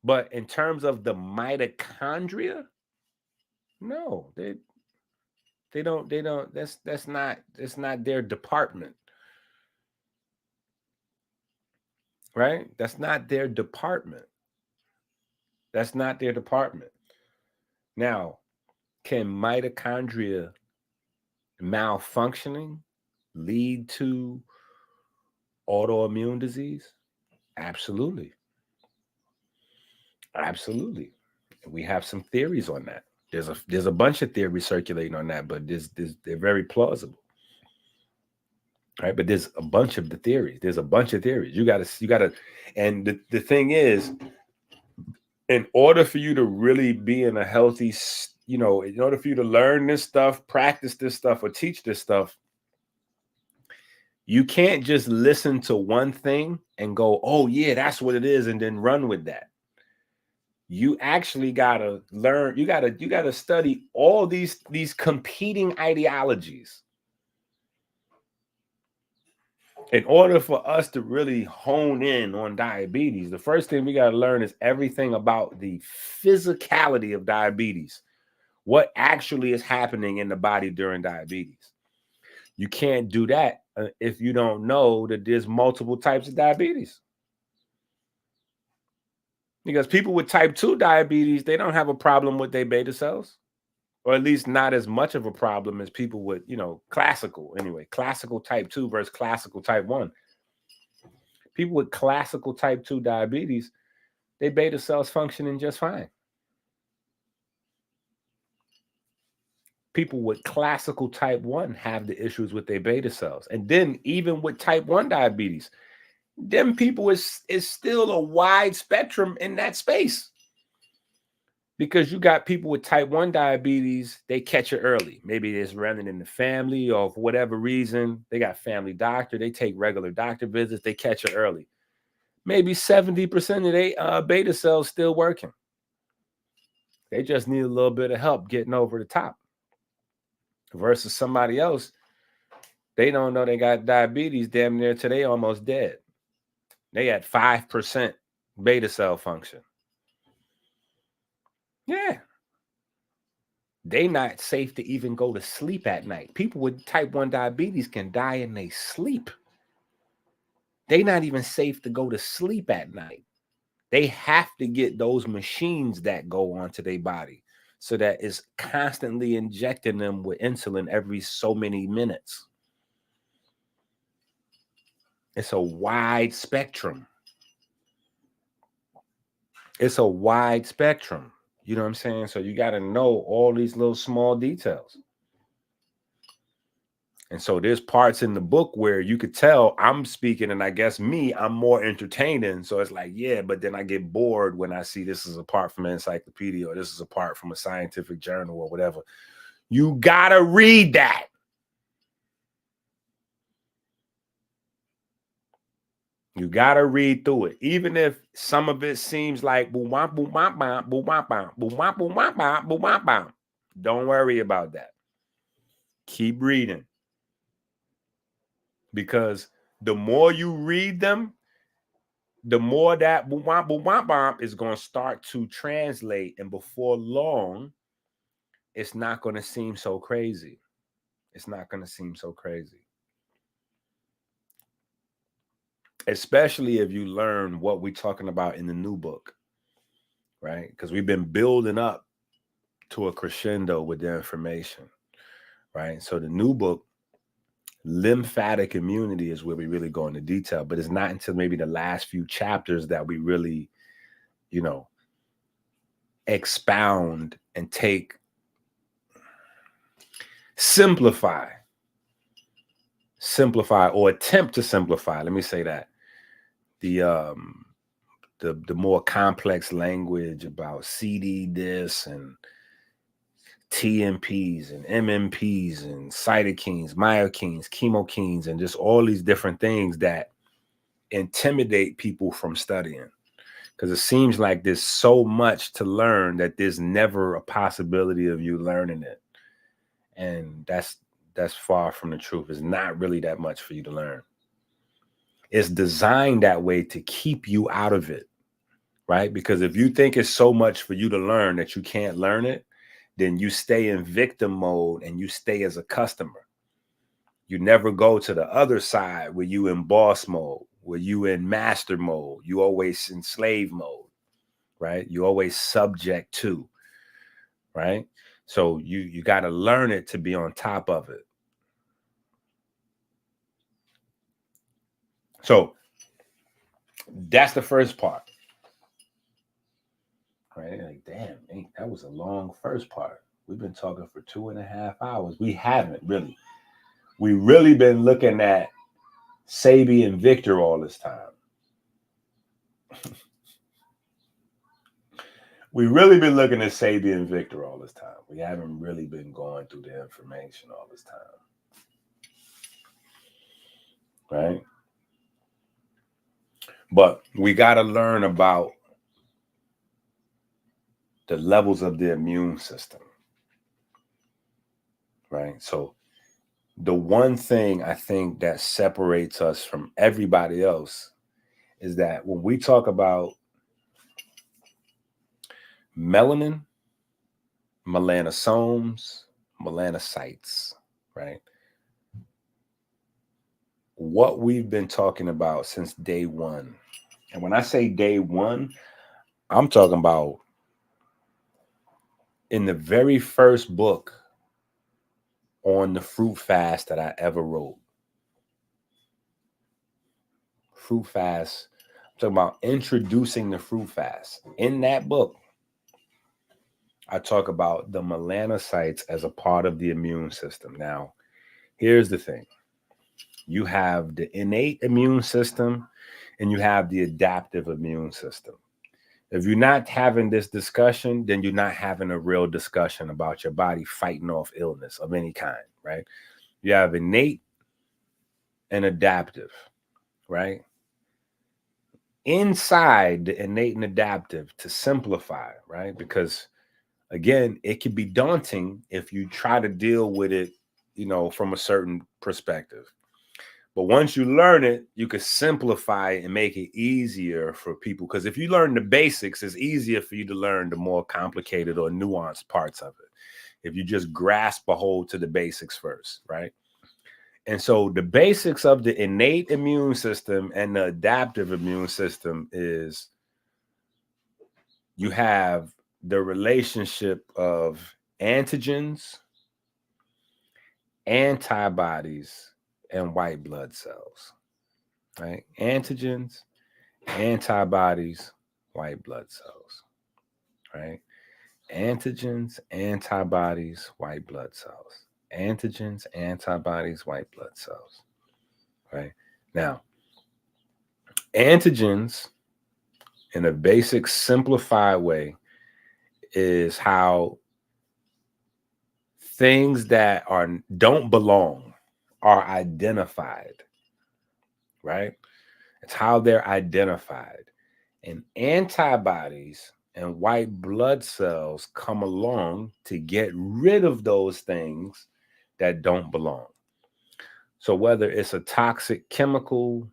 But in terms of the mitochondria, no, they don't, that's not their department. Right? That's not their department. That's not their department. Now, can mitochondria malfunctioning lead to autoimmune disease? Absolutely. Absolutely. We have some theories on that. There's a bunch of theories circulating on that, but they're very plausible. Right? But there's a bunch of the theories. There's a bunch of theories. You gotta, and the thing is, in order for you to really be in a healthy, in order for you to learn this stuff, practice this stuff, or teach this stuff, you can't just listen to one thing and go, oh yeah, that's what it is, and then run with that. You actually gotta learn, you gotta study all these competing ideologies in order for us to really hone in on diabetes. The first thing we gotta learn is everything about the physicality of diabetes, what actually is happening in the body during diabetes. You can't do that if you don't know that there's multiple types of diabetes. Because people with type 2 diabetes, they don't have a problem with their beta cells, or at least not as much of a problem as people with, classical, classical type 2 versus classical type 1. People with classical type 2 diabetes, their beta cells functioning just fine. People with classical type 1 have the issues with their beta cells. And then even with type 1 diabetes, them people is still a wide spectrum in that space. Because you got people with type 1 diabetes, they catch it early. Maybe it's running in the family, or for whatever reason, they got family doctor, they take regular doctor visits, they catch it early. Maybe 70% of their beta cells still working. They just need a little bit of help getting over the top. Versus somebody else, they don't know they got diabetes damn near till they almost dead. They had 5% beta cell function. Yeah. They not safe to even go to sleep at night. People with type 1 diabetes can die in their sleep. They not even safe to go to sleep at night. They have to get those machines that go onto their body, so that it's constantly injecting them with insulin every so many minutes. It's a wide spectrum. It's a wide spectrum. You know what I'm saying? So you got to know all these little small details. And so there's parts in the book where you could tell I'm speaking, and I guess I'm more entertaining. So it's like, yeah, but then I get bored when I see this is a part from an encyclopedia, or this is a part from a scientific journal, or whatever. You got to read that. You got to read through it. Even if some of it seems like boom, boom, boom, boom, boom, boom, boom, boom, boom, boom, boom. Don't worry about that. Keep reading. Because the more you read them, the more that boom, boom, boom, boom, boom is going to start to translate. And before long, it's not going to seem so crazy. It's not going to seem so crazy. Especially if you learn what we're talking about in the new book, right? Because we've been building up to a crescendo with the information, right? So the new book, Lymphatic Immunity, is where we really go into detail, but it's not until maybe the last few chapters that we really, expound and simplify or attempt to simplify. Let me say that. The more complex language about CD this and TMPs and MMPs and cytokines, myokines, chemokines, and just all these different things that intimidate people from studying. Because it seems like there's so much to learn that there's never a possibility of you learning it. And that's far from the truth. It's not really that much for you to learn. It's designed that way to keep you out of it, right? Because if you think it's so much for you to learn that you can't learn it, then you stay in victim mode and you stay as a customer. You never go to the other side where you in boss mode, where you in master mode. You always in slave mode, right? You always subject to, right? So you got to learn it to be on top of it. So that's the first part, right? Like, damn, that was a long first part. We've been talking for 2.5 hours. We haven't really. We really been looking at Sebi and Victor all this time. We really been looking at Sebi and Victor all this time. We haven't really been going through the information all this time, right? But we got to learn about the levels of the immune system, right? So the one thing I think that separates us from everybody else is that when we talk about melanin, melanosomes, melanocytes, right? What we've been talking about since day one. And when I say day one, I'm talking about in the very first book on the fruit fast that I ever wrote. Fruit fast. I'm talking about introducing the fruit fast. In that book, I talk about the melanocytes as a part of the immune system. Now, here's the thing. You have the innate immune system and you have the adaptive immune system. If you're not having this discussion, then you're not having a real discussion about your body fighting off illness of any kind, right? You have innate and adaptive, right? Inside the innate and adaptive, to simplify, right? Because again, it can be daunting if you try to deal with it, from a certain perspective. But once you learn it, you can simplify it and make it easier for people. Because if you learn the basics, it's easier for you to learn the more complicated or nuanced parts of it. If you just grasp a hold to the basics first, right? And so the basics of the innate immune system and the adaptive immune system is you have the relationship of antigens, antibodies, and white blood cells, right? Antigens, antibodies, white blood cells, right? Antigens, antibodies, white blood cells. Antigens, antibodies, white blood cells, right? Now, antigens, in a basic, simplified way, is how things that don't belong are identified, right? It's how they're identified. And antibodies and white blood cells come along to get rid of those things that don't belong. So whether it's a toxic chemical,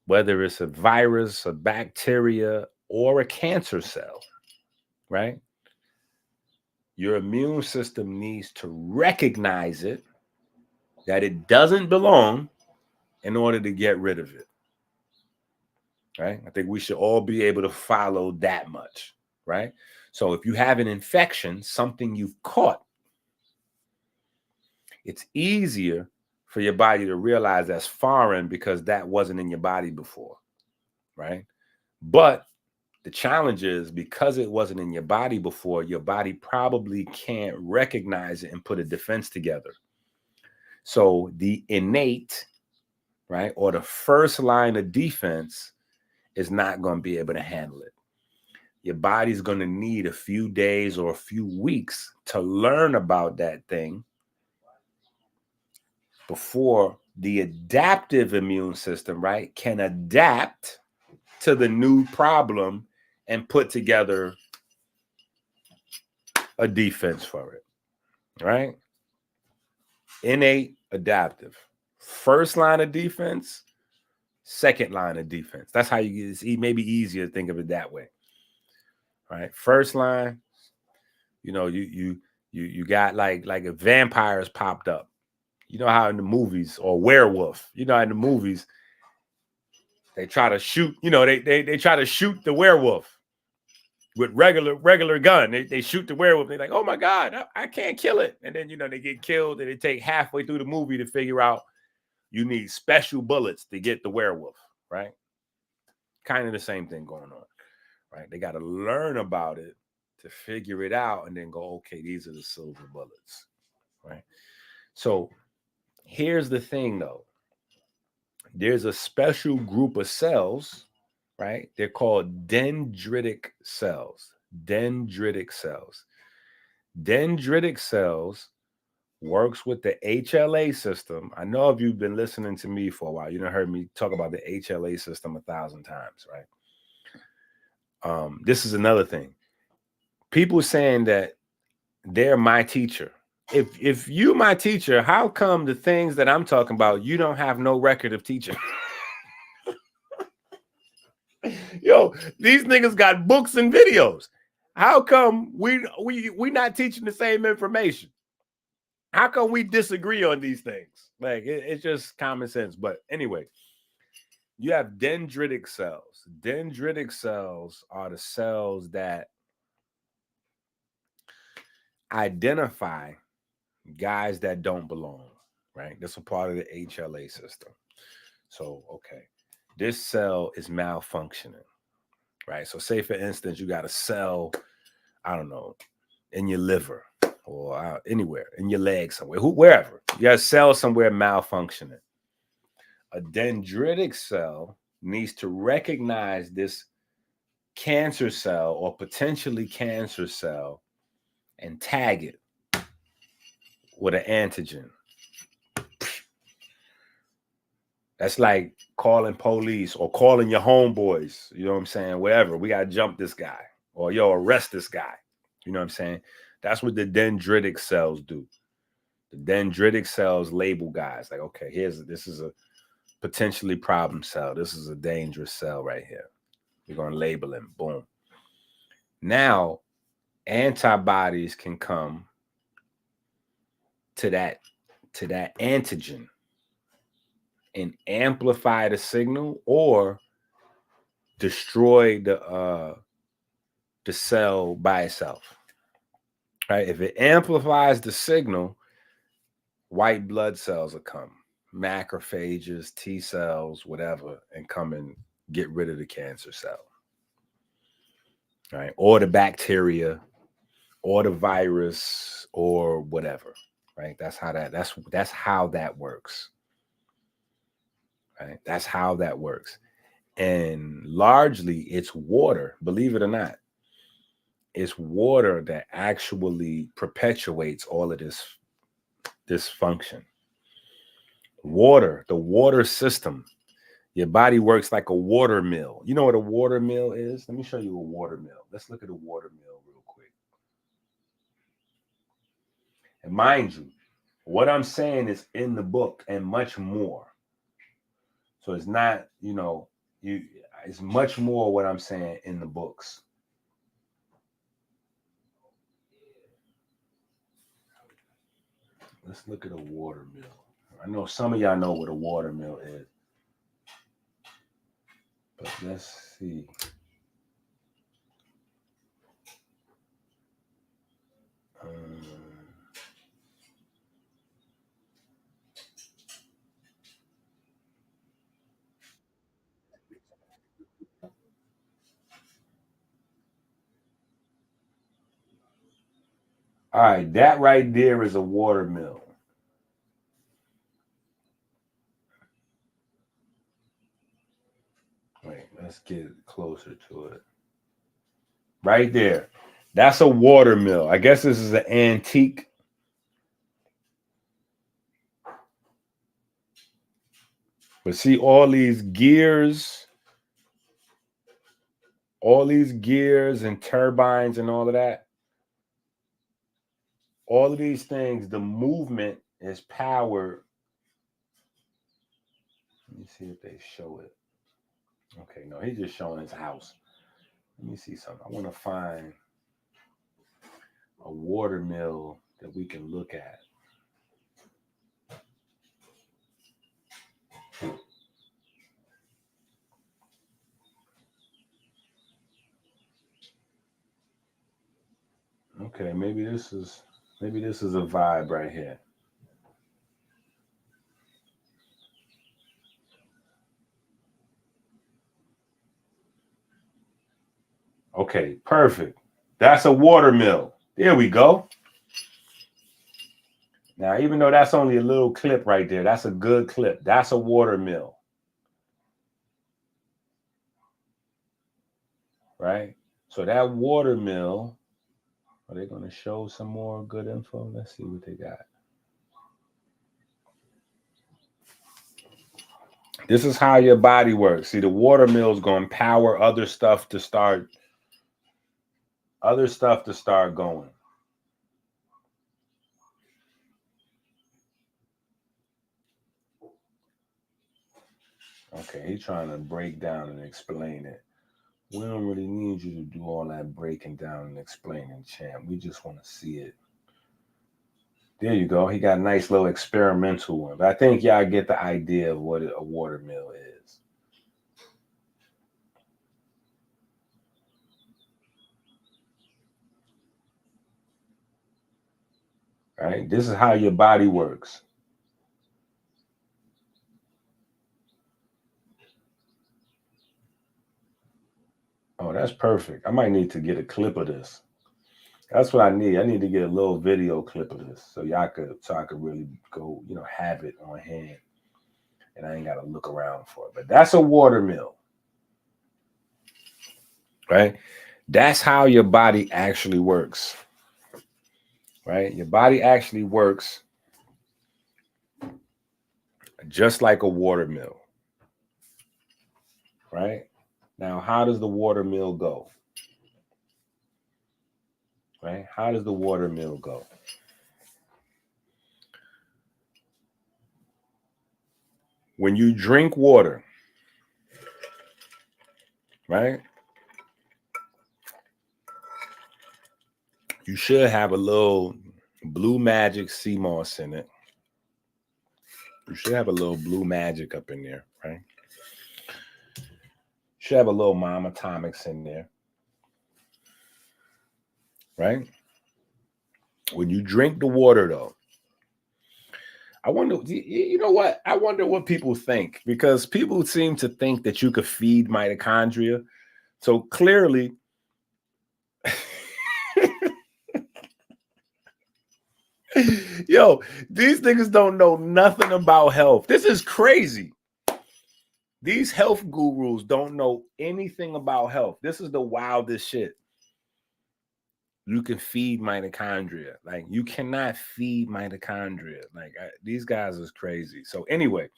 whether it's a virus, a bacteria, or a cancer cell, right? Your immune system needs to recognize it, that it doesn't belong, in order to get rid of it, right? I think we should all be able to follow that much, right? So if you have an infection, something you've caught, it's easier for your body to realize that's foreign because that wasn't in your body before, right? But the challenge is, because it wasn't in your body before, your body probably can't recognize it and put a defense together. So the innate, right, or the first line of defense is not going to be able to handle it. your body's going to need a few days or a few weeks to learn about that thing before the adaptive immune system, right, can adapt to the new problem and put together a defense for it, right? Innate, adaptive. First line of defense, second line of defense. That's how you get it. Maybe easier to think of it that way, right? First line, you know, you got like if vampires popped up. You know how in the movies, or werewolf, you know, in the movies, they try to shoot, you know, they try to shoot the werewolf with regular gun. They shoot the werewolf. They're like, oh my God, I can't kill it. And then, you know, they get killed, and they take halfway through the movie to figure out you need special bullets to get the werewolf, right? Kind of the same thing going on, right? They got to learn about it to figure it out and then go, okay, these are the silver bullets, right? So here's the thing though. There's a special group of cells, right? They're called dendritic cells. Dendritic cells. Dendritic cells works with the HLA system. I know if you've been listening to me for a while, you done heard me talk about the HLA system 1,000 times, right? This is another thing. People saying that they're my teacher. If you my teacher, how come the things that I'm talking about, you don't have no record of teaching? Yo, these niggas got books and videos. How come we not teaching the same information? How come we disagree on these things? Like it's just common sense. But anyway, you have dendritic cells. Dendritic cells are the cells that identify guys that don't belong, right? That's a part of the HLA system. So, okay, this cell is malfunctioning, right? So say, for instance, you got a cell, I don't know, in your liver or anywhere, in your leg somewhere, wherever. You got a cell somewhere malfunctioning. A dendritic cell needs to recognize this cancer cell or potentially cancer cell and tag it with an antigen. That's like calling police or calling your homeboys, you know what I'm saying? Wherever, we got to jump this guy, or yo, arrest this guy. You know what I'm saying? That's what the dendritic cells do. The dendritic cells label guys like, okay, this is a potentially problem cell. This is a dangerous cell right here. We're going to label him. Boom. Now, antibodies can come to that antigen and amplify the signal or destroy the cell by itself. Right? If it amplifies the signal, white blood cells will come, macrophages, T cells, whatever, and come and get rid of the cancer cell. Right? Or the bacteria, or the virus, or whatever. Right? That's how that works. Right? That's how that works. And largely it's water, believe it or not. It's water that actually perpetuates all of this function. Water, the water system. Your body works like a water mill. You know what a water mill is? Let me show you a water mill. Let's look at a water mill real quick. And mind you, what I'm saying is in the book and much more. So it's not, it's much more what I'm saying in the books. Let's look at a water mill. I know some of y'all know what a water mill is. But let's see. All right, that right there is a water mill. Wait, let's get closer to it. right there. That's a water mill. I guess this is an antique. But see all these gears and turbines and all of that. All of these things, the movement is powered. Let me see if they show it. Okay, no, he's just showing his house. Let me see something. I want to find a water mill that we can look at. Okay, maybe this is a vibe right here. Okay, perfect. That's a water mill. There we go. Now, even though that's only a little clip right there, that's a good clip. That's a water mill. Right? So that water mill, are they going to show some more good info? Let's see what they got. This is how your body works. See, the water mill is going to power other stuff to start going. Okay, he's trying to break down and explain it. We don't really need you to do all that breaking down and explaining, champ. We just want to see it. There you go. He got a nice little experimental one. But I think y'all get the idea of what a water mill is. Right? This is how your body works. Oh, that's perfect. I might need to get a clip of this. That's what I need. I need to get a little video clip of this so I could really go, have it on hand. And I ain't got to look around for it. But that's a water mill. Right? That's how your body actually works. Right? Your body actually works just like a water mill. Right? Now, how does the water mill go? Right? How does the water mill go? When you drink water, right? You should have a little blue magic sea moss in it. You should have a little blue magic up in there, right? You should have a little mama atomics in there, right? When you drink the water, though, I wonder, you know what? I wonder what people think, because people seem to think that you could feed mitochondria. So clearly, yo, these niggas don't know nothing about health. This is crazy. These health gurus don't know anything about health. This is the wildest shit. You can feed mitochondria. Like, you cannot feed mitochondria. Like, these guys is crazy. So anyway,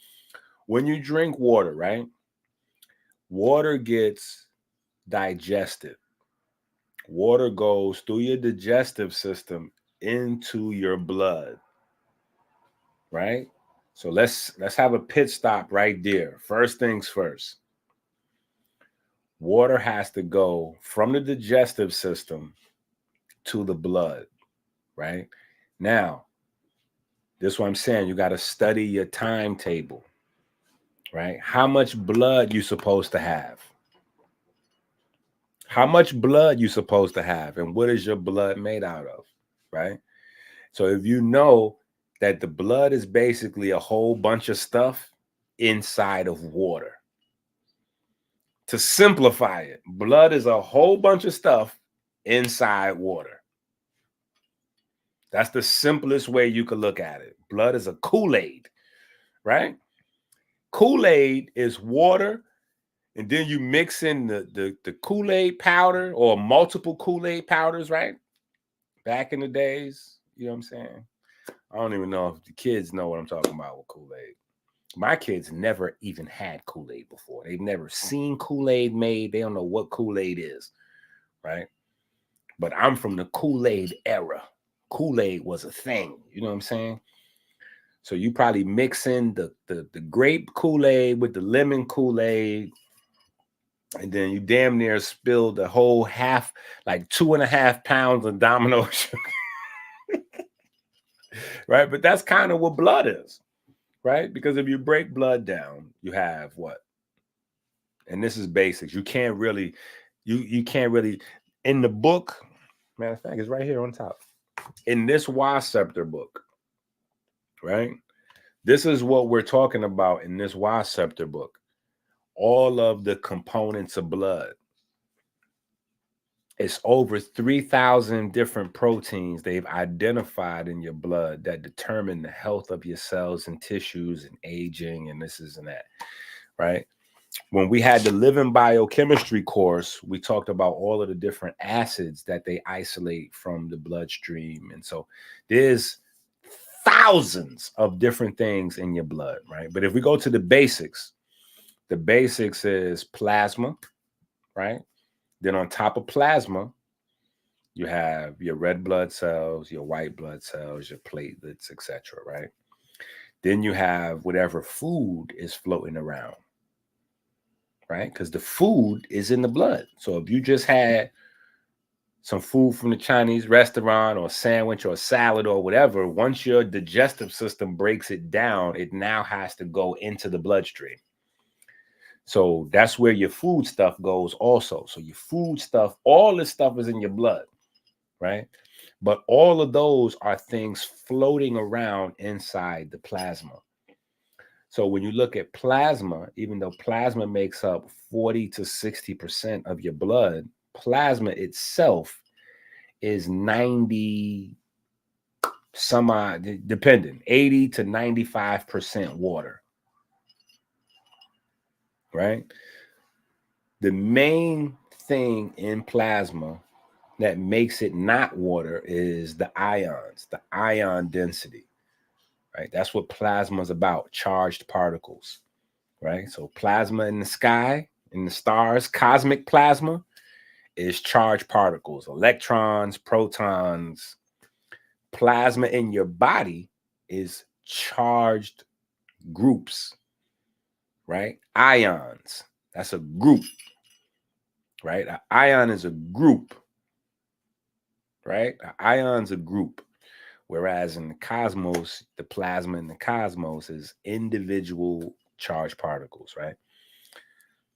when you drink water, right? Water gets digested. Water goes through your digestive system into your blood, right? So let's have a pit stop right there. First things first. Water has to go from the digestive system to the blood, right? Now, this is what I'm saying. You got to study your timetable, right? How much blood you supposed to have? How much blood you supposed to have? And what is your blood made out of, right? So if you know that the blood is basically a whole bunch of stuff inside of water. To simplify it, blood is a whole bunch of stuff inside water. That's the simplest way you could look at it. Blood is a Kool-Aid, right? Kool-Aid is water and then you mix in the Kool-Aid powder or multiple Kool-Aid powders, right? Back in the days, you know what I'm saying? I don't even know if the kids know what I'm talking about with Kool-Aid. My kids never even had Kool-Aid before. They've never seen Kool-Aid made. They don't know what Kool-Aid is, right? But I'm from the Kool-Aid era. Kool-Aid was a thing, you know what I'm saying? So you probably mix in the grape Kool-Aid with the lemon Kool-Aid, and then you damn near spilled the whole half, like 2.5 pounds of Domino sugar. Right? But that's kind of what blood is, right? Because if you break blood down, you have what? And this is basics. You can't really, you can't really, in the book, matter of fact, it's right here on top. In this Y-Scepter book, right? This is what we're talking about in this Y-Scepter book. All of the components of blood. It's over 3,000 different proteins they've identified in your blood that determine the health of your cells and tissues and aging and this and that, right? When we had the Living Biochemistry course, we talked about all of the different acids that they isolate from the bloodstream. And so there's thousands of different things in your blood, right? But if we go to the basics is plasma, right? Then on top of plasma, you have your red blood cells, your white blood cells, your platelets, etc., right? Then you have whatever food is floating around, right? Because the food is in the blood. So if you just had some food from the Chinese restaurant or a sandwich or a salad or whatever, once your digestive system breaks it down, it now has to go into the bloodstream. So that's where your food stuff goes also. So your food stuff, all this stuff is in your blood, right? But all of those are things floating around inside the plasma. So when you look at plasma, even though plasma makes up 40 to 60% of your blood, plasma itself is 90 some odd, depending, 80 to 95% water, right? The main thing in plasma that makes it not water is the ions, the ion density, right? That's what plasma is about, charged particles, right? So plasma in the sky, in the stars, cosmic plasma is charged particles, electrons, protons. Plasma in your body is charged groups, right? Ions, that's a group, right? An ion is a group, right? An ion's a group. Whereas in the cosmos, the plasma in the cosmos is individual charged particles, right?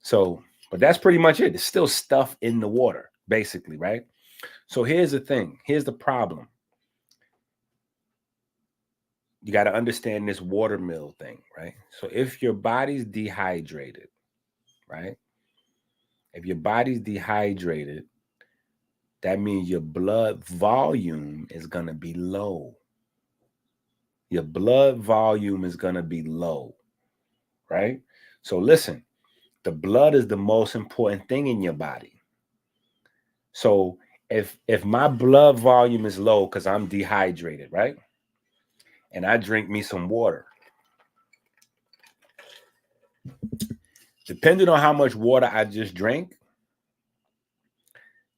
So, but that's pretty much it. There's still stuff in the water, basically, right? So here's the thing. Here's the problem. You got to understand this watermill thing, right? So if your body's dehydrated, right? If your body's dehydrated, that means your blood volume is going to be low. Your blood volume is going to be low, right? So listen, the blood is the most important thing in your body. So if my blood volume is low because I'm dehydrated, right? And I drink me some water. Depending on how much water I just drank,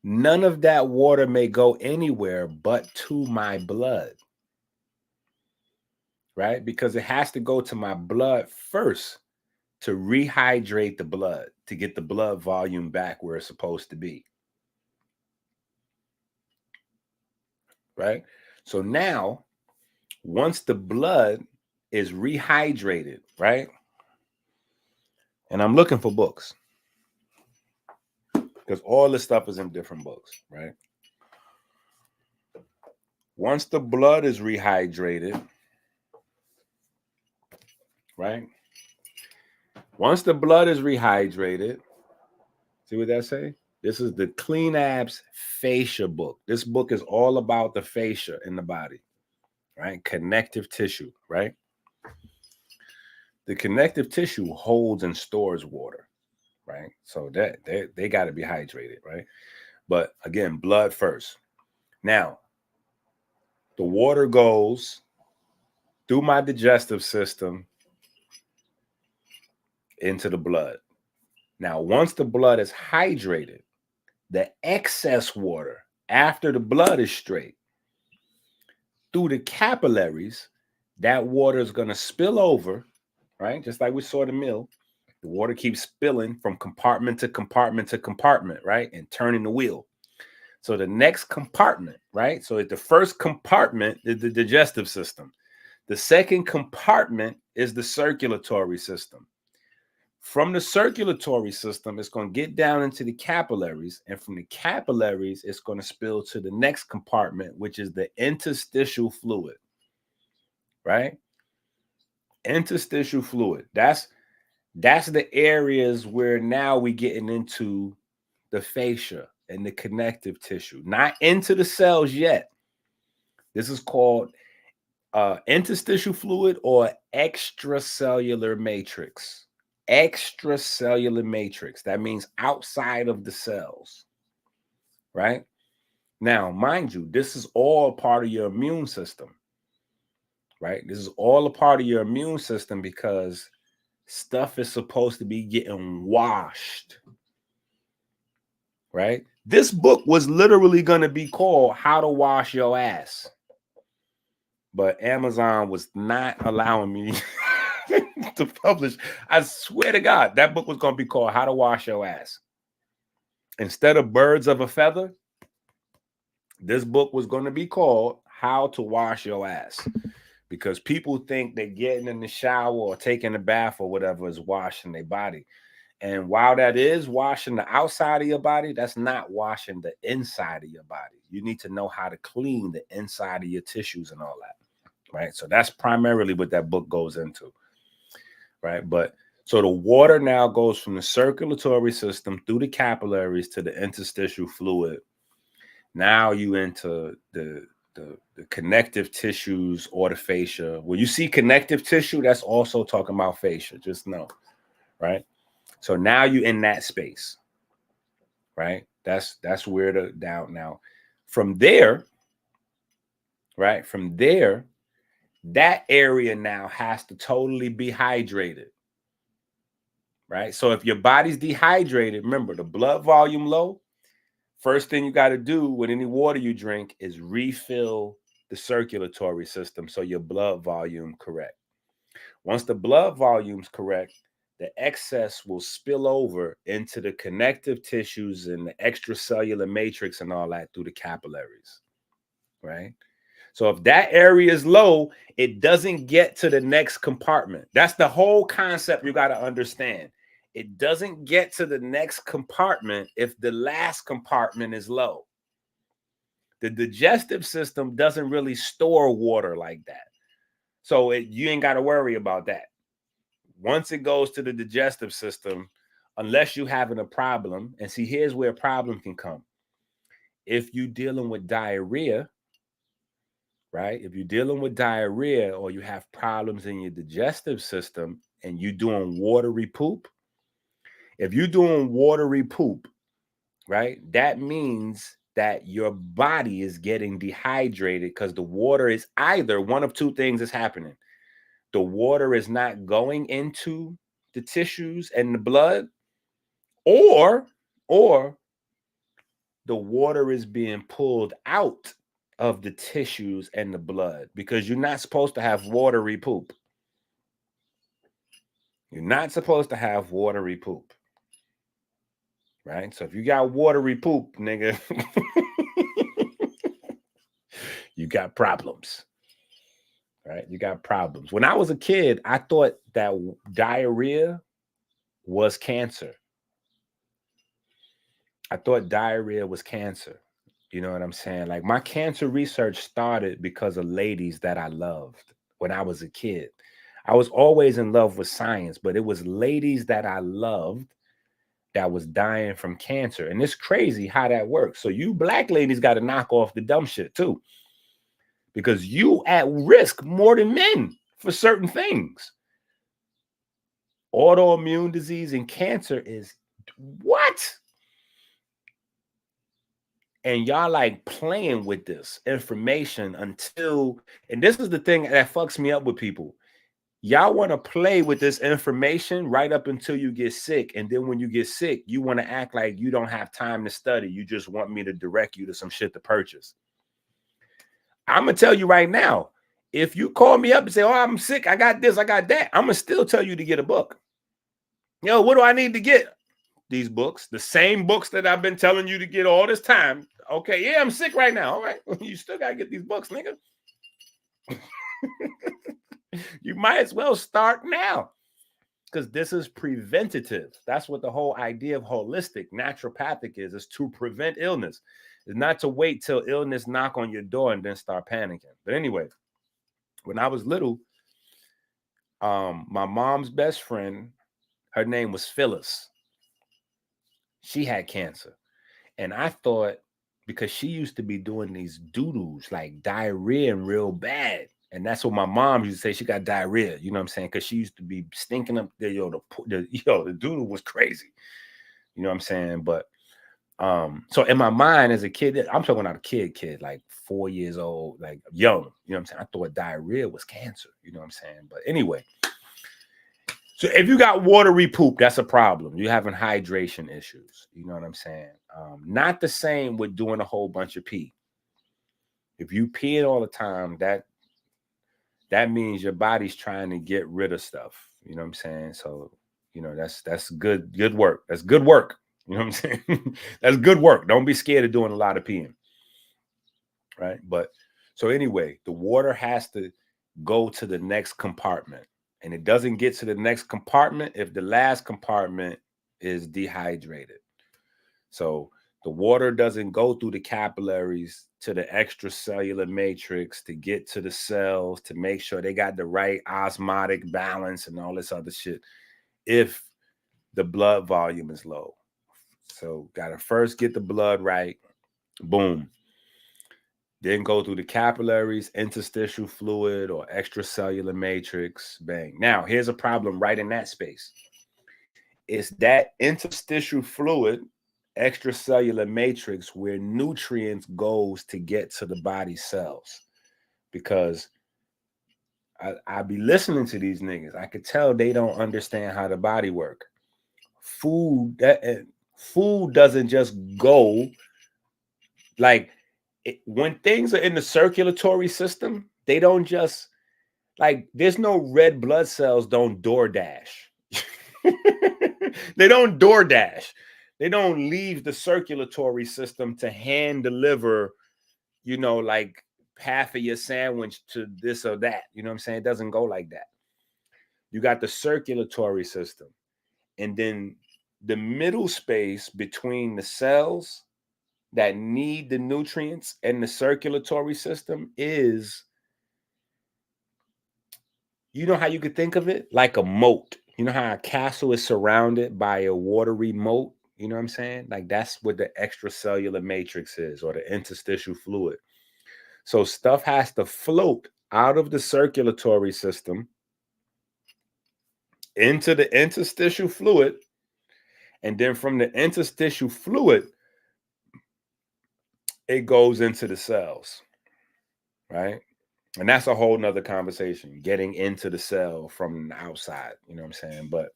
none of that water may go anywhere but to my blood, right? Because it has to go to my blood first to rehydrate the blood, to get the blood volume back where it's supposed to be, right? So now, once the blood is rehydrated, right? And I'm looking for books because all this stuff is in different books, right? Once the blood is rehydrated, right? Once the blood is rehydrated, see what that say? This is the Clean Apps Fascia book. This book is all about the fascia in the body, right? Connective tissue, right? The connective tissue holds and stores water, right? So that they got to be hydrated, right? But again, blood first. Now, the water goes through my digestive system into the blood. Now, once the blood is hydrated, the excess water after the blood is straight through the capillaries, that water is going to spill over, right? Just like we saw the mill. The water keeps spilling from compartment to compartment to compartment, right? And turning the wheel. So the next compartment, right? So the first compartment is the digestive system. The second compartment is the circulatory system. From the circulatory system, it's going to get down into the capillaries. And from the capillaries, it's going to spill to the next compartment, which is the interstitial fluid, right? Interstitial fluid. That's the areas where now we're getting into the fascia and the connective tissue, not into the cells yet. This is called interstitial fluid or extracellular matrix. Extracellular matrix. That means outside of the cells, right? Now, mind you, this is all part of your immune system, right? This is all a part of your immune system because stuff is supposed to be getting washed, right? This book was literally going to be called How to Wash Your Ass, but Amazon was not allowing me to publish. I swear to God, that book was going to be called How to Wash Your Ass. Instead of Birds of a Feather, this book was going to be called How to Wash Your Ass, because people think that getting in the shower or taking a bath or whatever is washing their body. And while that is washing the outside of your body, that's not washing the inside of your body. You need to know how to clean the inside of your tissues and all that, right? So that's primarily what that book goes into, right? But so the water now goes from the circulatory system through the capillaries to the interstitial fluid. Now you into the connective tissues or the fascia. When you see connective tissue, that's also talking about fascia. Just know, right? So now you in that space, right? That's where the down now. From there, right? From there, that area now has to totally be hydrated, right? So if your body's dehydrated, remember the blood volume low. First thing you got to do with any water you drink is refill the circulatory system so your blood volume correct. Once the blood volume's correct, the excess will spill over into the connective tissues and the extracellular matrix and all that through the capillaries, right? So if that area is low, it doesn't get to the next compartment. That's the whole concept you got to understand. It doesn't get to the next compartment if the last compartment is low. The digestive system doesn't really store water like that. So you ain't got to worry about that. Once it goes to the digestive system, unless you're having a problem, and see, here's where a problem can come. If you're dealing with diarrhea, right? If you're dealing with diarrhea or you have problems in your digestive system and you're doing watery poop, if you're doing watery poop, right, that means that your body is getting dehydrated because the water is either one of two things is happening. The water is not going into the tissues and the blood, or the water is being pulled out of the tissues and the blood, because you're not supposed to have watery poop. You're not supposed to have watery poop, right? So if you got watery poop, nigga, you got problems, right? You got problems. When I was a kid, I thought that diarrhea was cancer. I thought diarrhea was cancer. You know what I'm saying? Like, my cancer research started because of ladies that I loved when I was a kid. I was always in love with science, but it was ladies that I loved that was dying from cancer. And it's crazy how that works. So you black ladies got to knock off the dumb shit too, because you at risk more than men for certain things. Autoimmune disease and cancer is What? And y'all like playing with this information until, and this is the thing that fucks me up with people. Y'all want to play with this information right up until you get sick. And then when you get sick, you want to act like you don't have time to study. You just want me to direct you to some shit to purchase. I'm going to tell you right now, if you call me up and say, oh, I'm sick, I got this, I got that, I'm going to still tell you to get a book. Yo, what do I need to get? These books, the same books that I've been telling you to get all this time. Okay, yeah, I'm sick right now. All right, you still got to get these books, nigga. You might as well start now, because this is preventative. That's what the whole idea of holistic naturopathic is to prevent illness. It's not to wait till illness knock on your door and then start panicking. But anyway, when I was little, my mom's best friend, her name was Phyllis. She had cancer. And I thought, because she used to be doing these doo-doos, like diarrhea and real bad. And that's what my mom used to say. She got diarrhea, you know what I'm saying? Because she used to be stinking up there. The doo-doo was crazy. You know what I'm saying? But so in my mind as a kid, I'm talking about a kid, like 4 years old, like young, you know what I'm saying? I thought diarrhea was cancer, you know what I'm saying? But anyway, so if you got watery poop, that's a problem. You're having hydration issues, you know what I'm saying? Not the same with doing a whole bunch of pee. If you peeing all the time, that means your body's trying to get rid of stuff. You know what I'm saying? So, you know, that's good work. That's good work. You know what I'm saying? That's good work. Don't be scared of doing a lot of peeing. Right? But so anyway, the water has to go to the next compartment. And it doesn't get to the next compartment if the last compartment is dehydrated. So the water doesn't go through the capillaries to the extracellular matrix to get to the cells to make sure they got the right osmotic balance and all this other shit if the blood volume is low. So got to first get the blood right. Boom. Then go through the capillaries, interstitial fluid, or extracellular matrix. Bang. Now, here's a problem right in that space. It's that interstitial fluid, extracellular matrix, where nutrients goes to get to the body cells. Because I be listening to these niggas. I could tell they don't understand how the body work. Food doesn't just go like when things are in the circulatory system, they don't just like there's no red blood cells don't DoorDash. They don't DoorDash. They don't leave the circulatory system to hand deliver, you know, like half of your sandwich to this or that. You know what I'm saying? It doesn't go like that. You got the circulatory system. And then the middle space between the cells that need the nutrients and the circulatory system is, you know how you could think of it? Like a moat. You know how a castle is surrounded by a watery moat? You know what I'm saying? Like that's what the extracellular matrix is, or the interstitial fluid. So stuff has to float out of the circulatory system into the interstitial fluid. And then from the interstitial fluid, it goes into the cells, right? And that's a whole nother conversation, getting into the cell from the outside, you know what I'm saying? But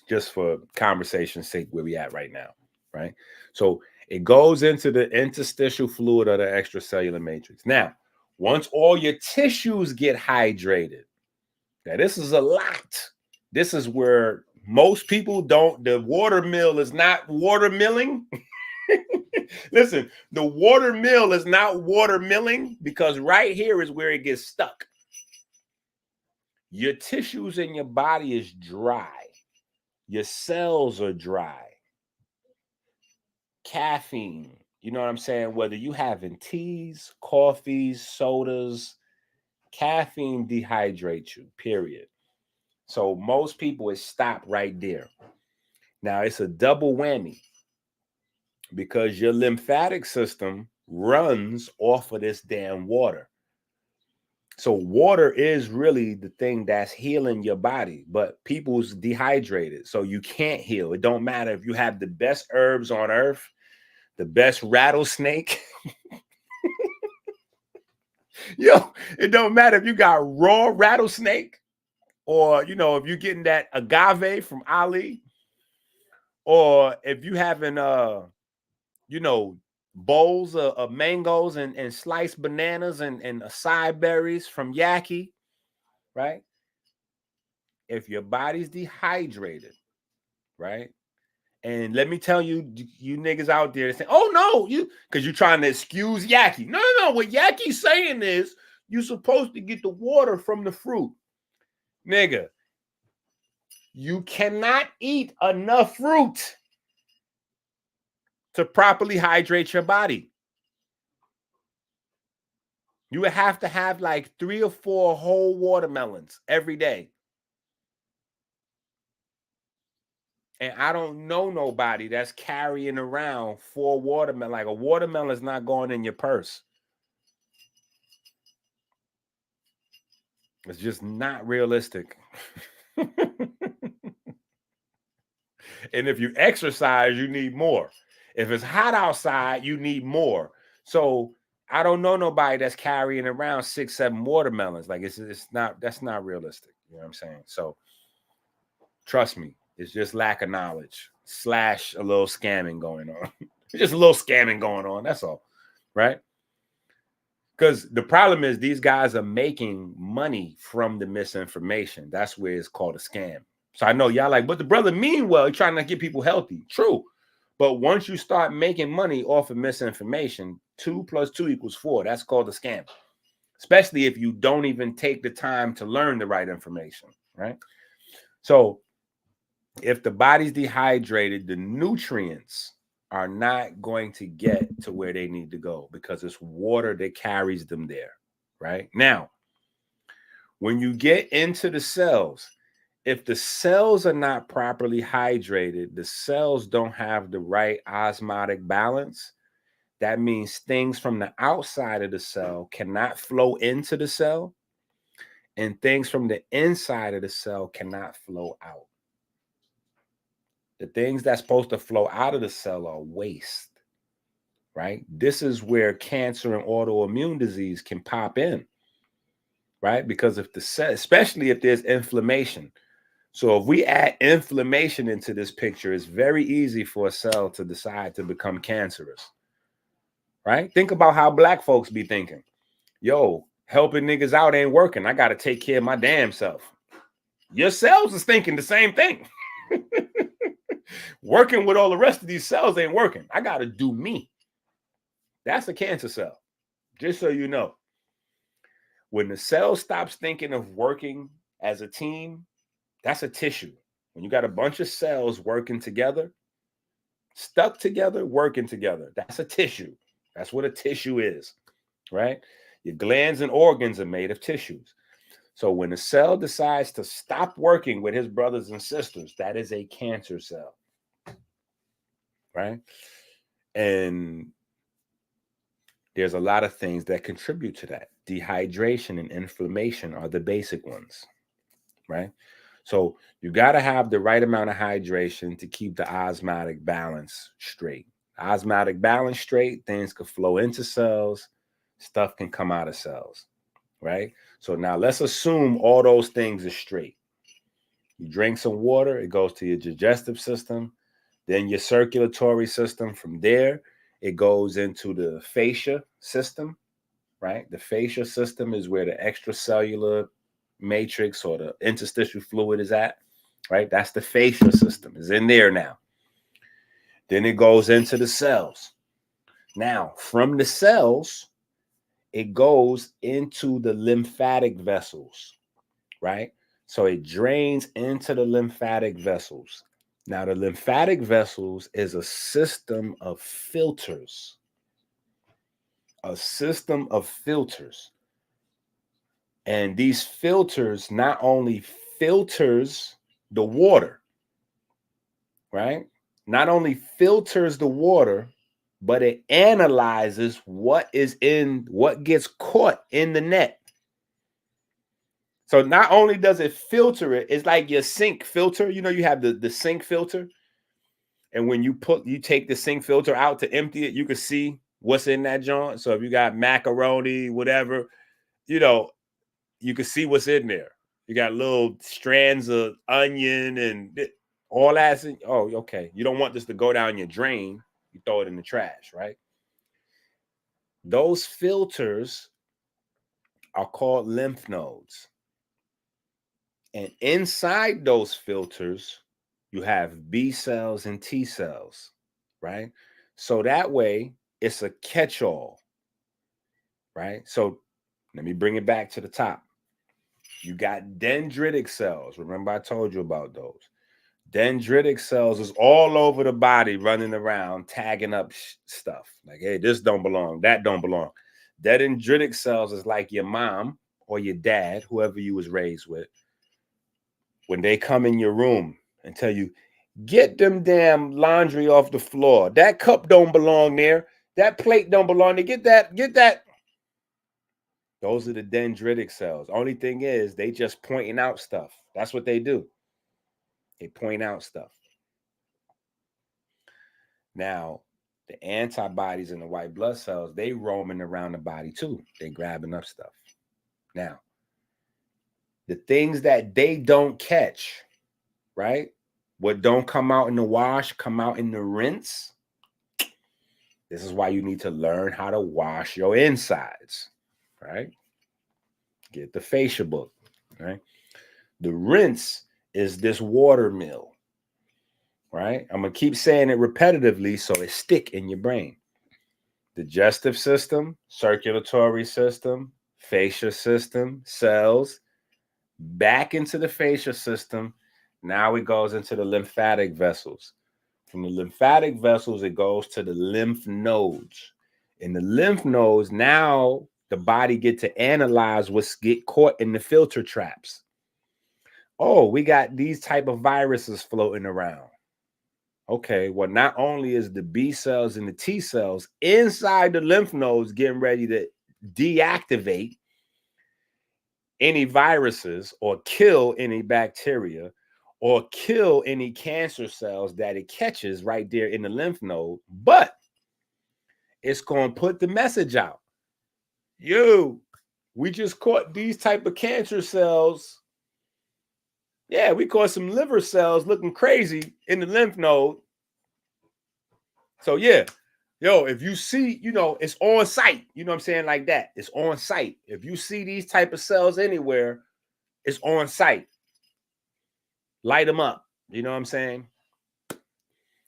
just for conversation's sake, where we at right now, right? So it goes into the interstitial fluid of the extracellular matrix. Now, once all your tissues get hydrated, now this is a lot. This is where most people don't, the water mill is not water milling. Listen, the water mill is not water milling because right here is where it gets stuck. Your tissues in your body is dry. Your cells are dry. Caffeine, you know what I'm saying? Whether you having teas, coffees, sodas, caffeine dehydrates you, period. So most people is stop right there. Now it's a double whammy because your lymphatic system runs off of this damn water. So water is really the thing that's healing your body, but people's dehydrated, so you can't heal. It don't matter if you have the best herbs on earth, the best rattlesnake. Yo, it don't matter if you got raw rattlesnake, or if you're getting that agave from Ali, or if you having bowls of mangoes and sliced bananas and acai berries from Yaki, right? If your body's dehydrated, right? And let me tell you, you niggas out there saying, "Oh no, because you're trying to excuse Yaki." No. What Yaki's saying is you're supposed to get the water from the fruit, nigga. You cannot eat enough fruit to properly hydrate your body. You would have to have like 3 or 4 whole watermelons every day. And I don't know nobody that's carrying around 4 watermelons. Like, a watermelon is not going in your purse. It's just not realistic. And if you exercise, you need more. If it's hot outside, you need more. So I don't know nobody that's carrying around 6, 7 watermelons. Like, that's not realistic. You know what I'm saying? So trust me, it's just lack of knowledge / a little scamming going on. Just a little scamming going on. That's all. Right? Because the problem is these guys are making money from the misinformation. That's where it's called a scam. So I know y'all like, but the brother mean well, he's trying to get people healthy. True. But once you start making money off of misinformation, 2 + 2 = 4. That's called a scam. Especially if you don't even take the time to learn the right information, right? So if the body's dehydrated, the nutrients are not going to get to where they need to go because it's water that carries them there, right? Now, when you get into the cells, if the cells are not properly hydrated, the cells don't have the right osmotic balance. That means things from the outside of the cell cannot flow into the cell, and things from the inside of the cell cannot flow out. The things that's supposed to flow out of the cell are waste, right? This is where cancer and autoimmune disease can pop in, right? Because if the cell, especially if there's inflammation. So if we add inflammation into this picture, it's very easy for a cell to decide to become cancerous, right? Think about how black folks be thinking. Yo, helping niggas out ain't working. I got to take care of my damn self. Your cells is thinking the same thing. Working with all the rest of these cells ain't working. I got to do me. That's a cancer cell, just so you know. When the cell stops thinking of working as a team, that's a tissue. When you got a bunch of cells working together, stuck together, working together, that's a tissue. That's what a tissue is, right? Your glands and organs are made of tissues. So when a cell decides to stop working with his brothers and sisters, that is a cancer cell, right? And there's a lot of things that contribute to that. Dehydration and inflammation are the basic ones, right? So you got to have the right amount of hydration to keep the osmotic balance straight. Osmotic balance straight, things can flow into cells, stuff can come out of cells, right? So now let's assume all those things are straight. You drink some water, it goes to your digestive system, then your circulatory system. From there, it goes into the fascia system, right? The fascia system is where the extracellular matrix or the interstitial fluid is at, right? That's the fascia system. It's in there now. Then it goes into the cells. Now, from the cells, it goes into the lymphatic vessels, right? So it drains into the lymphatic vessels. Now, the lymphatic vessels is a system of filters. A system of filters. And these filters not only filters the water, right? Not only filters the water, but it analyzes what gets caught in the net. So not only does it filter it, it's like your sink filter. You know, you have the sink filter. And when you take the sink filter out to empty it, you can see what's in that joint. So if you got macaroni, whatever, you know, you can see what's in there. You got little strands of onion and all that. Oh, okay. You don't want this to go down your drain. You throw it in the trash, right? Those filters are called lymph nodes. And inside those filters, you have B cells and T cells, right? So that way, it's a catch-all, right? So let me bring it back to the top. You got dendritic cells. Remember I told you about those. Dendritic cells is all over the body running around, tagging up stuff. Like, hey, this don't belong, that don't belong. That dendritic cells is like your mom or your dad, whoever you was raised with. When they come in your room and tell you, get them damn laundry off the floor. That cup don't belong there. That plate don't belong there. Get that. Those are the dendritic cells. Only thing is, they just pointing out stuff. That's what they do. They point out stuff. Now, the antibodies and the white blood cells, they roaming around the body too. They grabbing up stuff. Now, the things that they don't catch, right? What don't come out in the wash, come out in the rinse. This is why you need to learn how to wash your insides, right? Get the fascia book, right? The rinse is this water mill, right? I'm going to keep saying it repetitively so it stick in your brain. Digestive system, circulatory system, fascia system, cells, back into the fascia system. Now it goes into the lymphatic vessels. From the lymphatic vessels, it goes to the lymph nodes. In the lymph nodes, now the body get to analyze what's get caught in the filter traps. Oh, we got these type of viruses floating around. Okay, well, not only is the B cells and the T cells inside the lymph nodes getting ready to deactivate any viruses or kill any bacteria or kill any cancer cells that it catches right there in the lymph node, but it's going to put the message out. Yo, we just caught these type of cancer cells. Yeah, we caught some liver cells looking crazy in the lymph node. So yeah, yo, if you see, you know, it's on site. You know what I'm saying? Like that. It's on site. If you see these type of cells anywhere, it's on site. Light them up. You know what I'm saying?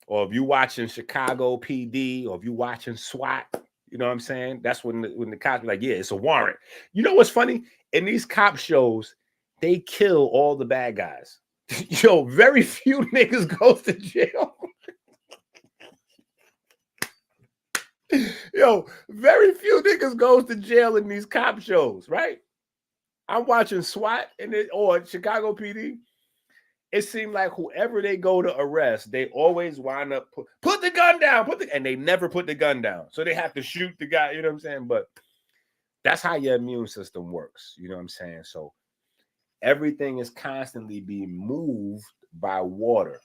Or if you're watching Chicago PD, or if you're watching SWAT, you know what I'm saying? That's when the cops are like, yeah, it's a warrant. You know what's funny? In these cop shows, they kill all the bad guys. Yo, very few niggas goes to jail. Yo, very few niggas goes to jail in these cop shows, right? I'm watching SWAT or Chicago PD. It seemed like whoever they go to arrest, they always wind up put the gun down, and they never put the gun down. So they have to shoot the guy, you know what I'm saying? But that's how your immune system works, you know what I'm saying? So everything is constantly being moved by water,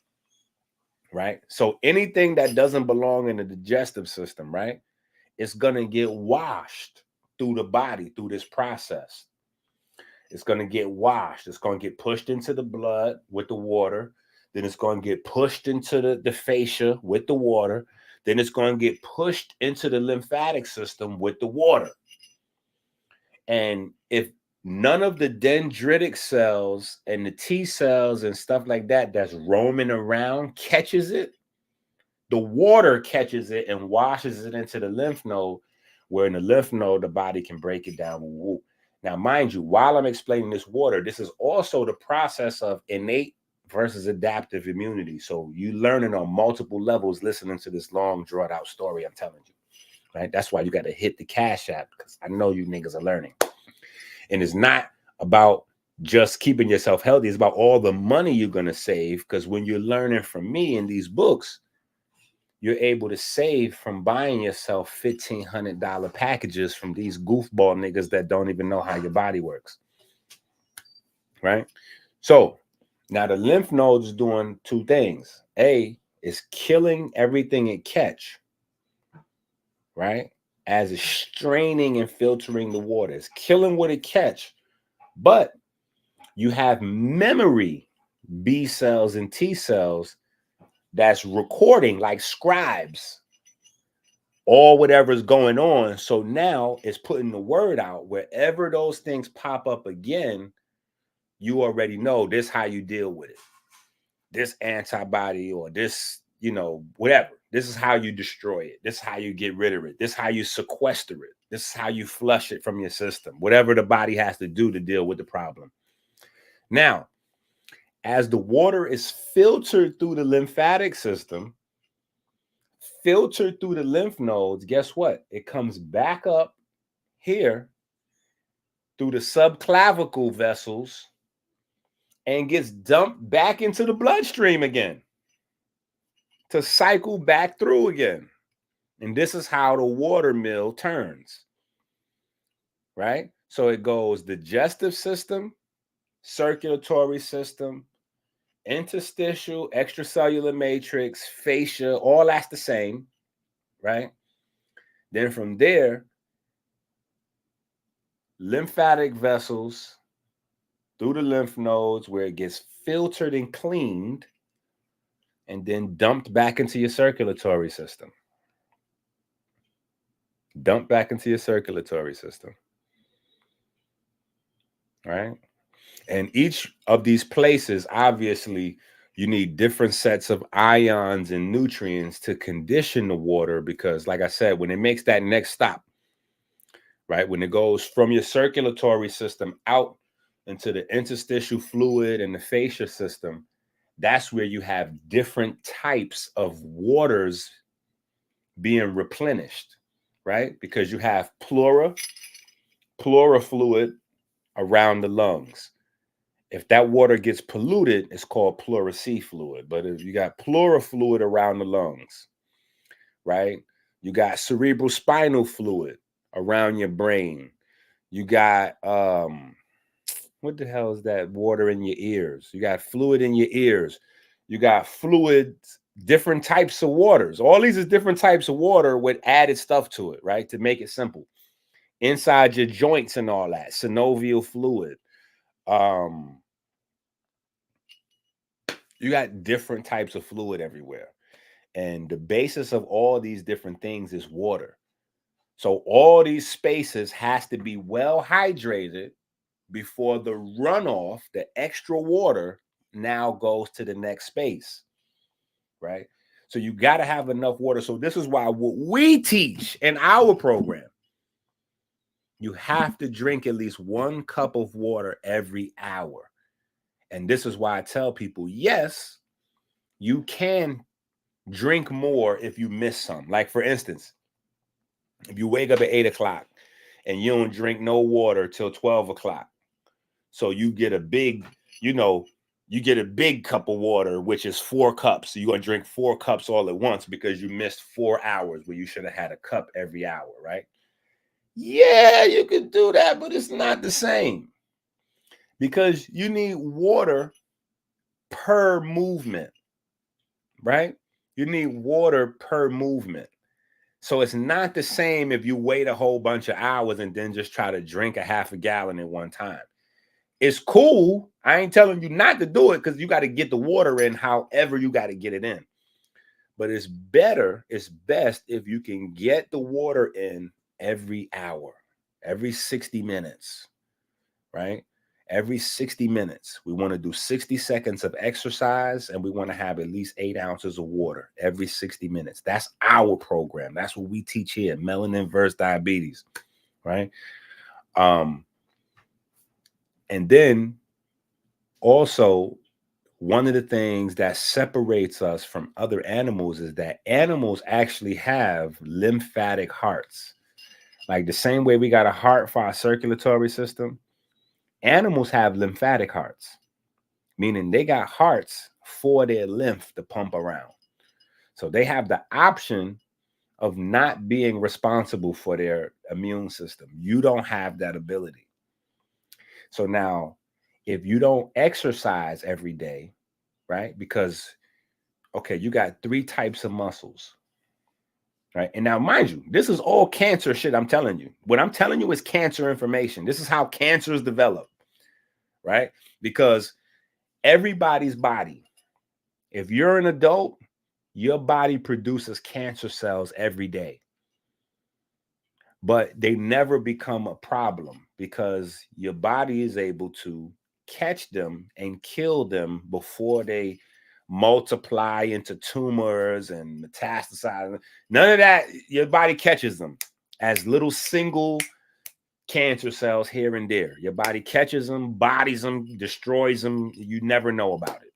right? So anything that doesn't belong in the digestive system, right, it's going to get washed through the body, through this process. It's going to get washed. It's going to get pushed into the blood with the water. Then it's going to get pushed into the fascia with the water. Then it's going to get pushed into the lymphatic system with the water. And if none of the dendritic cells and the T cells and stuff like that that's roaming around catches it, the water catches it and washes it into the lymph node, where in the lymph node, the body can break it down. Now, mind you, while I'm explaining this water, this is also the process of innate versus adaptive immunity. So you learning on multiple levels listening to this long, drawn out story I'm telling you, right? That's why you got to hit the Cash App, because I know you niggas are learning. And it's not about just keeping yourself healthy. It's about all the money you're going to save, because when you're learning from me in these books, you're able to save from buying yourself $1,500 packages from these goofball niggas that don't even know how your body works. right? So now the lymph node is doing two things. A is killing everything it catch, right? As it's straining and filtering the water. It's killing what it catch. But you have memory B cells and T cells that's recording, like scribes, all whatever's going on. So now it's putting the word out. Wherever those things pop up again, you already know this how you deal with it. This antibody or this, whatever. This is how you destroy it. This is how you get rid of it. This is how you sequester it. This is how you flush it from your system. Whatever the body has to do to deal with the problem. Now, as the water is filtered through the lymphatic system, filtered through the lymph nodes, guess what? It comes back up here through the subclavicle vessels and gets dumped back into the bloodstream again to cycle back through again. And this is how the water mill turns, right? So it goes digestive system, circulatory system, interstitial, extracellular matrix, fascia, all that's the same, right? Then from there, lymphatic vessels through the lymph nodes where it gets filtered and cleaned and then dumped back into your circulatory system. Dump back into your circulatory system, right? And each of these places, obviously, you need different sets of ions and nutrients to condition the water because, like I said, when it makes that next stop, right, when it goes from your circulatory system out into the interstitial fluid and the fascia system, that's where you have different types of waters being replenished, right? Because you have pleura fluid around the lungs. If that water gets polluted, it's called pleural fluid. But if you got pleural fluid around the lungs, right? You got cerebral spinal fluid around your brain. You got what the hell is that water in your ears? You got fluid in your ears. You got fluids, different types of waters. All these is different types of water with added stuff to it, right? To make it simple. Inside your joints and all that, synovial fluid. You got different types of fluid everywhere. And the basis of all these different things is water. So all these spaces has to be well hydrated before the runoff, the extra water, now goes to the next space, right? So you got to have enough water. So this is why what we teach in our program, you have to drink at least 1 cup of water every hour. And this is why I tell people, yes, you can drink more if you miss some. Like, for instance, if you wake up at 8 o'clock and you don't drink no water till 12 o'clock, so you get a big, you get a big cup of water, which is 4 cups. So you're going to drink 4 cups all at once because you missed 4 hours where you should have had a cup every hour, right? Yeah, you could do that, but it's not the same because you need water per movement, right? You need water per movement. So it's not the same if you wait a whole bunch of hours and then just try to drink a half a gallon at one time. It's cool. I ain't telling you not to do it because you got to get the water in however you got to get it in. But it's best if you can get the water in every hour, every 60 minutes, right? Every 60 minutes. We want to do 60 seconds of exercise and we want to have at least 8 ounces of water every 60 minutes. That's our program. That's what we teach here, Melanin versus Diabetes, right? And then also, one of the things that separates us from other animals is that animals actually have lymphatic hearts. Like the same way we got a heart for our circulatory system, animals have lymphatic hearts, meaning they got hearts for their lymph to pump around. So they have the option of not being responsible for their immune system. You don't have that ability. So now, If you don't exercise every day, right? Because, okay, you got 3 types of muscles, right? And now, mind you, this is all cancer shit I'm telling you. What I'm telling you is cancer information. This is how cancers develop, right? Because everybody's body, if you're an adult, your body produces cancer cells every day. But they never become a problem because your body is able to catch them and kill them before they multiply into tumors and metastasize. None of that. Your body catches them as little single cancer cells here and there. Your body catches them, bodies them, destroys them. You never know about it.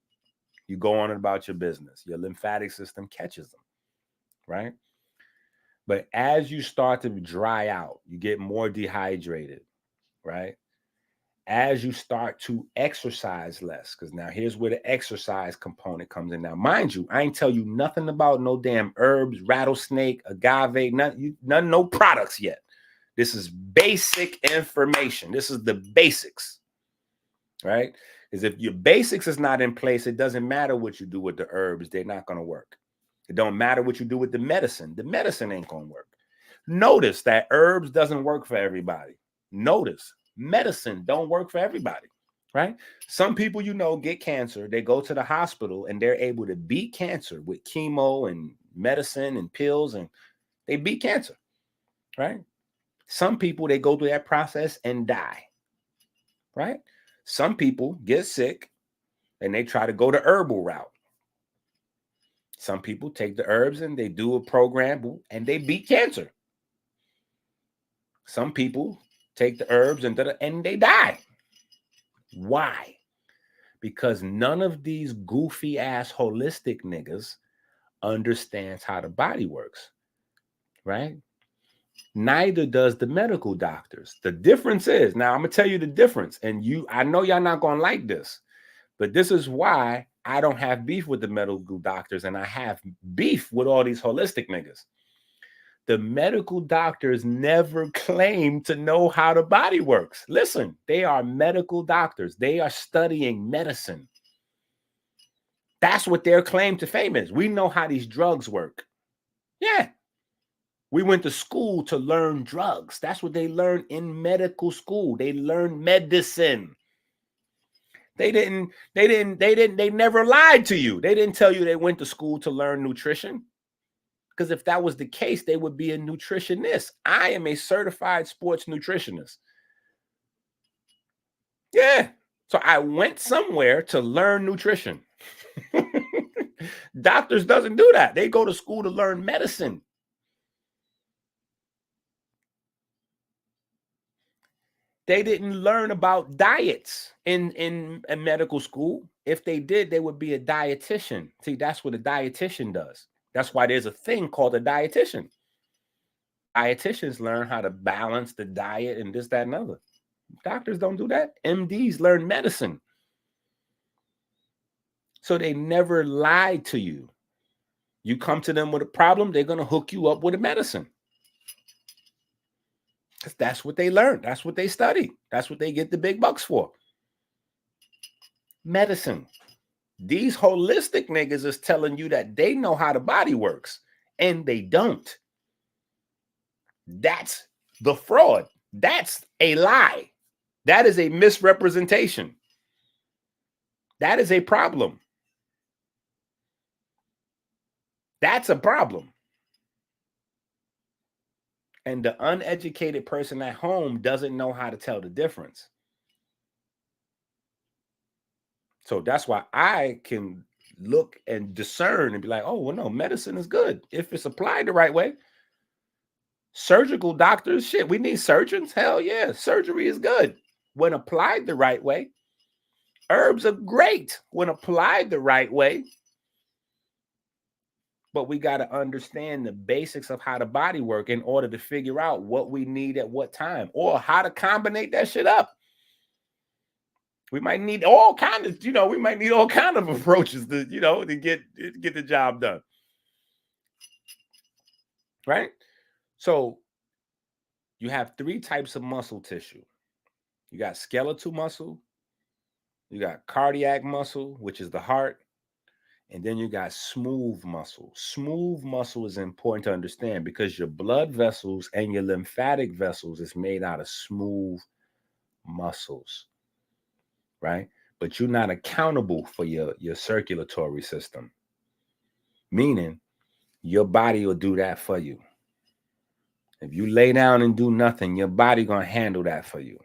You go on about your business. Your lymphatic system catches them, right? But as you start to dry out, you get more dehydrated, right? As you start to exercise less, because now here's where the exercise component comes in. Now, mind you, I ain't tell you nothing about no damn herbs, rattlesnake, agave, none, no products yet. This is basic information. This is the basics, right? Because if your basics is not in place, it doesn't matter what you do with the herbs. They're not going to work. It don't matter what you do with the medicine. The medicine ain't going to work. Notice that herbs doesn't work for everybody. Notice medicine don't work for everybody, right? Some people, get cancer. They go to the hospital and they're able to beat cancer with chemo and medicine and pills, and they beat cancer, right? Some people, they go through that process and die, right? Some people get sick and they try to go the herbal route. Some people take the herbs and they do a program and they beat cancer. Some people take the herbs and they die. Why? Because none of these goofy ass holistic niggas understands how the body works, right? Neither does the medical doctors. The difference is, now I'm gonna tell you the difference, and I know y'all not gonna like this, but this is why I don't have beef with the medical doctors and I have beef with all these holistic niggas. The medical doctors never claim to know how the body works. Listen, they are medical doctors. They are studying medicine. That's what their claim to fame is. We know how these drugs work. Yeah. We went to school to learn drugs. That's what they learned in medical school. They learned medicine. They never lied to you. They didn't tell you they went to school to learn nutrition. Because if that was the case, they would be a nutritionist. I am a certified sports nutritionist. Yeah. So I went somewhere to learn nutrition. Doctors doesn't do that. They go to school to learn medicine. They didn't learn about diets in medical school. If they did, they would be a dietitian. See, that's what a dietitian does. That's why there's a thing called a dietitian. Dietitians learn how to balance the diet and this, that, and other. Doctors don't do that. MDs learn medicine. So they never lie to you. You come to them with a problem, they're going to hook you up with a medicine. Because that's what they learn. That's what they study. That's what they get the big bucks for. Medicine. These holistic niggas is telling you that they know how the body works, and they don't. That's the fraud. That's a lie. That is a misrepresentation. That is a problem. That's a problem. And the uneducated person at home doesn't know how to tell the difference. So that's why I can look and discern and be like, oh, well, no, medicine is good if it's applied the right way. Surgical doctors, shit, we need surgeons. Hell yeah, surgery is good when applied the right way. Herbs are great when applied the right way. But we got to understand the basics of how the body works in order to figure out what we need at what time or how to combine that shit up. We might need all kinds of, we might need all kinds of approaches to, to get the job done. Right? So you have 3 types of muscle tissue. You got skeletal muscle, You got cardiac muscle, which is the heart. And then you got smooth muscle. Smooth muscle is important to understand because your blood vessels and your lymphatic vessels is made out of smooth muscles, right? But you're not accountable for your circulatory system, meaning your body will do that for you. If you lay down and do nothing, your body gonna handle that for you.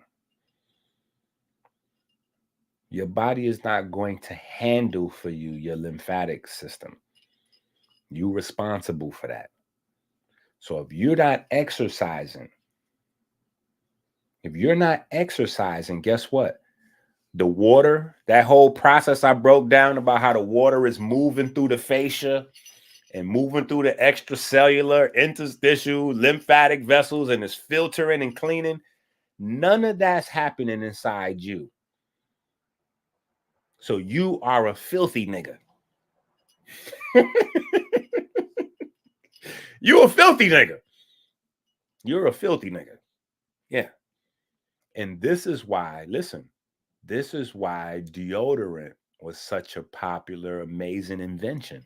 Your body is not going to handle for you your lymphatic system. You're responsible for that. So if you're not exercising, guess what? The water, that whole process I broke down about how the water is moving through the fascia and moving through the extracellular, interstitial, lymphatic vessels, and it's filtering and cleaning. None of that's happening inside you. So you are a filthy nigga. You a filthy nigga. You're a filthy nigga. Yeah. And this is why, listen, this is why deodorant was such a popular, amazing invention.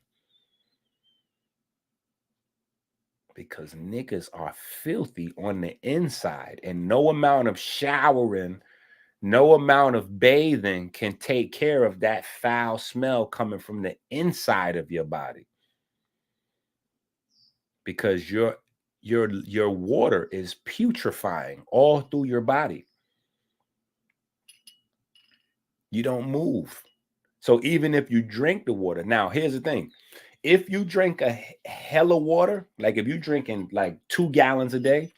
Because niggas are filthy on the inside, and no amount of showering, no amount of bathing can take care of that foul smell coming from the inside of your body. Because your water is putrefying all through your body. You don't move. So even if you drink the water, now here's the thing. If you drink a hell of water, like if you're drinking like 2 gallons a day,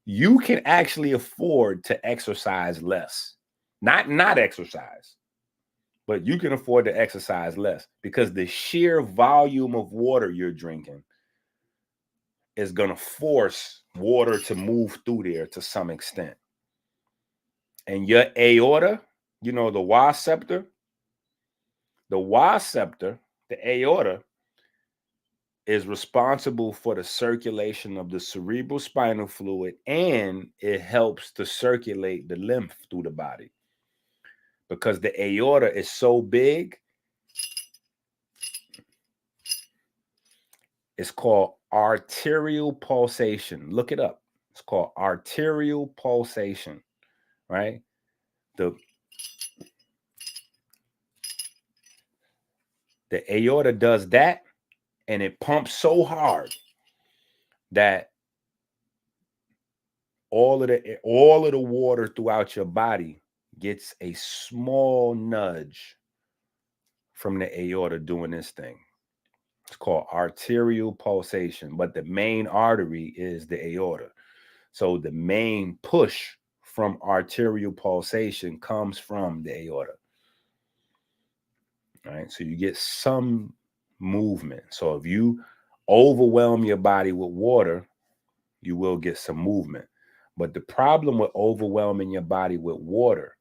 you can actually afford to exercise less. Not exercise, but you can afford to exercise less because the sheer volume of water you're drinking is going to force water to move through there to some extent. And your aorta, you know, the was septor, the aorta, is responsible for the circulation of the cerebral spinal fluid, and it helps to circulate the lymph through the body. Because the aorta is so big, it's called arterial pulsation. Look it up. It's called arterial pulsation, right? The aorta does that, and it pumps so hard that all of the water throughout your body gets a small nudge from the aorta doing this thing. It's called arterial pulsation, but the main artery is the aorta. So the main push from arterial pulsation comes from the aorta. All right, so you get some movement. So if you overwhelm your body with water, you will get some movement. But the problem with overwhelming your body with water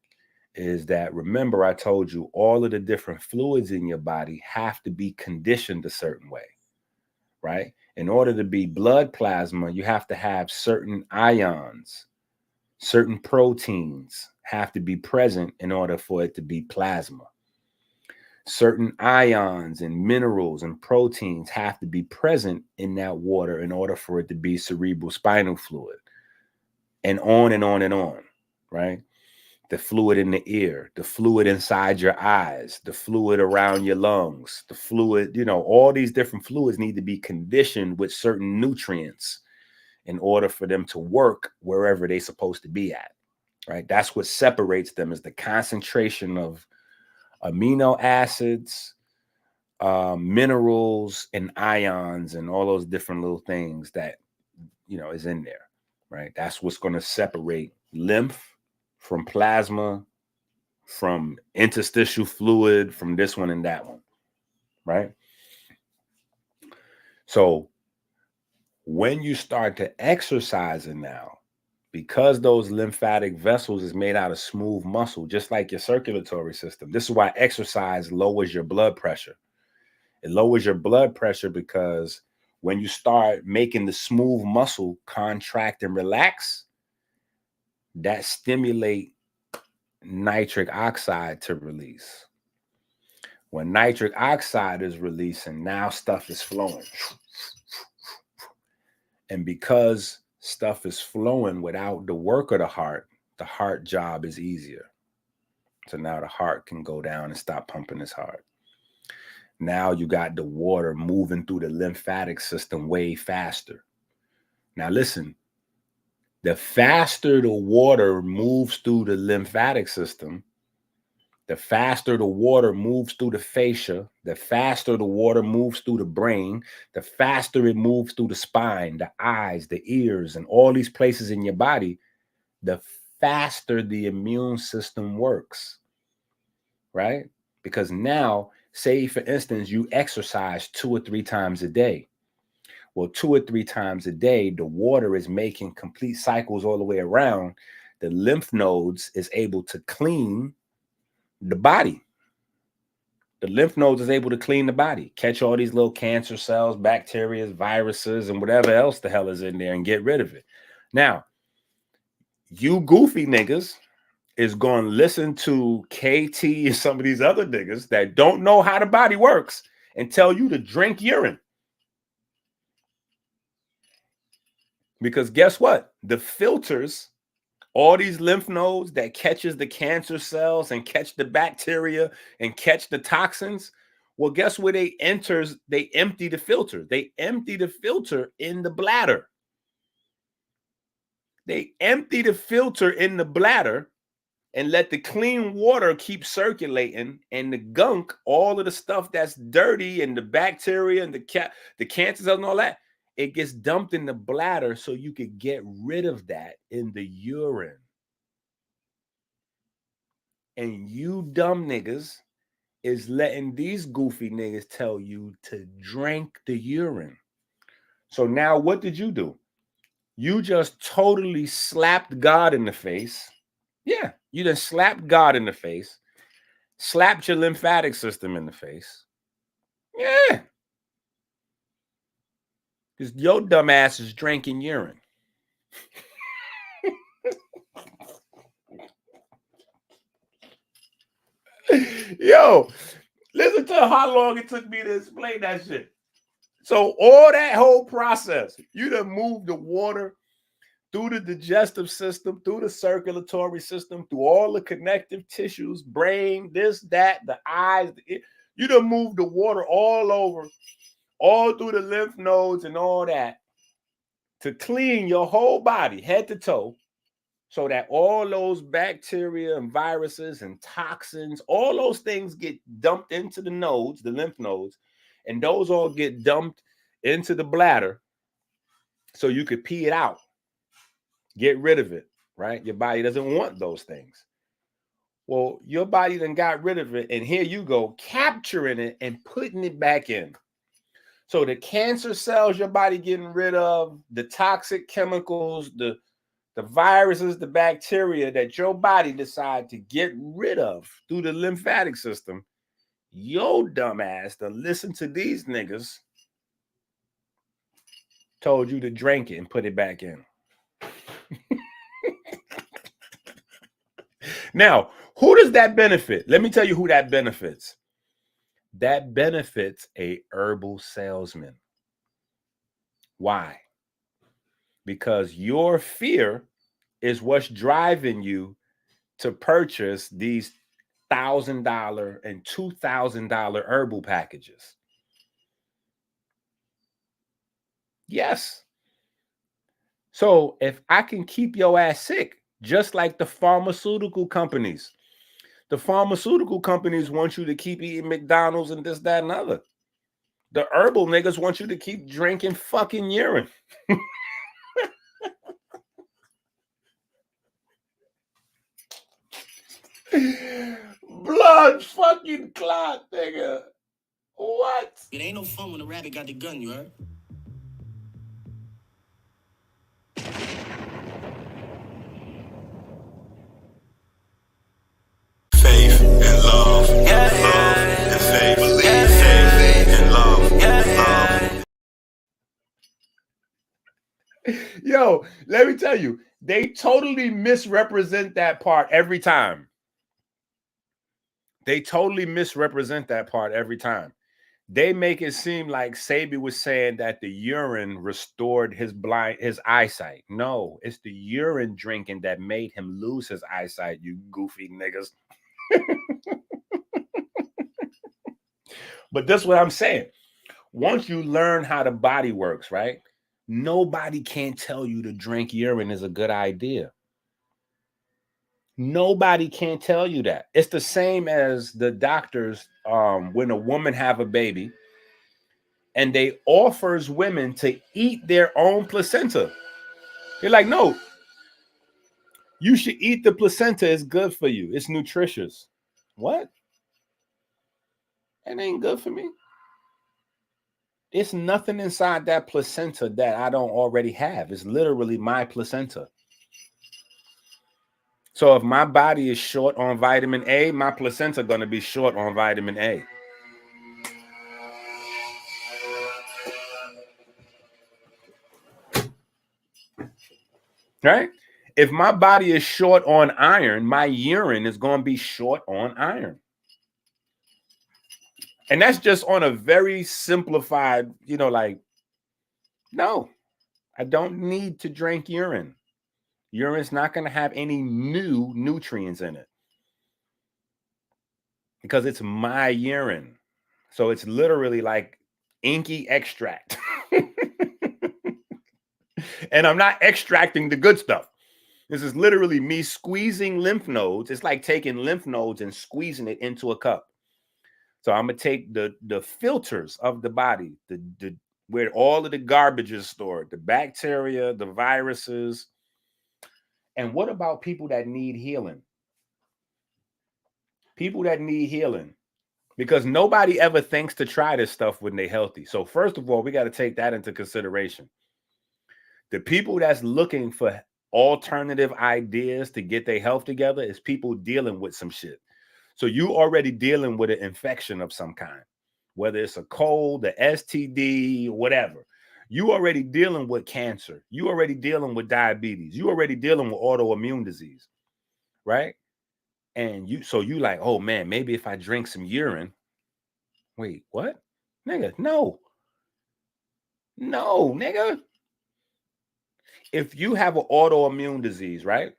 is that, remember, I told you all of the different fluids in your body have to be conditioned a certain way, right? In order to be blood plasma, you have to have certain ions, certain proteins have to be present in order for it to be plasma. Certain ions and minerals and proteins have to be present in that water in order for it to be cerebral spinal fluid, and on and on and on, right? The fluid in the ear, the fluid inside your eyes, the fluid around your lungs, the fluid, you know, all these different fluids need to be conditioned with certain nutrients in order for them to work wherever they're supposed to be at, right? That's what separates them, is the concentration of amino acids, minerals, and ions, and all those different little things that, you know, is in there, right? That's what's going to separate lymph from plasma, from interstitial fluid, from this one and that one, right? So when you start to exercising now, because those lymphatic vessels is made out of smooth muscle, just like your circulatory system, this is why exercise lowers your blood pressure. It lowers your blood pressure because when you start making the smooth muscle contract and relax, that stimulate nitric oxide to release. When nitric oxide is releasing, now stuff is flowing. And because stuff is flowing without the work of the heart job is easier. So now the heart can go down and stop pumping as hard. Now you got the water moving through the lymphatic system way faster. Now listen, the faster the water moves through the lymphatic system, the faster the water moves through the fascia, the faster the water moves through the brain, the faster it moves through the spine, the eyes, the ears, and all these places in your body, the faster the immune system works, right? Because now, say for instance, you exercise 2 or 3 times a day. Well, 2 or 3 times a day, the water is making complete cycles all the way around. The lymph nodes is able to clean the body. The lymph nodes is able to clean the body, catch all these little cancer cells, bacteria, viruses, and whatever else the hell is in there and get rid of it. Now, you goofy niggas is going to listen to KT and some of these other niggas that don't know how the body works and tell you to drink urine. Because guess what? The filters, all these lymph nodes that catches the cancer cells and catch the bacteria and catch the toxins, well, guess where they enters? They empty the filter. They empty the filter in the bladder. They empty the filter in the bladder and let the clean water keep circulating, and the gunk, all of the stuff that's dirty and the bacteria and the cancer cells and all that, it gets dumped in the bladder so you could get rid of that in the urine. And you dumb niggas is letting these goofy niggas tell you to drink the urine. So now what did you do? You just totally slapped God in the face. Yeah, you just slapped God in the face, slapped your lymphatic system in the face. Yeah. Because your dumb ass is drinking urine. Yo, listen to how long it took me to explain that shit. So all that whole process, you done moved the water through the digestive system, through the circulatory system, through all the connective tissues, brain, this, that, the eyes. You done moved the water all over, all through the lymph nodes and all that to clean your whole body, head to toe, so that all those bacteria and viruses and toxins, all those things get dumped into the nodes, the lymph nodes, and those all get dumped into the bladder so you could pee it out, get rid of it, right? Your body doesn't want those things. Well, your body then got rid of it, and here you go, capturing it and putting it back in. So the cancer cells your body getting rid of, the toxic chemicals, the viruses, the bacteria that your body decided to get rid of through the lymphatic system, your dumb ass to listen to these niggas told you to drink it and put it back in. Now, who does that benefit? Let me tell you who that benefits. That benefits a herbal salesman. Why? Because your fear is what's driving you to purchase these $1,000 and $2,000 herbal packages. Yes. So if I can keep your ass sick, just like the pharmaceutical companies want you to keep eating McDonald's and this, that, and other. The herbal niggas want you to keep drinking fucking urine. Blood fucking clot, nigga. What? It ain't no fun when the rabbit got the gun, you heard? Faith and love, love and faith, faith and love, love. Yo, let me tell you, they totally misrepresent that part every time. They totally misrepresent that part every time. They make it seem like Sebi was saying that the urine restored his eyesight. No, it's the urine drinking that made him lose his eyesight, you goofy niggas. But that's what I'm saying. Once you learn how the body works, right? Nobody can tell you to drink urine is a good idea. Nobody can tell you that. It's the same as the doctors when a woman have a baby and they offers women to eat their own placenta. They're like, no, you should eat the placenta. It's good for you. It's nutritious. What? It ain't good for me. It's nothing inside that placenta that I don't already have. It's literally my placenta. So if my body is short on vitamin A, my placenta going to be short on vitamin A. Right? If my body is short on iron, my urine is going to be short on iron. And that's just on a very simplified, like, no, I don't need to drink urine. Urine's not going to have any new nutrients in it because it's my urine. So it's literally like EnQi extract. And I'm not extracting the good stuff. This is literally me squeezing lymph nodes. It's like taking lymph nodes and squeezing it into a cup. So I'm going to take the filters of the body, the where all of the garbage is stored, the bacteria, the viruses. And what about people that need healing? People that need healing. Because nobody ever thinks to try this stuff when they're healthy. So first of all, we got to take that into consideration. The people that's looking for alternative ideas to get their health together is people dealing with some shit. So you already dealing with an infection of some kind, whether it's a cold, the STD, whatever. You already dealing with cancer. You already dealing with diabetes. You already dealing with autoimmune disease, right? And you like, oh man, maybe if I drink some urine. Wait, what? Nigga, no. No, nigga. If you have an autoimmune disease, right?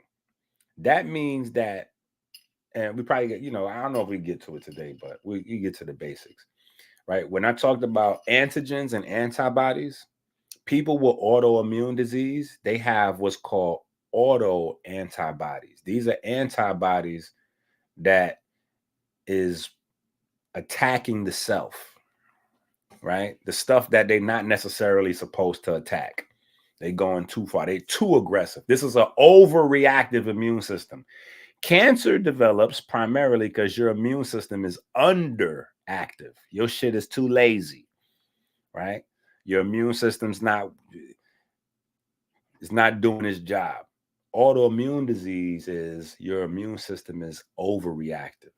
That means that, and we probably get, I don't know if we get to it today, but we get to the basics, right? When I talked about antigens and antibodies, people with autoimmune disease, they have what's called auto antibodies. These are antibodies that is attacking the self, right? The stuff that they're not necessarily supposed to attack. They're going too far. They're too aggressive. This is an overreactive immune system. Cancer develops primarily because your immune system is underactive. Your shit is too lazy, right? Your immune system's not doing its job. Autoimmune disease is your immune system is overreactive,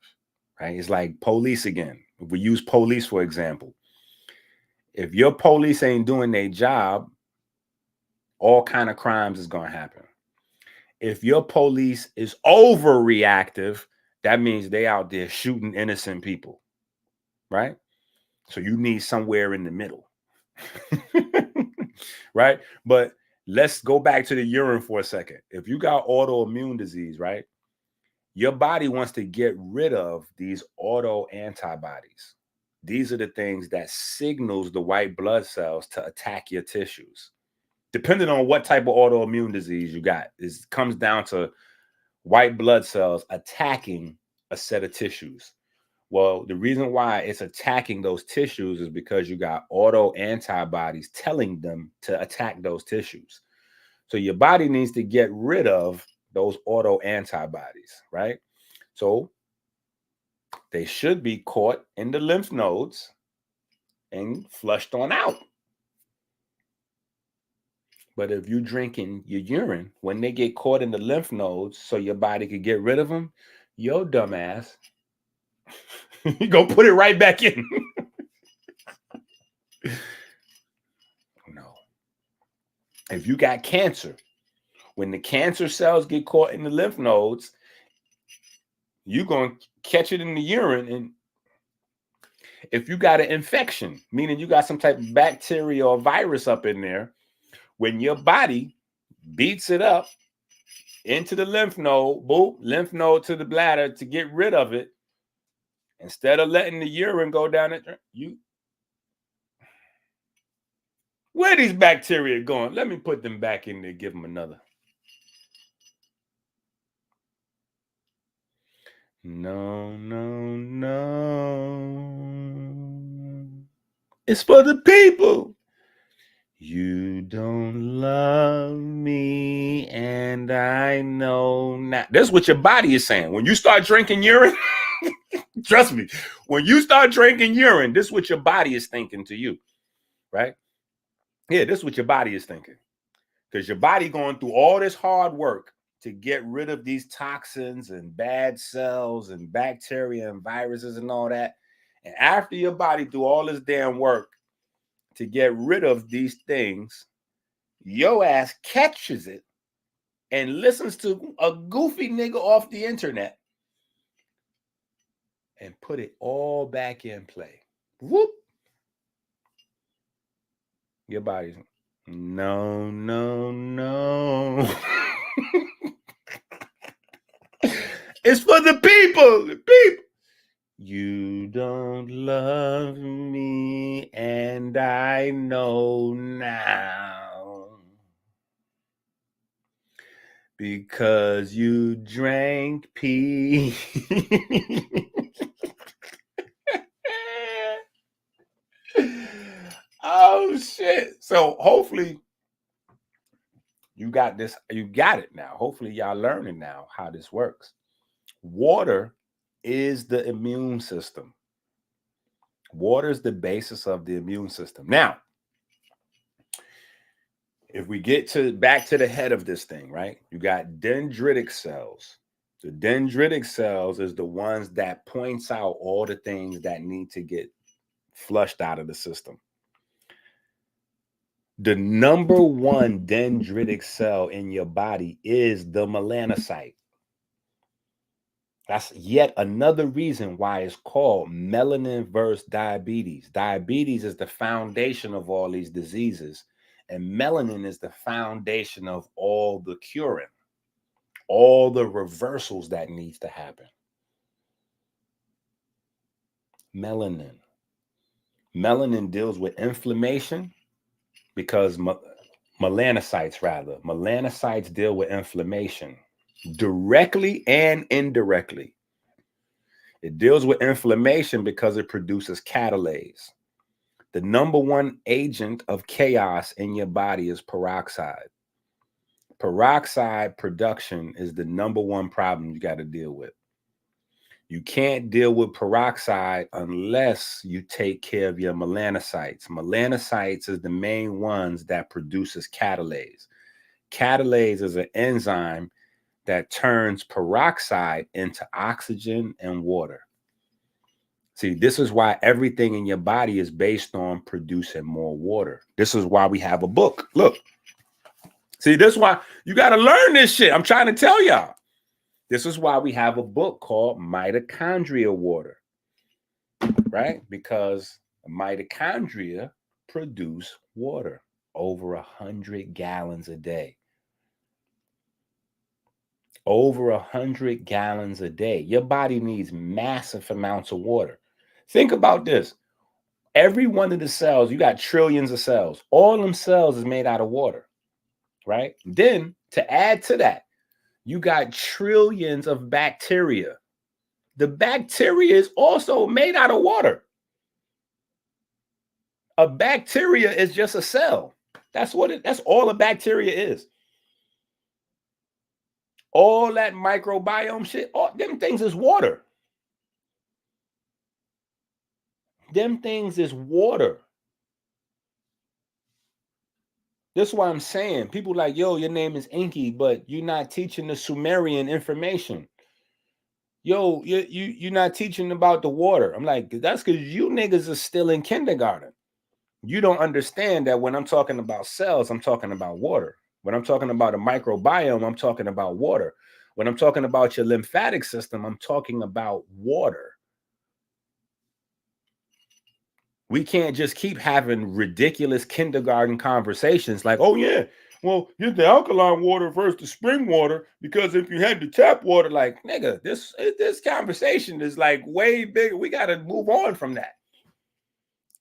right? It's like police again. If we use police, for example, if your police ain't doing their job, all kind of crimes is going to happen. If your police is overreactive, that means they out there shooting innocent people, right? So you need somewhere in the middle, right? But let's go back to the urine for a second. If you got autoimmune disease, right? Your body wants to get rid of these auto antibodies. These are the things that signals the white blood cells to attack your tissues. Depending on what type of autoimmune disease you got, it comes down to white blood cells attacking a set of tissues. Well, the reason why it's attacking those tissues is because you got auto antibodies telling them to attack those tissues. So your body needs to get rid of those auto antibodies, right? So they should be caught in the lymph nodes and flushed on out. But if you're drinking your urine, when they get caught in the lymph nodes so your body could get rid of them, your dumb ass, you go put it right back in. No. If you got cancer, when the cancer cells get caught in the lymph nodes, you're going to catch it in the urine. And if you got an infection, meaning you got some type of bacteria or virus up in there, when your body beats it up into the lymph node, boop, lymph node to the bladder to get rid of it, instead of letting the urine go down it, where are these bacteria going? Let me put them back in there, give them another. No, no, no. It's for the people. You don't love me, and I know not. That's what your body is saying. When you start drinking urine, trust me, when you start drinking urine, this is what your body is thinking to you, right? Yeah, this is what your body is thinking. Because your body going through all this hard work to get rid of these toxins and bad cells and bacteria and viruses and all that. And after your body do all this damn work to get rid of these things, your ass catches it and listens to a goofy nigga off the internet and put it all back in play. Whoop. Your body's, no, no, no. It's for the people, the people. You don't love me, and I know now. Because you drank pee. Oh, shit. So hopefully you got this. You got it now. Hopefully y'all learning now how this works. Water is the immune system. Water is the basis of the immune system. Now, if we get back to the head of this thing, right? You got dendritic cells. The dendritic cells is the ones that points out all the things that need to get flushed out of the system. The number one dendritic cell in your body is the melanocyte. That's yet another reason why it's called melanin versus diabetes. Diabetes is the foundation of all these diseases, and melanin is the foundation of all the curing, all the reversals that needs to happen. Melanin. Melanin deals with inflammation because melanocytes deal with inflammation. Directly and indirectly. It deals with inflammation because it produces catalase. The number one agent of chaos in your body is peroxide. Peroxide production is the number one problem you got to deal with. You can't deal with peroxide unless you take care of your melanocytes. Melanocytes is the main ones that produces catalase. Catalase is an enzyme that turns peroxide into oxygen and water. See, this is why everything in your body is based on producing more water. This is why we have a book. Look. See, this is why you got to learn this shit. I'm trying to tell y'all. This is why we have a book called Mitochondria Water, right? Because mitochondria produce water over 100 gallons a day. Over 100 gallons a day. Your body needs massive amounts of water. Think about this. Every one of the cells, you got trillions of cells. All them cells is made out of water, right? Then to add to that, you got trillions of bacteria. The bacteria is also made out of water. A bacteria is just a cell. That's all a bacteria is. All that microbiome shit, all them things is water. Them things is water. That's why I'm saying people like, yo, your name is EnQi, but you're not teaching the Sumerian information. Yo, you're not teaching about the water. I'm like, that's because you niggas are still in kindergarten. You don't understand that when I'm talking about cells, I'm talking about water. When I'm talking about a microbiome, I'm talking about water. When I'm talking about your lymphatic system, I'm talking about water. We can't just keep having ridiculous kindergarten conversations like, oh yeah, well, get the alkaline water versus the spring water, because if you had the tap water, like, nigga, this conversation is like way bigger. We got to move on from that,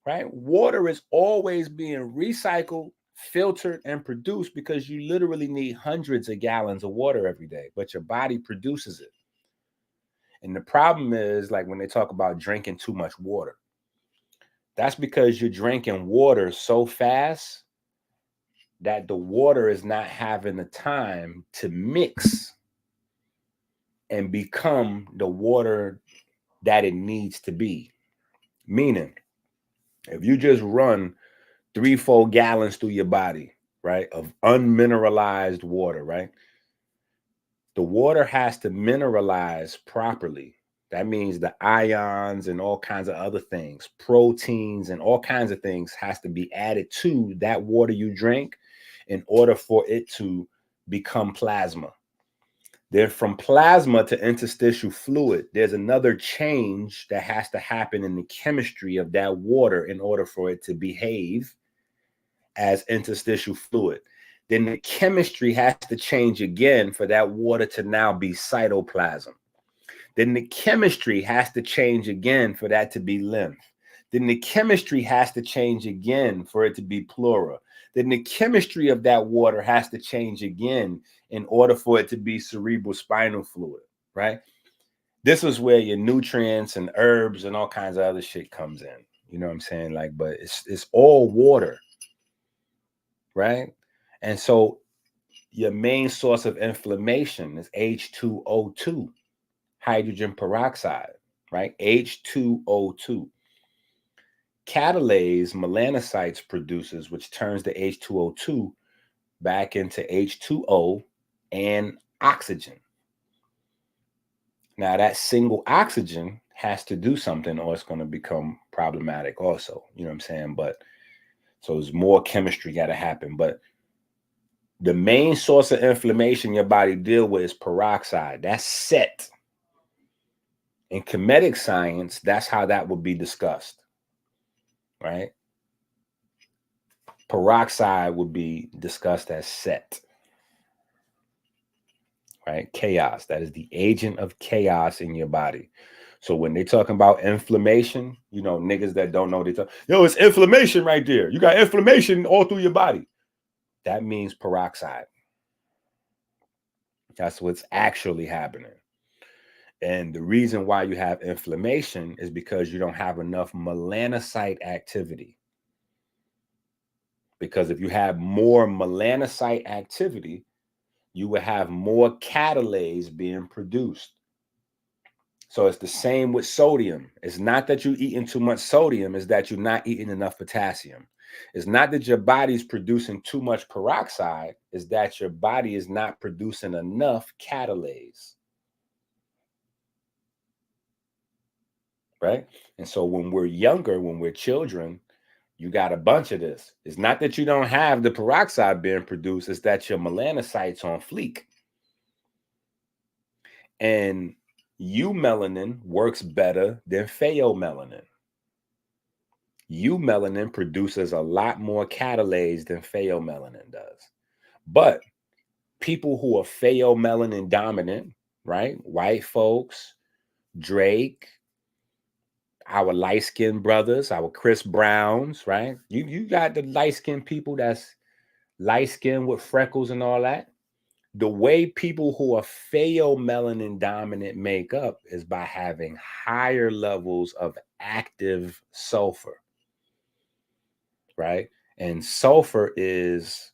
right? Water is always being recycled, filtered, and produced because you literally need hundreds of gallons of water every day, but your body produces it. And the problem is, like, when they talk about drinking too much water, that's because you're drinking water so fast that the water is not having the time to mix and become the water that it needs to be. Meaning, if you just run 3-4 gallons through your body, right, of unmineralized water, right, the water has to mineralize properly. That means the ions and all kinds of other things, proteins and all kinds of things has to be added to that water you drink in order for it to become plasma. Then from plasma to interstitial fluid, there's another change that has to happen in the chemistry of that water in order for it to behave as interstitial fluid. Then the chemistry has to change again for that water to now be cytoplasm. Then the chemistry has to change again for that to be lymph. Then the chemistry has to change again for it to be pleura. Then the chemistry of that water has to change again in order for it to be cerebral spinal fluid, right? This is where your nutrients and herbs and all kinds of other shit comes in. You know what I'm saying? Like, but it's all water, right? And so your main source of inflammation is H2O2. Hydrogen peroxide, right? H2O2. Catalase melanocytes produces, which turns the H2O2 back into H2O and oxygen. Now, that single oxygen has to do something or it's going to become problematic also. You know what I'm saying? But so there's more chemistry got to happen. But the main source of inflammation your body deal with is peroxide. That's set. In comedic science, that's how that would be discussed, right? Peroxide would be discussed as set, right? Chaos. That is the agent of chaos in your body. So when they're talking about inflammation, you know, niggas that don't know, they talk, yo, it's inflammation right there. You got inflammation all through your body. That means peroxide. That's what's actually happening. And the reason why you have inflammation is because you don't have enough melanocyte activity. Because if you have more melanocyte activity, you will have more catalase being produced. So it's the same with sodium. It's not that you're eating too much sodium, it's that you're not eating enough potassium. It's not that your body's producing too much peroxide, it's that your body is not producing enough catalase. Right? And so when we're younger, when we're children, you got a bunch of this. It's not that you don't have the peroxide being produced, it's that your melanocytes on fleek. And eumelanin works better than pheomelanin. Eumelanin produces a lot more catalase than pheomelanin does. But people who are pheomelanin dominant, right? White folks, Drake, our light-skinned brothers, our Chris Browns, right? You got the light-skinned people that's light-skinned with freckles and all that. The way people who are pheomelanin dominant make up is by having higher levels of active sulfur, right? And sulfur is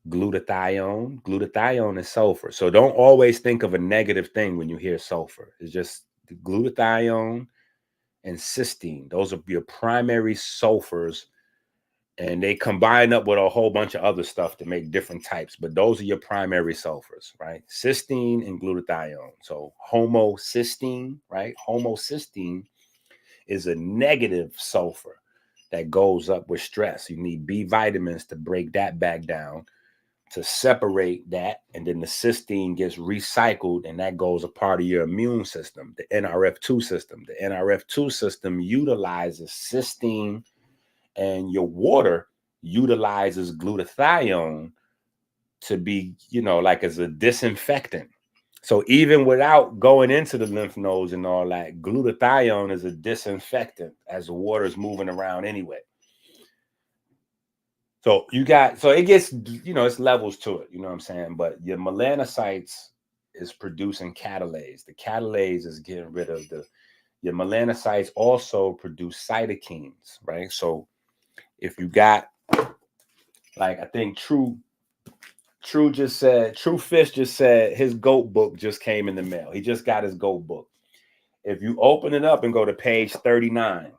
glutathione. Glutathione is sulfur. So don't always think of a negative thing when you hear sulfur. It's just the glutathione and cysteine. Those are your primary sulfurs, and they combine up with a whole bunch of other stuff to make different types, but those are your primary sulfurs, right? Cysteine and glutathione. So homocysteine, right? Homocysteine is a negative sulfur that goes up with stress. You need B vitamins to break that back down. to separate that, and then the cysteine gets recycled, and that goes a part of your immune system, the NRF2 system. The NRF2 system utilizes cysteine, and your water utilizes glutathione to be, like as a disinfectant. So even without going into the lymph nodes and all that, glutathione is a disinfectant as the water is moving around anyway. So it gets, it's levels to it, you know what I'm saying? But your melanocytes is producing catalase. The catalase is getting rid of your melanocytes also produce cytokines, right? So if you got, like, I think True Fish just said his GOAT book just came in the mail. He just got his GOAT book. If you open it up and go to page 39,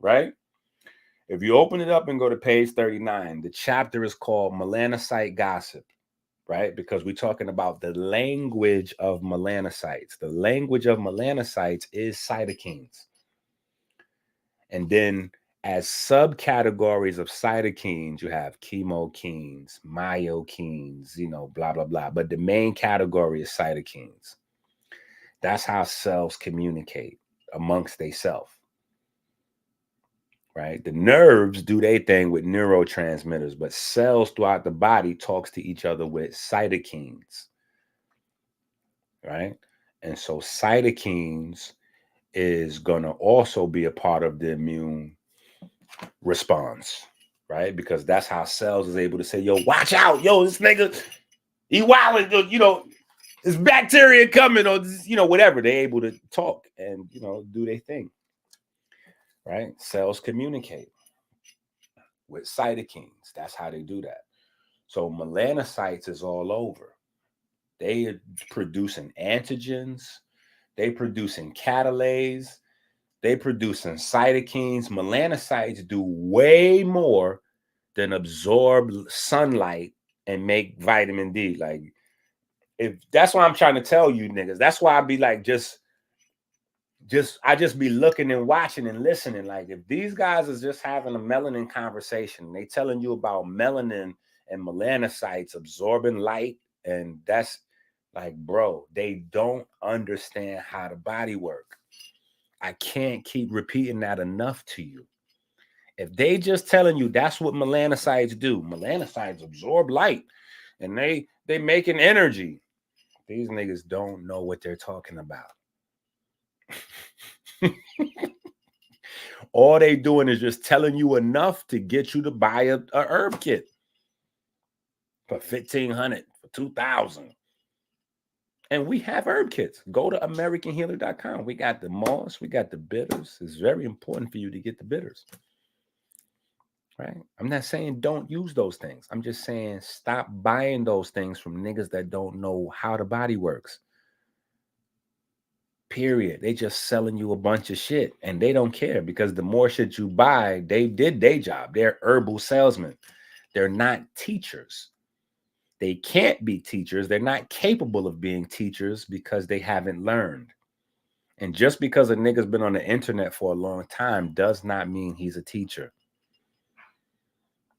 right? If you open it up and go to page 39, the chapter is called Melanocyte Gossip, right? Because we're talking about the language of melanocytes. The language of melanocytes is cytokines. And then as subcategories of cytokines, you have chemokines, myokines, blah, blah, blah. But the main category is cytokines. That's how cells communicate amongst themselves. Right? The nerves do their thing with neurotransmitters, but cells throughout the body talks to each other with cytokines. Right? And so cytokines is going to also be a part of the immune response, right? Because that's how cells is able to say, yo, watch out, yo, this nigga, he wilding, there's bacteria coming, or whatever. They're able to talk and do their thing. Right? Cells communicate with cytokines. That's how they do that. So melanocytes is all over. They are producing antigens. They producing catalase. They producing cytokines. Melanocytes do way more than absorb sunlight and make vitamin D. Like, if that's what I'm trying to tell you niggas. That's why I be like, I just be looking and watching and listening. Like, if these guys is just having a melanin conversation, they telling you about melanin and melanocytes absorbing light, and that's like, bro, they don't understand how the body work. I can't keep repeating that enough to you. If they just telling you that's what melanocytes do, melanocytes absorb light and they making energy. These niggas don't know what they're talking about. All they doing is just telling you enough to get you to buy a herb kit for $1,500, for $2,000. And we have herb kits. Go to AmericanHealer.com. We got the moss, we got the bitters. It's very important for you to get the bitters. Right? I'm not saying don't use those things. I'm just saying stop buying those things from niggas that don't know how the body works. Period. They just selling you a bunch of shit, and they don't care, because the more shit you buy, they did their job. They're herbal salesmen. They're not teachers. They can't be teachers. They're not capable of being teachers because they haven't learned. And just because a nigga's been on the internet for a long time does not mean he's a teacher.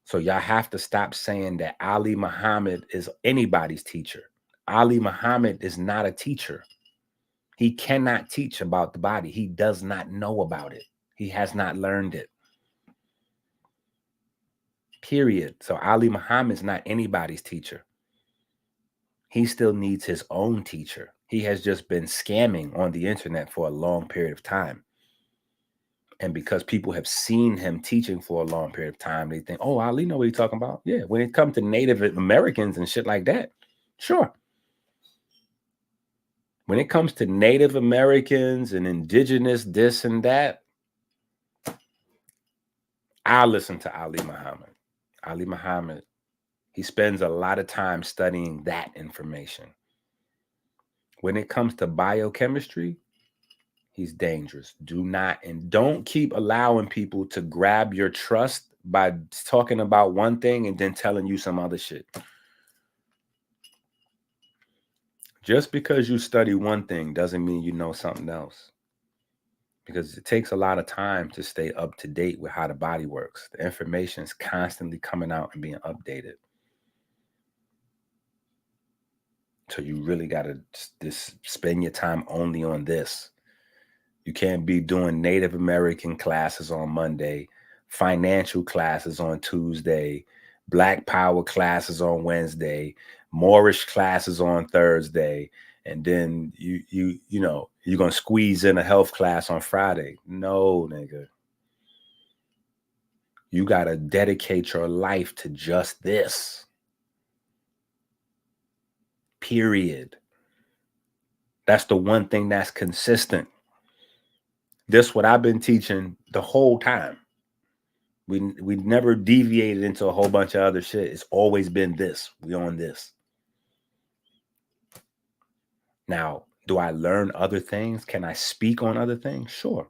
So y'all have to stop saying that Ali Muhammad is anybody's teacher. Ali Muhammad is not a teacher. He cannot teach about the body. He does not know about it. He has not learned it. Period. So Ali Muhammad is not anybody's teacher. He still needs his own teacher. He has just been scamming on the internet for a long period of time. And because people have seen him teaching for a long period of time, they think, oh, Ali know what he's talking about. Yeah, when it comes to Native Americans and shit like that, sure. When it comes to Native Americans and indigenous this and that, I listen to Ali Muhammad. Ali Muhammad, he spends a lot of time studying that information. When it comes to biochemistry, he's dangerous. Don't keep allowing people to grab your trust by talking about one thing and then telling you some other shit. Just because you study one thing doesn't mean you know something else. Because it takes a lot of time to stay up to date with how the body works. The information is constantly coming out and being updated. So you really got to just spend your time only on this. You can't be doing Native American classes on Monday, financial classes on Tuesday, Black Power classes on Wednesday, Moorish classes on Thursday, and then you're gonna squeeze in a health class on Friday. No, nigga. You gotta dedicate your life to just this. Period. That's the one thing that's consistent. This what I've been teaching the whole time. We never deviated into a whole bunch of other shit. It's always been this. We on this. Now, do I learn other things? Can I speak on other things? Sure.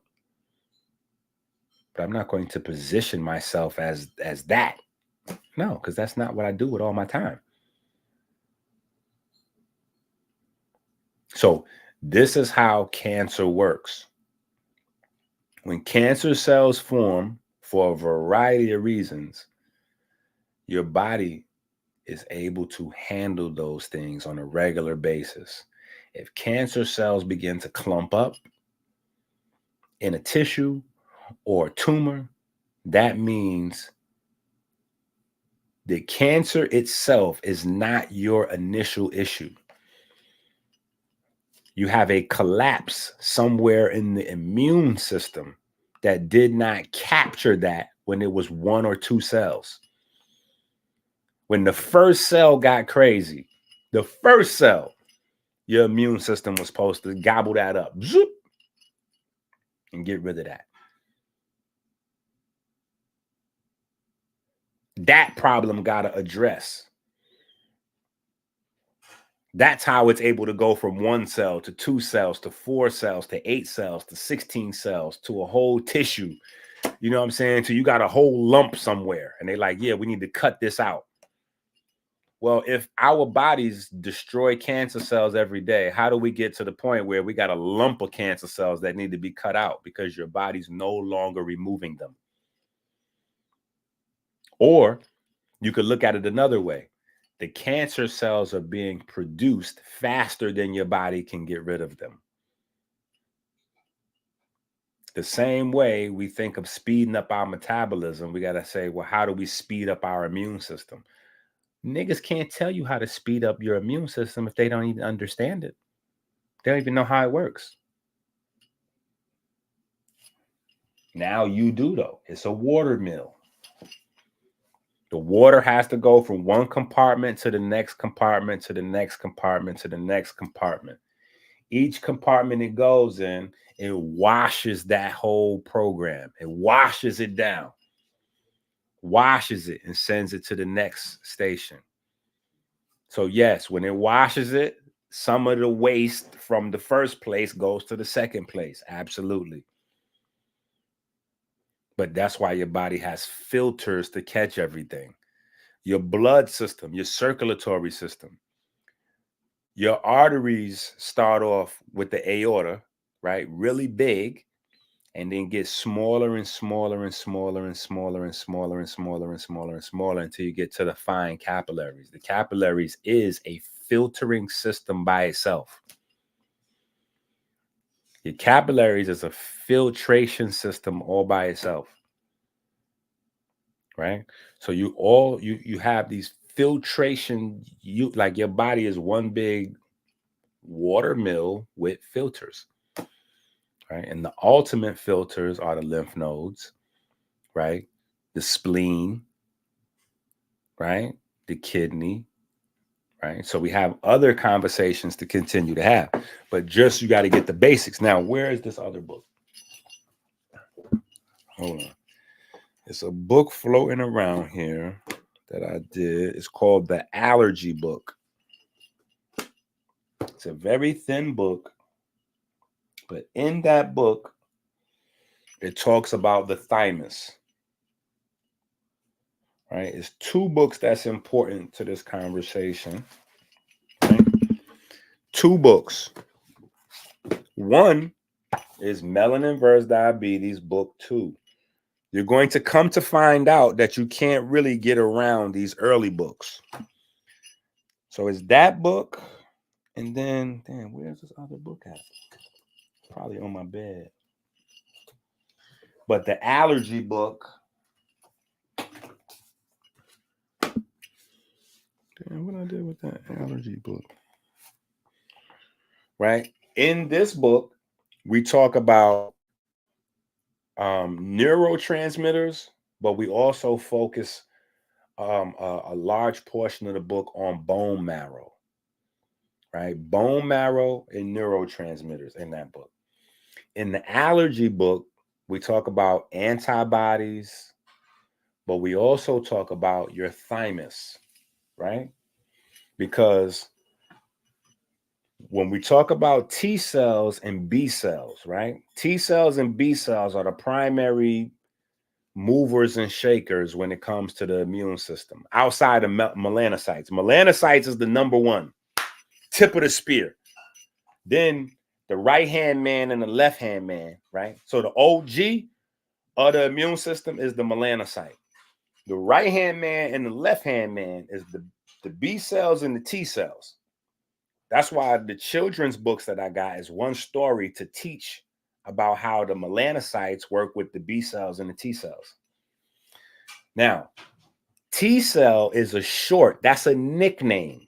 But I'm not going to position myself as that. No, because that's not what I do with all my time. So this is how cancer works. When cancer cells form for a variety of reasons, your body is able to handle those things on a regular basis. If cancer cells begin to clump up in a tissue or a tumor, that means the cancer itself is not your initial issue. You have a collapse somewhere in the immune system that did not capture that when it was 1 or 2 cells. When the first cell got crazy, the first cell, your immune system was supposed to gobble that up, zoop, and get rid of that. That problem got to address. That's how it's able to go from 1 cell to 2 cells to 4 cells to 8 cells to 16 cells to a whole tissue. You know what I'm saying? So you got a whole lump somewhere. And they're like, yeah, we need to cut this out. Well, if our bodies destroy cancer cells every day, how do we get to the point where we got a lump of cancer cells that need to be cut out because your body's no longer removing them? Or you could look at it another way. The cancer cells are being produced faster than your body can get rid of them. The same way we think of speeding up our metabolism, we got to say, well, how do we speed up our immune system? Niggas can't tell you how to speed up your immune system if they don't even understand it. They don't even know how it works. Now you do, though. It's a water mill. The water has to go from one compartment to the next compartment to the next compartment to the next compartment. Each compartment it goes in, it washes that whole program. It washes it down, washes it, and sends it to the next station. So yes, when it washes it, some of the waste from the first place goes to the second place. Absolutely. But that's why your body has filters to catch everything. Your blood system, your circulatory system. Your arteries start off with the aorta, right? Really big, and then get smaller and smaller and smaller and smaller and smaller and smaller and smaller and smaller until you get to the fine capillaries. The capillaries is a filtering system by itself. Your capillaries is a filtration system all by itself, right? So you have these filtration, like your body is one big water mill with filters, right? And the ultimate filters are the lymph nodes, right? The spleen, right? The kidney, right? So we have other conversations to continue to have, but just you got to get the basics. Now, where is this other book? Hold on. It's a book floating around here that I did. It's called the Allergy Book. It's a very thin book, but in that book, it talks about the thymus. Right? It's 2 books that's important to this conversation. Right? 2 books. One is Melanin versus Diabetes, book 2. You're going to come to find out that you can't really get around these early books. So it's that book, And then, damn, where's this other book at? Probably on my bed. But the allergy book. Damn, what I did with that allergy book? Right? In this book, we talk about neurotransmitters, but we also focus a large portion of the book on bone marrow. Right? Bone marrow and neurotransmitters in that book. In the allergy book, we talk about antibodies, but we also talk about your thymus, right? Because when we talk about T cells and B cells, right? T cells and B cells are the primary movers and shakers when it comes to the immune system outside of melanocytes. Melanocytes is the number one, tip of the spear. Then the right-hand man and the left-hand man, right? So the OG of the immune system is the melanocyte. The right-hand man and the left-hand man is the B cells and the T cells. That's why the children's books that I got is one story to teach about how the melanocytes work with the B cells and the T cells. Now, T cell is a short, that's a nickname.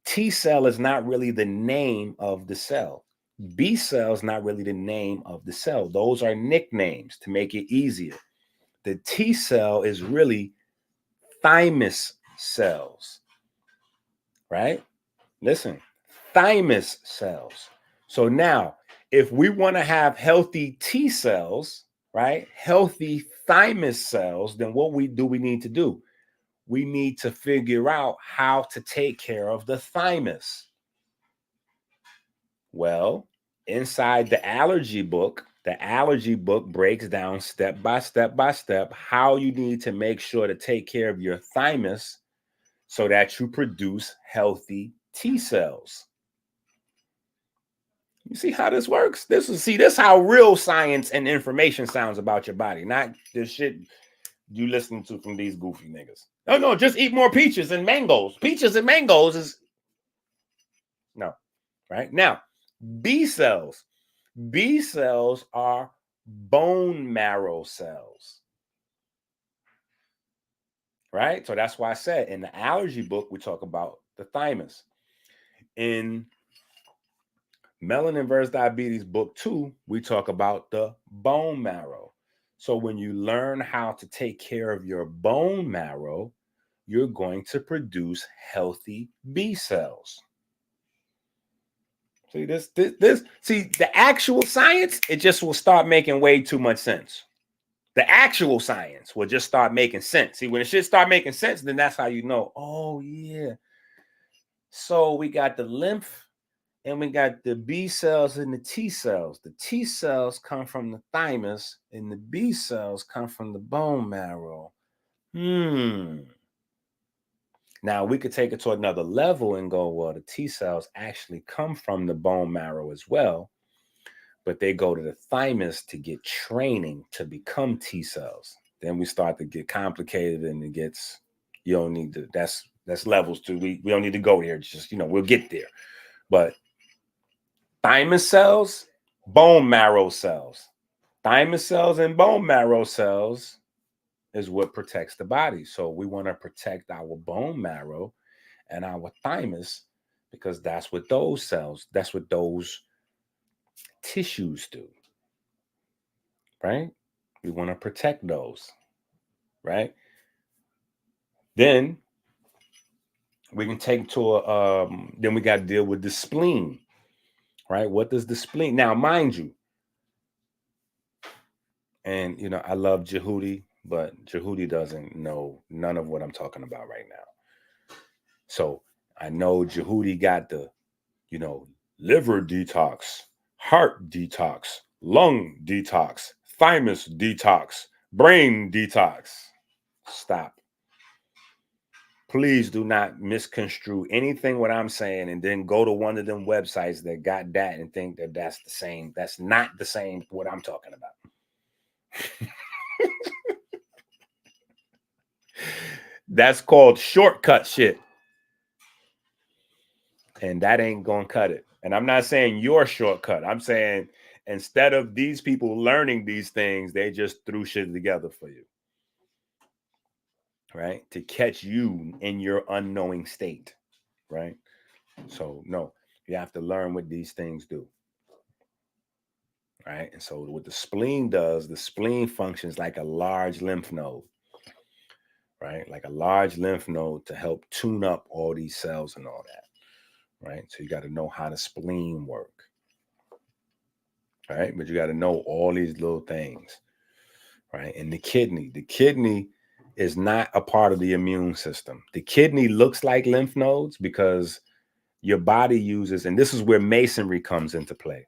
T cell is not really the name of the cell. B cell is not really the name of the cell. Those are nicknames to make it easier. The T cell is really thymus cells, right? Listen, thymus cells. So now, if we want to have healthy T cells, right? Healthy thymus cells, then what we need to do? We need to figure out how to take care of the thymus. Well, inside the allergy book breaks down step by step how you need to make sure to take care of your thymus so that you produce healthy T cells. You see how this works? This is how real science and information sounds about your body, not this shit you listen to from these goofy niggas. No, just eat more peaches and mangoes. Peaches and mangoes is no, right? Now, B cells. B cells are bone marrow cells, right? So that's why I said in the allergy book, we talk about the thymus. In Melanin versus Diabetes book 2, we talk about the bone marrow. So when you learn how to take care of your bone marrow, you're going to produce healthy B cells. See this, see the actual science, it just will start making way too much sense. The actual science will just start making sense. See, when it should start making sense, then that's how you know, oh yeah. So we got the lymph and we got the B cells and the T cells. The T cells come from the thymus and the B cells come from the bone marrow. Now we could take it to another level and go, well, the T cells actually come from the bone marrow as well, but they go to the thymus to get training to become T cells. Then we start to get complicated and it gets, you don't need to, that's levels too. We don't need to go here. Just, we'll get there. But thymus cells, bone marrow cells. Thymus cells and bone marrow cells is what protects the body. So we want to protect our bone marrow and our thymus because that's what those cells, that's what those tissues do, right? We want to protect those, right? Then we can take to then we got to deal with the spleen, right? What does the spleen? Now, mind you, and I love Jehudi, but Jehudi doesn't know none of what I'm talking about right now. So I know Jehudi got the, liver detox, heart detox, lung detox, thymus detox, brain detox. Stop. Please do not misconstrue anything what I'm saying and then go to one of them websites that got that and think that that's the same. That's not the same what I'm talking about. That's called shortcut shit. And that ain't gonna cut it. And I'm not saying your shortcut. I'm saying instead of these people learning these things, they just threw shit together for you, right? To catch you in your unknowing state, right? So no, you have to learn what these things do, right? And so what the spleen does, the spleen functions like a large lymph node, right? Like a large lymph node to help tune up all these cells and all that. Right. So you got to know how the spleen work. Right. But you got to know all these little things. Right. And the kidney is not a part of the immune system. The kidney looks like lymph nodes because your body uses, and this is where masonry comes into play.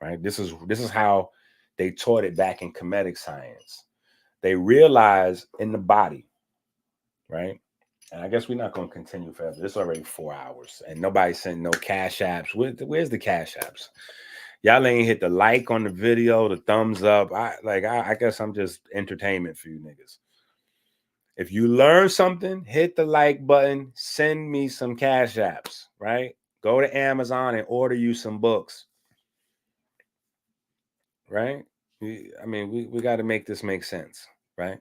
Right. This is how they taught it back in comedic science. They realize in the body, right? And I guess we're not going to continue forever. It's already 4 hours and nobody sent no cash apps. Where's the cash apps? Y'all ain't hit the like on the video, the thumbs up. I guess I'm just entertainment for you niggas. If you learn something, hit the like button, send me some cash apps, right? Go to Amazon and order you some books, right? We got to make this make sense, right?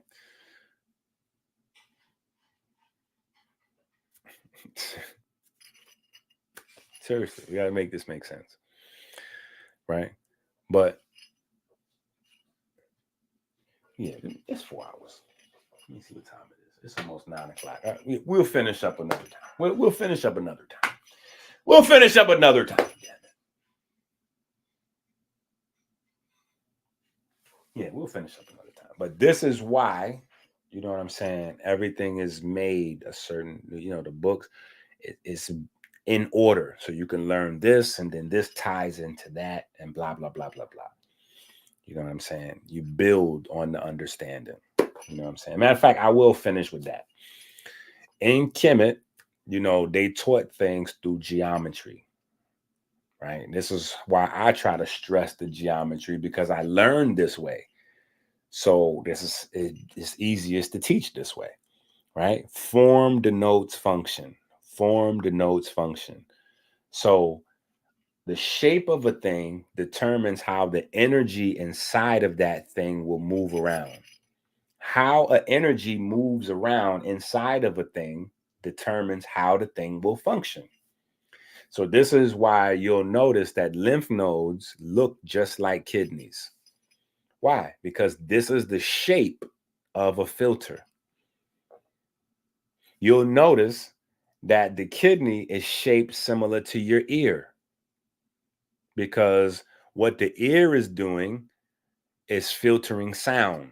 Seriously, we got to make this make sense, right? But yeah, it's 4 hours. Let me see what time it is. It's almost 9 o'clock. We'll finish up another time. We'll finish up another time. We'll finish up another time. Yeah, we'll finish up another time. But this is why, you know what I'm saying? Everything is made a certain, the books is in order. So you can learn this and then this ties into that and blah, blah, blah, blah, blah. You know what I'm saying? You build on the understanding. You know what I'm saying? Matter of fact, I will finish with that. In Kemet, they taught things through geometry, right? And this is why I try to stress the geometry because I learned this way. So it's easiest to teach this way, right? Form denotes function. Form denotes function. So the shape of a thing determines how the energy inside of that thing will move around. How an energy moves around inside of a thing determines how the thing will function. So this is why you'll notice that lymph nodes look just like kidneys. Why? Because this is the shape of a filter. You'll notice that the kidney is shaped similar to your ear because what the ear is doing is filtering sound.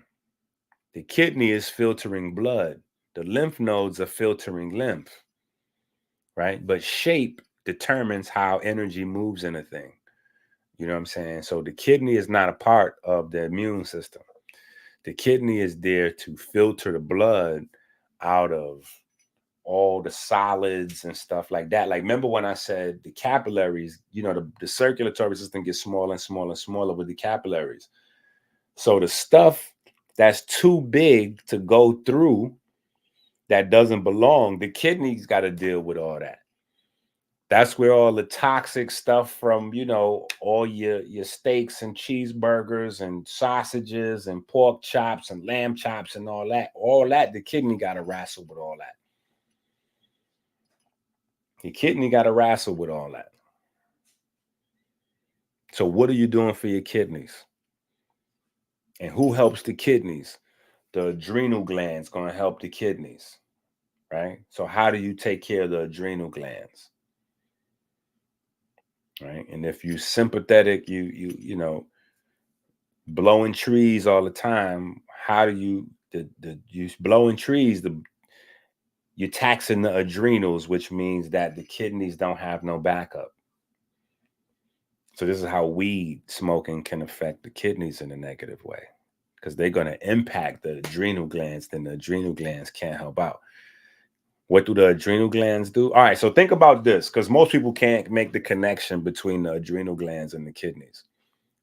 The kidney is filtering blood. The lymph nodes are filtering lymph, right? But shape determines how energy moves in a thing. You know what I'm saying? So the kidney is not a part of the immune system. The kidney is there to filter the blood out of all the solids and stuff like that. Like, remember when I said the capillaries, the circulatory system gets smaller and smaller and smaller with the capillaries. So the stuff that's too big to go through that doesn't belong, the kidney's got to deal with all that. That's where all the toxic stuff from, all your steaks and cheeseburgers and sausages and pork chops and lamb chops and all that, the kidney got to wrestle with all that. The kidney got to wrestle with all that. So what are you doing for your kidneys? And who helps the kidneys? The adrenal glands going to help the kidneys, right? So how do you take care of the adrenal glands? Right? And if you're sympathetic, you blowing trees all the time, how do you blowing trees, you're taxing the adrenals, which means that the kidneys don't have no backup. So this is how weed smoking can affect the kidneys in a negative way, because they're going to impact the adrenal glands, then the adrenal glands can't help out. What do the adrenal glands do? All right, so think about this, because most people can't make the connection between the adrenal glands and the kidneys,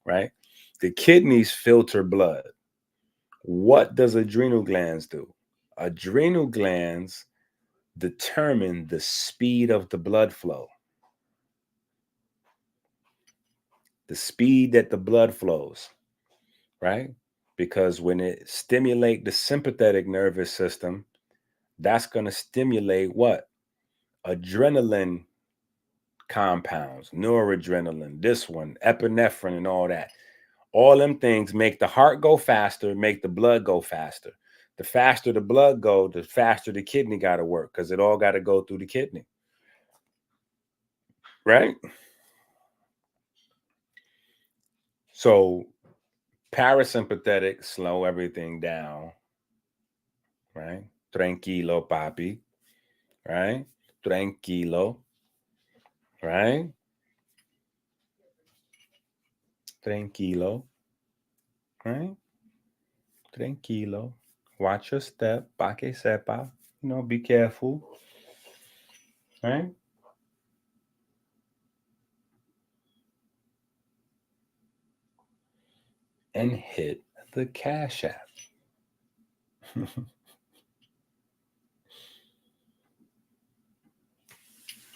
right? The kidneys filter blood. What does adrenal glands do? Adrenal glands determine the speed of the blood flow. the speed that the blood flows, right? Because when it stimulates the sympathetic nervous system, that's going to stimulate what? Adrenaline compounds, noradrenaline, this one, epinephrine, and all that. All them things make the heart go faster, make the blood go faster. The faster the blood go, the faster the kidney got to work, because it all got to go through the kidney. Right? So parasympathetic slow everything down. Right? Tranquilo, papi. Right? Tranquilo. Right? Tranquilo. Right? Tranquilo. Watch your step. Pa que sepa. You know, be careful. Right? And hit the Cash App.